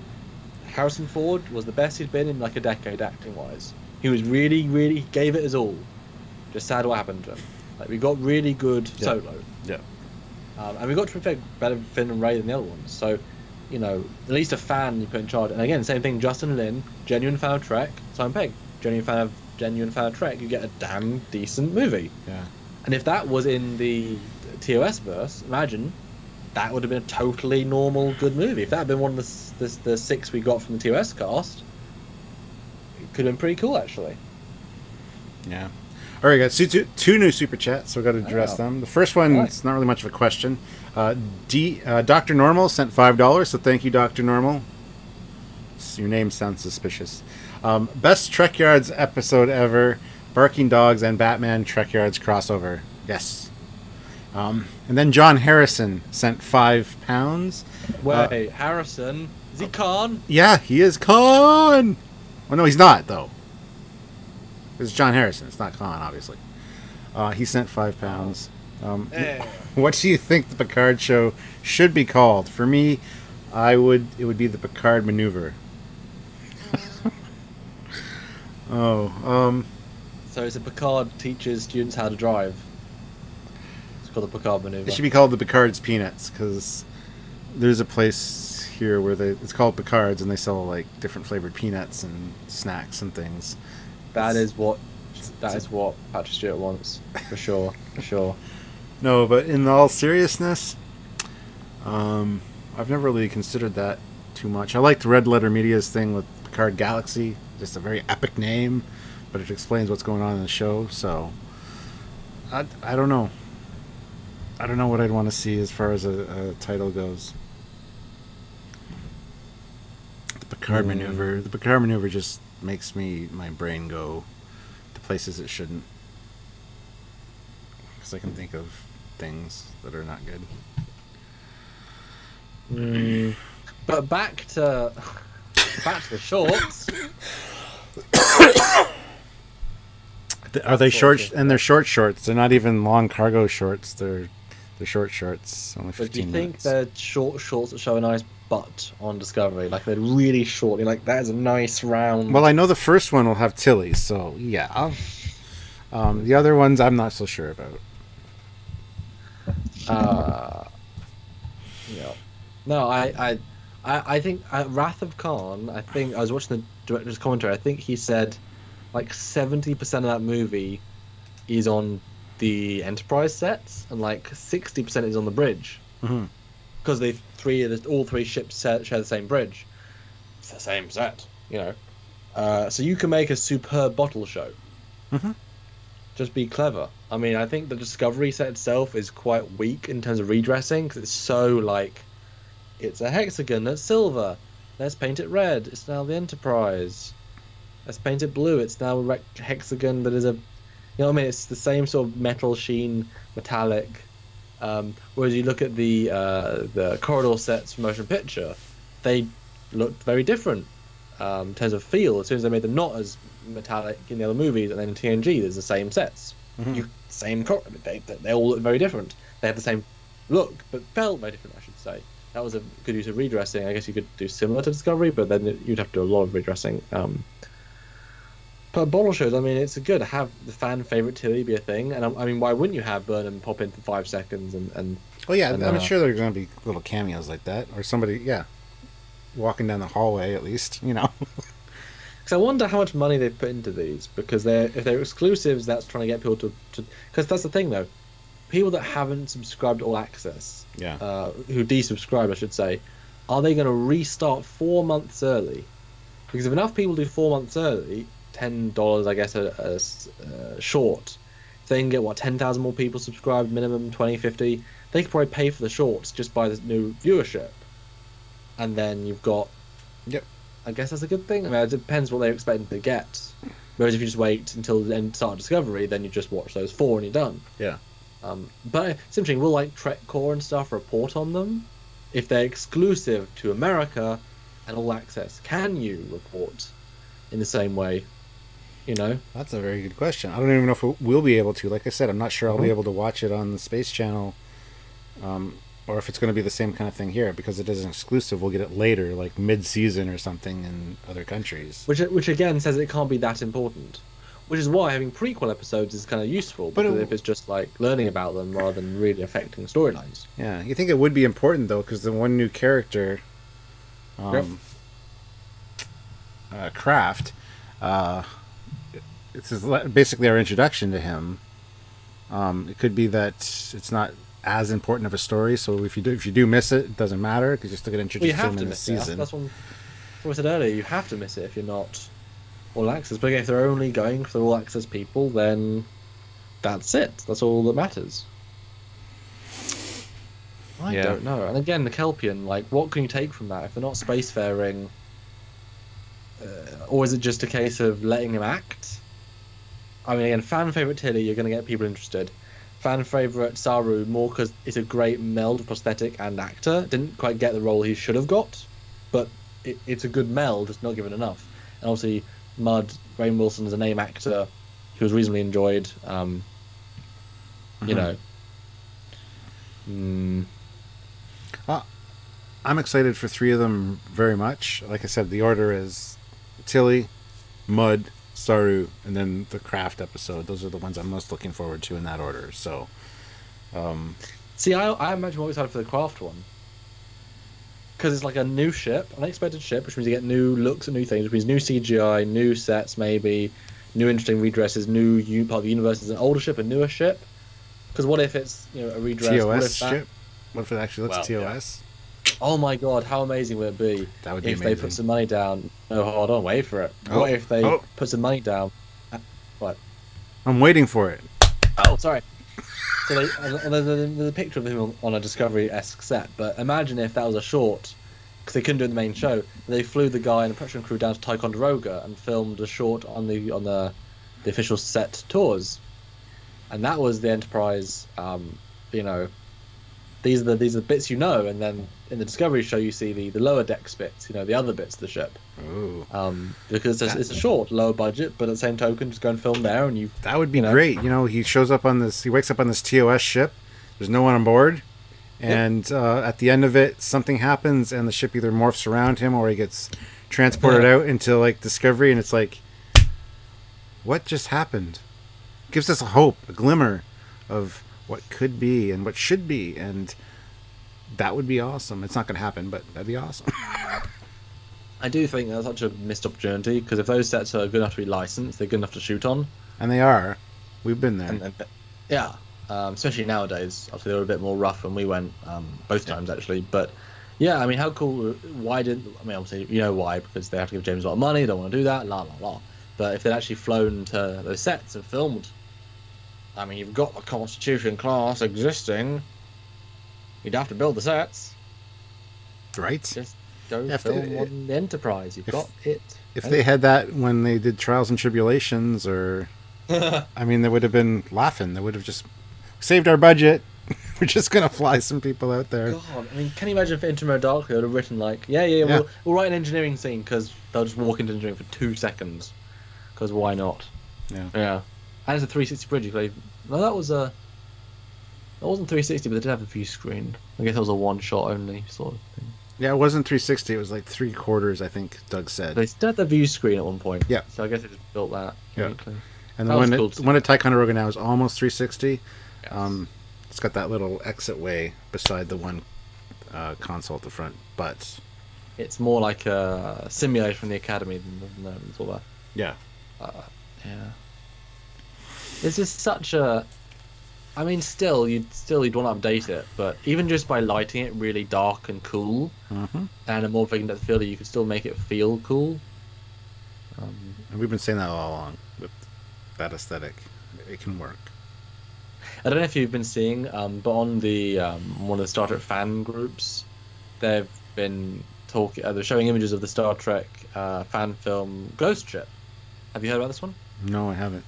Harrison Ford was the best he'd been in like a decade acting wise. He was really gave it his all. Just sad what happened to him. Like we got really good Solo. Yeah. And we got to reflect better Finn and Rey than the other ones. So, you know, at least a fan you put in charge. And again, same thing. Justin Lin, genuine fan of Trek. Simon Pegg, genuine fan of Trek. You get a damn decent movie. Yeah. And if that was in the TOS verse, imagine that would have been a totally normal good movie. If that had been one of the 6 we got from the TOS cast, it could have been pretty cool actually. Yeah. All right, guys. Two new super chats, so we've got to address them. The first one, it's not really much of a question. Dr. Normal sent $5, so thank you, Dr. Normal. Your name sounds suspicious. Best Trekyards episode ever. Barking Dogs and Batman Trekyards crossover. Yes. And then John Harrison sent £5. Wait, Harrison? Is he Khan? Yeah, he is Khan! Well, no, he's not, though. It's John Harrison. It's not Khan, obviously. He sent £5. What do you think the Picard show should be called? For me, it would be the Picard Maneuver. So it's a Picard teaches students how to drive. It's called the Picard Maneuver. It should be called the Picard's Peanuts, because there's a place here where it's called Picard's, and they sell like different flavored peanuts and snacks and things. That is what Patrick Stewart wants, for sure. No, but in all seriousness, I've never really considered that too much. I liked Red Letter Media's thing with Picard Galaxy, just a very epic name, but it explains what's going on in the show. So I don't know. I don't know what I'd want to see as far as a title goes. The Picard maneuver. The Picard maneuver just makes my brain go to places it shouldn't. Because I can think of things that are not good. But back to the shorts. Are they short? And they're short shorts. They're not even long cargo shorts. They're short shorts. Only 15 But do you minutes. think they're short shorts that show a nice butt on Discovery? Like they're really short. You're like, that is a nice round. Well, I know the first one will have Tilly, so yeah. The other ones I'm not so sure about. Yeah. No, I think Wrath of Khan. I think I was watching the director's commentary. I think he said like 70% of that movie is on the Enterprise sets, and like 60% is on the bridge. Because all three ships share the same bridge. It's the same set, you know. So you can make a superb bottle show. Just be clever. I mean, I think the Discovery set itself is quite weak in terms of redressing, because it's so like, it's a hexagon that's silver. Let's paint it red. It's now the Enterprise. Let's paint it blue. It's now a hexagon that is a, you know what I mean? It's the same sort of metal sheen, metallic. Whereas you look at the corridor sets for motion picture, they looked very different in terms of feel. As soon as they made them not as metallic in the other movies, and then in TNG there's the same sets. They all look very different. They have the same look, but felt very different, I should say. That was a good use of redressing. I guess you could do similar to Discovery, but then you'd have to do a lot of redressing. But bottle shows, I mean, it's good to have the fan favorite Tilly be a thing, and I mean, why wouldn't you have Burnham pop in for 5 seconds and Oh yeah, I'm sure there's going to be little cameos like that, or somebody, walking down the hallway at least, you know. Because I wonder how much money they've put into these, because if they're exclusives, that's trying to get people to because that's the thing though, people that haven't subscribed to All Access, who desubscribe, I should say, are they going to restart 4 months early? Because if enough people do 4 months early, $10, I guess, a short, if they can get 10,000 more people subscribed, minimum 20, 50, they could probably pay for the shorts just by the new viewership, and then you've got. Yep. I guess that's a good thing. I mean, it depends what they're expecting to get. Whereas if you just wait until the end start of Discovery, then you just watch those 4 and you're done. Yeah. But it's interesting. Will like Trekyards and stuff report on them if they're exclusive to America and All Access? Can you report in the same way? You know. That's a very good question. I don't even know if we'll be able to. Like I said, I'm not sure I'll be able to watch it on the Space Channel, or if it's going to be the same kind of thing here, because it isn't exclusive. We'll get it later, like mid-season or something in other countries. Which again says it can't be that important. Which is why having prequel episodes is kind of useful, because if it's just like learning about them rather than really affecting storylines. Yeah, you think it would be important though, because the one new character, Kraft, it's basically our introduction to him. It could be that it's not as important of a story, so if you do miss it, it doesn't matter, because you still get introduced to him in the season. That's what I said earlier. You have to miss it if you're not All Access. But if they're only going for All Access people, then that's it. That's all that matters. I don't know. And again, the Kelpian, like, what can you take from that if they're not spacefaring? Or is it just a case of letting him act? I mean, again, fan favorite Tilly, you're going to get people interested. Fan favorite Saru, more because it's a great meld of prosthetic and actor. Didn't quite get the role he should have got, but it's a good meld, just not given enough. And obviously, Mudd, Rainn Wilson is a name actor who was reasonably enjoyed. You know. I'm excited for 3 of them very much. Like I said, the order is Tilly, Mudd, Saru, and then the Craft episode. Those are the ones I'm most looking forward to in that order. So, see, I'm much more excited for the Craft one, because it's like a new ship, an unexpected ship, which means you get new looks and new things, which means new CGI, new sets, maybe new interesting redresses, new part of the universe is an older ship, a newer ship. Because what if it's a redress? TOS ship? What if it actually looks TOS? Yeah. Oh my god, how amazing would it be that would be if amazing. They put some money down? No, hold on, wait for it. What if they put some money down? What? I'm waiting for it. Oh, sorry. So there's a picture of him on a Discovery-esque set, but imagine if that was a short, because they couldn't do it in the main show. They flew the guy and the production crew down to Ticonderoga and filmed a short on the official set tours, and that was the Enterprise. You know, these are the bits you know, and then in the Discovery show you see the lower decks bits, you know, the other bits of the ship. Ooh. Because it's a short, lower budget, but at the same token, just go and film there, and that would be great. You know, he shows up on this. He wakes up on this TOS ship. There's no one on board, and at the end of it, something happens, and the ship either morphs around him or he gets transported out into like Discovery, and it's like, what just happened? Gives us a hope, a glimmer of what could be and what should be, and that would be awesome. It's not going to happen, but that'd be awesome. I do think that's such a missed opportunity, because if those sets are good enough to be licensed, they're good enough to shoot on. And they are. We've been there. Yeah, especially nowadays. Obviously, they were a bit more rough when we went, both times actually. But yeah, I mean, how cool? Why didn't? I mean, obviously, you know why? Because they have to give James a lot of money. They don't want to do that. La la la. But if they'd actually flown to those sets and filmed, I mean, you've got the Constitution class existing. You'd have to build the sets. Right. Just go film on the Enterprise. You've got it. If they had that when they did Trials and Tribulations, or I mean, they would have been laughing. They would have just saved our budget. We're just gonna fly some people out there. God, I mean, can you imagine if Intimate Darkly would have written like, yeah. We'll write an engineering scene, because they'll just walk into engineering for 2 seconds. Because why not? Yeah. And it's a 360 bridge. No, that wasn't 360, but they did have a view screen. I guess that was a one shot only sort of thing. Yeah, it wasn't 360. It was like 3/4, I think Doug said. They still had the view screen at one point. Yeah. So I guess they just built that. Yeah. Uniquely. And the one at Ticonderoga now is almost 360. Yes. It's got that little exit way beside the one console at the front, but it's more like a simulation from the Academy than all that. Yeah. Yeah. This is such a. I mean, still you'd want to update it, but even just by lighting it really dark and cool, and a more vignette feel, you could still make it feel cool. And we've been saying that all along with that aesthetic. It can work. I don't know if you've been seeing, but on the one of the Star Trek fan groups, they've been talking. They're showing images of the Star Trek fan film Ghost Ship. Have you heard about this one? No, I haven't.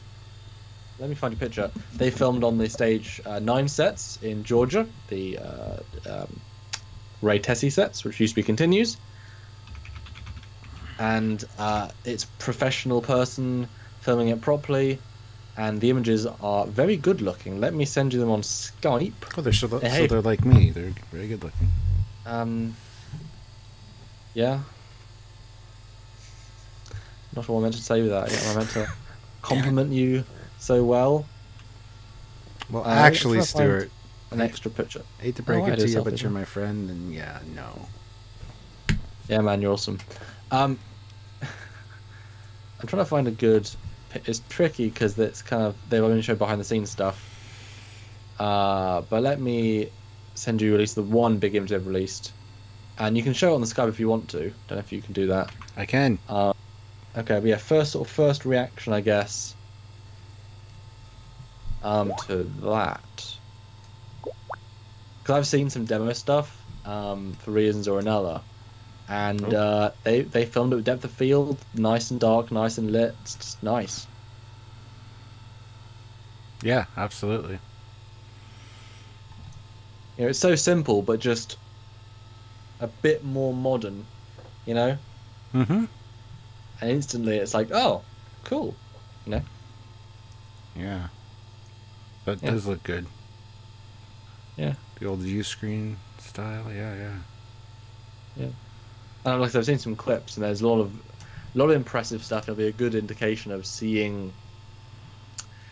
Let me find a picture. They filmed on the stage 9 sets in Georgia, the Ray Tessie sets, which used to be Continues. And it's professional person filming it properly, and the images are very good looking. Let me send you them on Skype. Oh, so they're like me. They're very good looking. Yeah. Not sure what I meant to say with that. I meant to compliment you so well. Well, actually, Stuart, an extra picture. I hate to break it to you, but you're my friend, and yeah, no. Yeah, man, you're awesome. I'm trying to find a good. It's tricky because it's kind of they've only shown behind the scenes stuff. But let me send you at least the one big image they've released, and you can show it on the Skype if you want to. Don't know if you can do that. I can. Okay, but yeah, first reaction, I guess. To that, because I've seen some demo stuff, for reasons or another, and they filmed it with depth of field, nice and dark, nice and lit, it's just nice. Yeah, absolutely. You know, it's so simple, but just a bit more modern, you know. Mm-hmm. And instantly, it's like, oh, cool, you know. Yeah. That does look good. Yeah. The old view screen style, yeah. Like I said, I've seen some clips, and there's a lot of impressive stuff. It'll be a good indication of seeing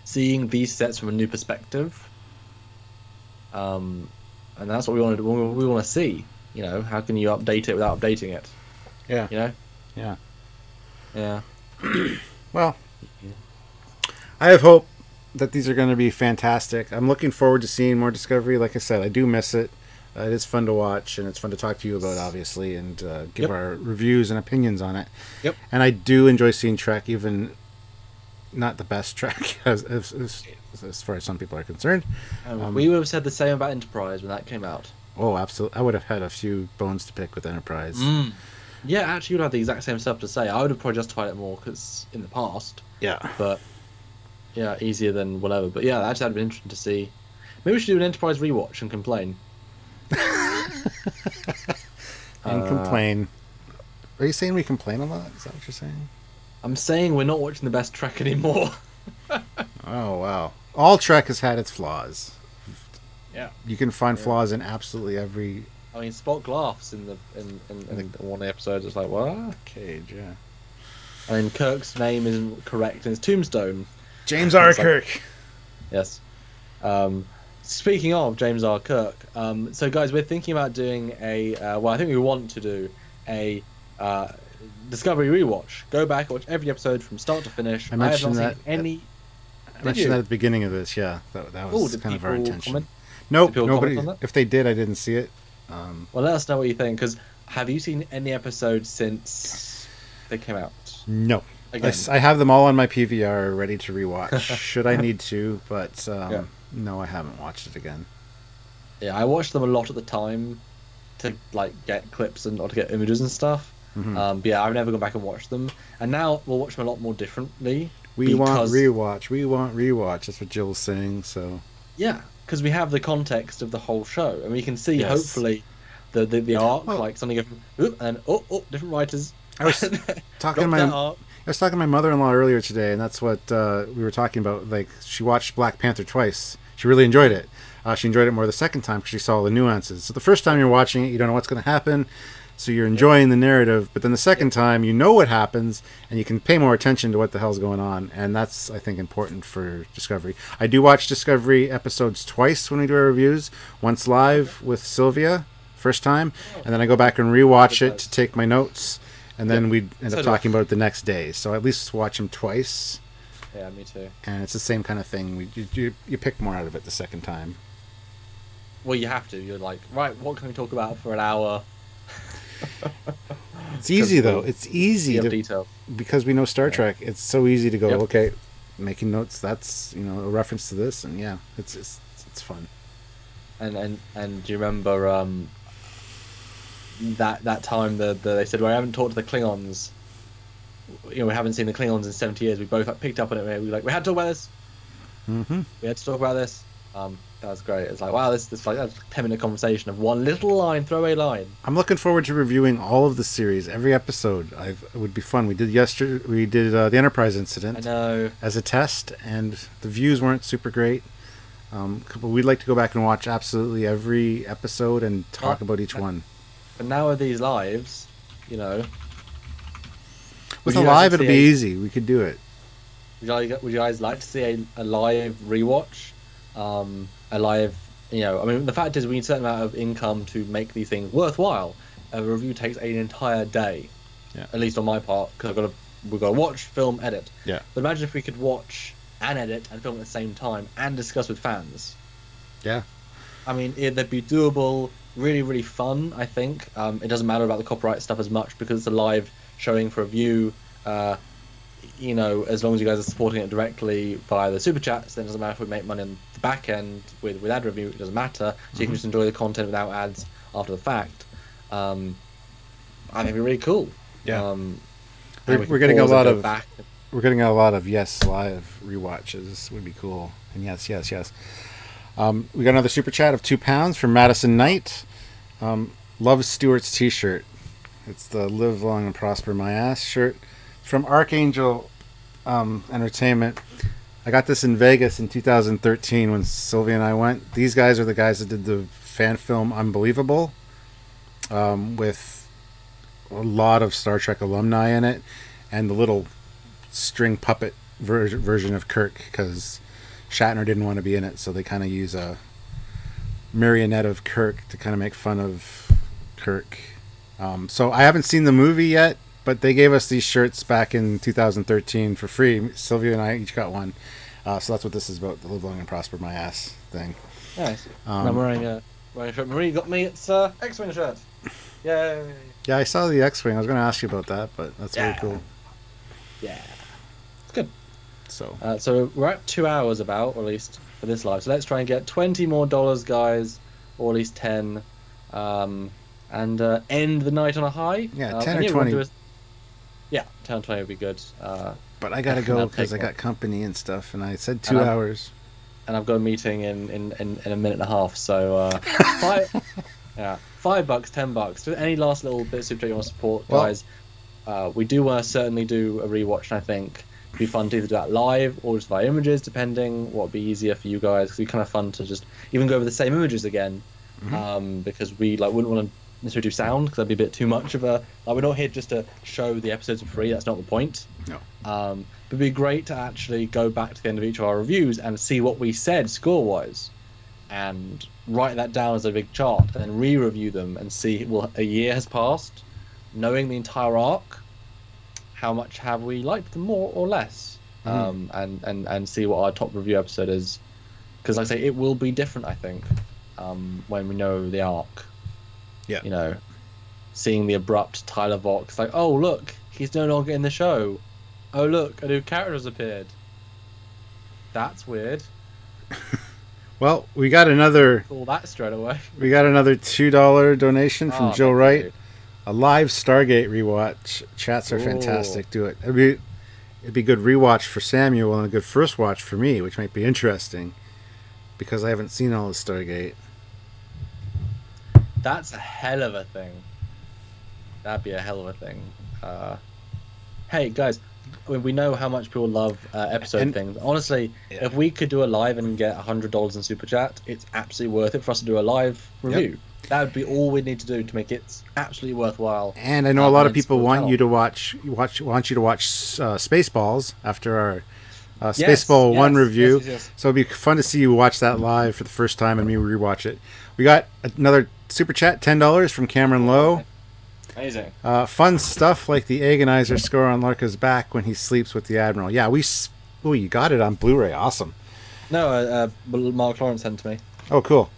these sets from a new perspective. And that's what we want to do. We want to see. You know, how can you update it without updating it? Yeah. You know. Yeah. Yeah. Well, I have hope that these are going to be fantastic. I'm looking forward to seeing more Discovery. Like I said, I do miss it. It is fun to watch, and it's fun to talk to you about, obviously, and give our reviews and opinions on it. Yep. And I do enjoy seeing Trek, even not the best Trek as far as some people are concerned. We would have said the same about Enterprise when that came out. Oh, absolutely. I would have had a few bones to pick with Enterprise. Yeah, actually, you'd have the exact same stuff to say. I would have probably justified it more because in the past. Yeah. But yeah, easier than whatever. But yeah, actually, that'd be interesting to see. Maybe we should do an Enterprise rewatch and complain. And complain. Are you saying we complain a lot? Is that what you're saying? I'm saying we're not watching the best Trek anymore. Oh, wow. All Trek has had its flaws. Yeah. You can find flaws in absolutely every... I mean, Spock laughs in one of the episodes. It's like, what? Cage, yeah. I mean, Kirk's name isn't correct in his tombstone. James R. It's like- Kirk. Yes. Speaking of James R. Kirk, so guys, we're thinking about doing a. Well, I think we want to do a Discovery rewatch. Go back, watch every episode from start to finish. I mentioned have not that. seen any. I mentioned that at the beginning of this. Yeah, that was did kind of our people intention. comment? Nope, Did people nobody. comment on that? If they did, I didn't see it. Well, let us know what you think. Because have you seen any episodes since they came out? No. Again. I have them all on my PVR ready to rewatch. Should I need to? But Yeah. no, I haven't watched it again. Yeah, I watched them a lot at the time to like get clips and or to get images and stuff. But yeah, I've never gone back and watched them. And now we'll watch them a lot more differently. We want because- rewatch. We want rewatch. That's what Jill's saying. So Yeah, because we have the context of the whole show, and we can see Yes. hopefully the arc, Well- like something from oop, and different writers. I was talking to Drop my that arc. I was talking to my mother-in-law earlier today, and that's what we were talking about. Like, she watched Black Panther twice. She really enjoyed it. She enjoyed it more the second time because she saw all the nuances. So the first time you're watching it, you don't know what's going to happen, so you're enjoying the narrative. But then the second time, you know what happens, and you can pay more attention to what the hell's going on. And that's, I think, important for Discovery. I do watch Discovery episodes twice when we do our reviews. Once live with Sylvia, first time, and then I go back and rewatch it to take my notes. And then we end So up do I. talking about it the next day. So at least watch them twice. Yeah, me too. And it's the same kind of thing. You pick more out of it the second time. Well, you have to. You're like, right, what can we talk about for an hour? It's easy, though. we'll It's easy of to, detail. because we know Star Trek. It's so easy to go, Yep. okay, making notes, that's, a reference to this. And yeah, it's fun. And do you remember that time they said, well, I haven't talked to the Klingons. We haven't seen the Klingons in 70 years. We both picked up on it. We were like, we had to talk about this. Mm-hmm. We had to talk about this. That was great. It's like, wow, this like that's a 10-minute conversation of one little line, throwaway line. I'm looking forward to reviewing all of the series, every episode. It would be fun. We did the Enterprise incident. I know. As a test, and the views weren't super great. But we'd like to go back and watch absolutely every episode and talk about each one. But now with these lives, With Would a you live, actually it'll be see easy. We could do it. would you guys like to see a live rewatch? A live, the fact is we need a certain amount of income to make these things worthwhile. A review takes an entire day, Yeah. at least on my part, because we've got to watch, film, edit. Yeah. But imagine if we could watch and edit and film at the same time and discuss with fans. Yeah. I mean, they'd be doable, really, really fun, I think. It doesn't matter about the copyright stuff as much because it's a live showing for a view. As long as you guys are supporting it directly via the super chats, then it doesn't matter if we make money on the back end with ad review, it doesn't matter. So you can just enjoy the content without ads after the fact. I think it'd be really cool. Yeah. And We're we can getting a pause and lot go of back. We're getting a lot of yes live rewatches. This would be cool. And yes. We got another super chat of £2 from Madison Knight. Loves Stewart's t-shirt. It's the "Live Long and Prosper My Ass" shirt from Archangel Entertainment. I got this in Vegas in 2013 when Sylvia and I went. These guys are the guys that did the fan film Unbelievable, with a lot of Star Trek alumni in it, and the little string puppet version of Kirk, because Shatner didn't want to be in it, so they kind of use a marionette of Kirk to kind of make fun of Kirk. So I haven't seen the movie yet, but they gave us these shirts back in 2013 for free. Sylvia and I each got one. So that's what this is about, the "Live Long and Prosper My Ass" thing. Nice. And I'm wearing a shirt. Marie got me. It's X-Wing shirt. Yay. Yeah, I saw the X-Wing. I was going to ask you about that, but that's Yeah. really cool. Yeah. It's good. So we're at 2 hours about, or at least for this live. So let's try and get $20 more, guys, or at least 10, and end the night on a high. Yeah, 10 and or 20. Yeah, 10 or 20 would be good. But I gotta go that'll because I take got company and stuff, and I said 2 And I'm- hours. And I've got a meeting in a minute and a half. So $5, $10. Just any last little bit of super chat you want to support, Well- guys? We do want to certainly do a rewatch, and I think it'd be fun to either do that live or just via images, depending what would be easier for you guys. Because it'd be kind of fun to just even go over the same images again, because we wouldn't want to necessarily do sound because that'd be a bit too much of a. We're not here just to show the episodes for free. That's not the point. No. But it'd be great to actually go back to the end of each of our reviews and see what we said score-wise, and write that down as a big chart, and then re-review them and see. Well, a year has passed, knowing the entire arc. How much have we liked them more or less? And see what our top review episode is, because like I say, it will be different. I think when we know the arc. Yeah. You know, seeing the abrupt Tyler Vox, like, oh look, he's no longer in the show. Oh look, a new character has appeared. That's weird. Well, we got another All that straight away. $2 donation from Oh, Joe thank Wright. you. A live Stargate rewatch. Chats are Ooh. fantastic. Do it. It'd be good rewatch for Samuel and a good first watch for me, which might be interesting because I haven't seen all of Stargate. That's a hell of a thing. That'd be a hell of a thing. Hey guys, I mean, we know how much people love episode And- things. Honestly, Yeah. if we could do a live and get $100 in super chat, it's absolutely worth it for us to do a live review. That would be all we need to do to make it absolutely worthwhile. And I know a lot of and it's people still want channel. you to want you to watch Spaceballs after our Yes, Spaceball 1 yes, review. yes. So it'd be fun to see you watch that live for the first time and me rewatch it. We got another super chat, $10 from Cameron Lowe. Amazing. Fun stuff like the agonizer score on Larka's back when he sleeps with the Admiral. Yeah, you got it on Blu-ray. Awesome. No, Mark Lawrence sent to me. Oh, cool.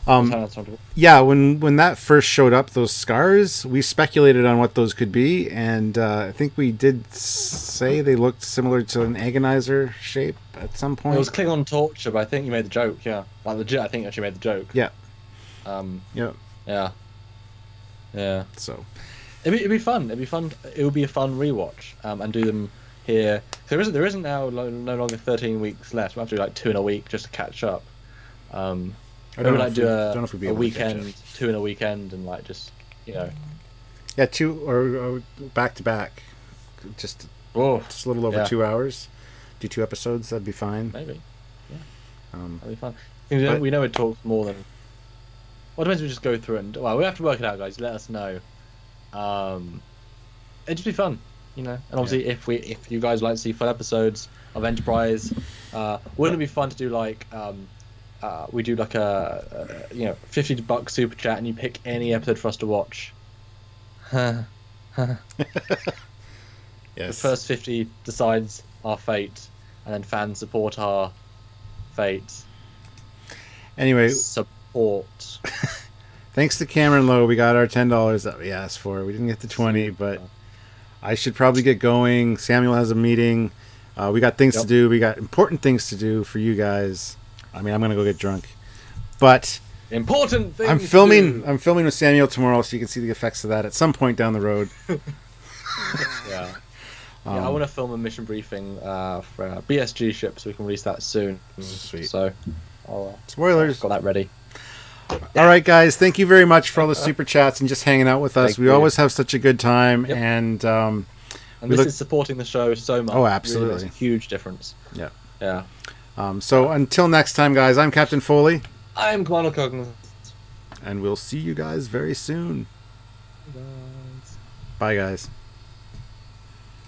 Sounds wonderful. Yeah, when that first showed up, those scars, we speculated on what those could be, and I think we did say they looked similar to an agonizer shape at some point. It was Klingon torture, but I think you made the joke. Yeah, like legit. I think you actually made the joke. Yeah. Yeah. Yeah. So. It'd be fun. It'd be fun. It would be a fun rewatch. And do them here. There isn't now no longer 13 weeks left. We have to do like 2 in a week just to catch up. I Maybe know like if do we- don't know if we'd be a able to catch weekend, up. 2 in a weekend, and like just Yeah, 2 or back to back, just oh a little over Yeah. 2 hours. Do 2 episodes, that'd be fine. maybe Um, that'd be fun. but- We know it talks more than. Well, it depends. We just go through and we have to work it out, guys. Let us know. It'd just be fun, And obviously, if you guys like to see full episodes of Enterprise, wouldn't it be fun to do like we do like a $50 super chat and you pick any episode for us to watch. The yes. first 50 decides our fate, and then fans support our fate. Anyway, Support. thanks to Cameron Lowe, we got our $10 that we asked for. We didn't get the 20, but I should probably get going. Samuel has a meeting. We got things to do. We got important things to do for you guys. I mean, I'm gonna go get drunk, but Important things. I'm filming with Samuel tomorrow, so you can see the effects of that at some point down the road. Yeah. I want to film a mission briefing for a BSG ship, so we can release that soon. Sweet. So, I'll Spoilers. got that ready. All right, guys. Thank you very much for all the super chats and just hanging out with us. Thank We you. always have such a good time, Yep. and And We this look- is supporting the show so much. Oh, It absolutely. really makes a huge difference. yeah. Yeah. So until next time, guys. I'm Captain Foley, I'm Commander Cognizant. and we'll see you guys very soon. Bye, guys.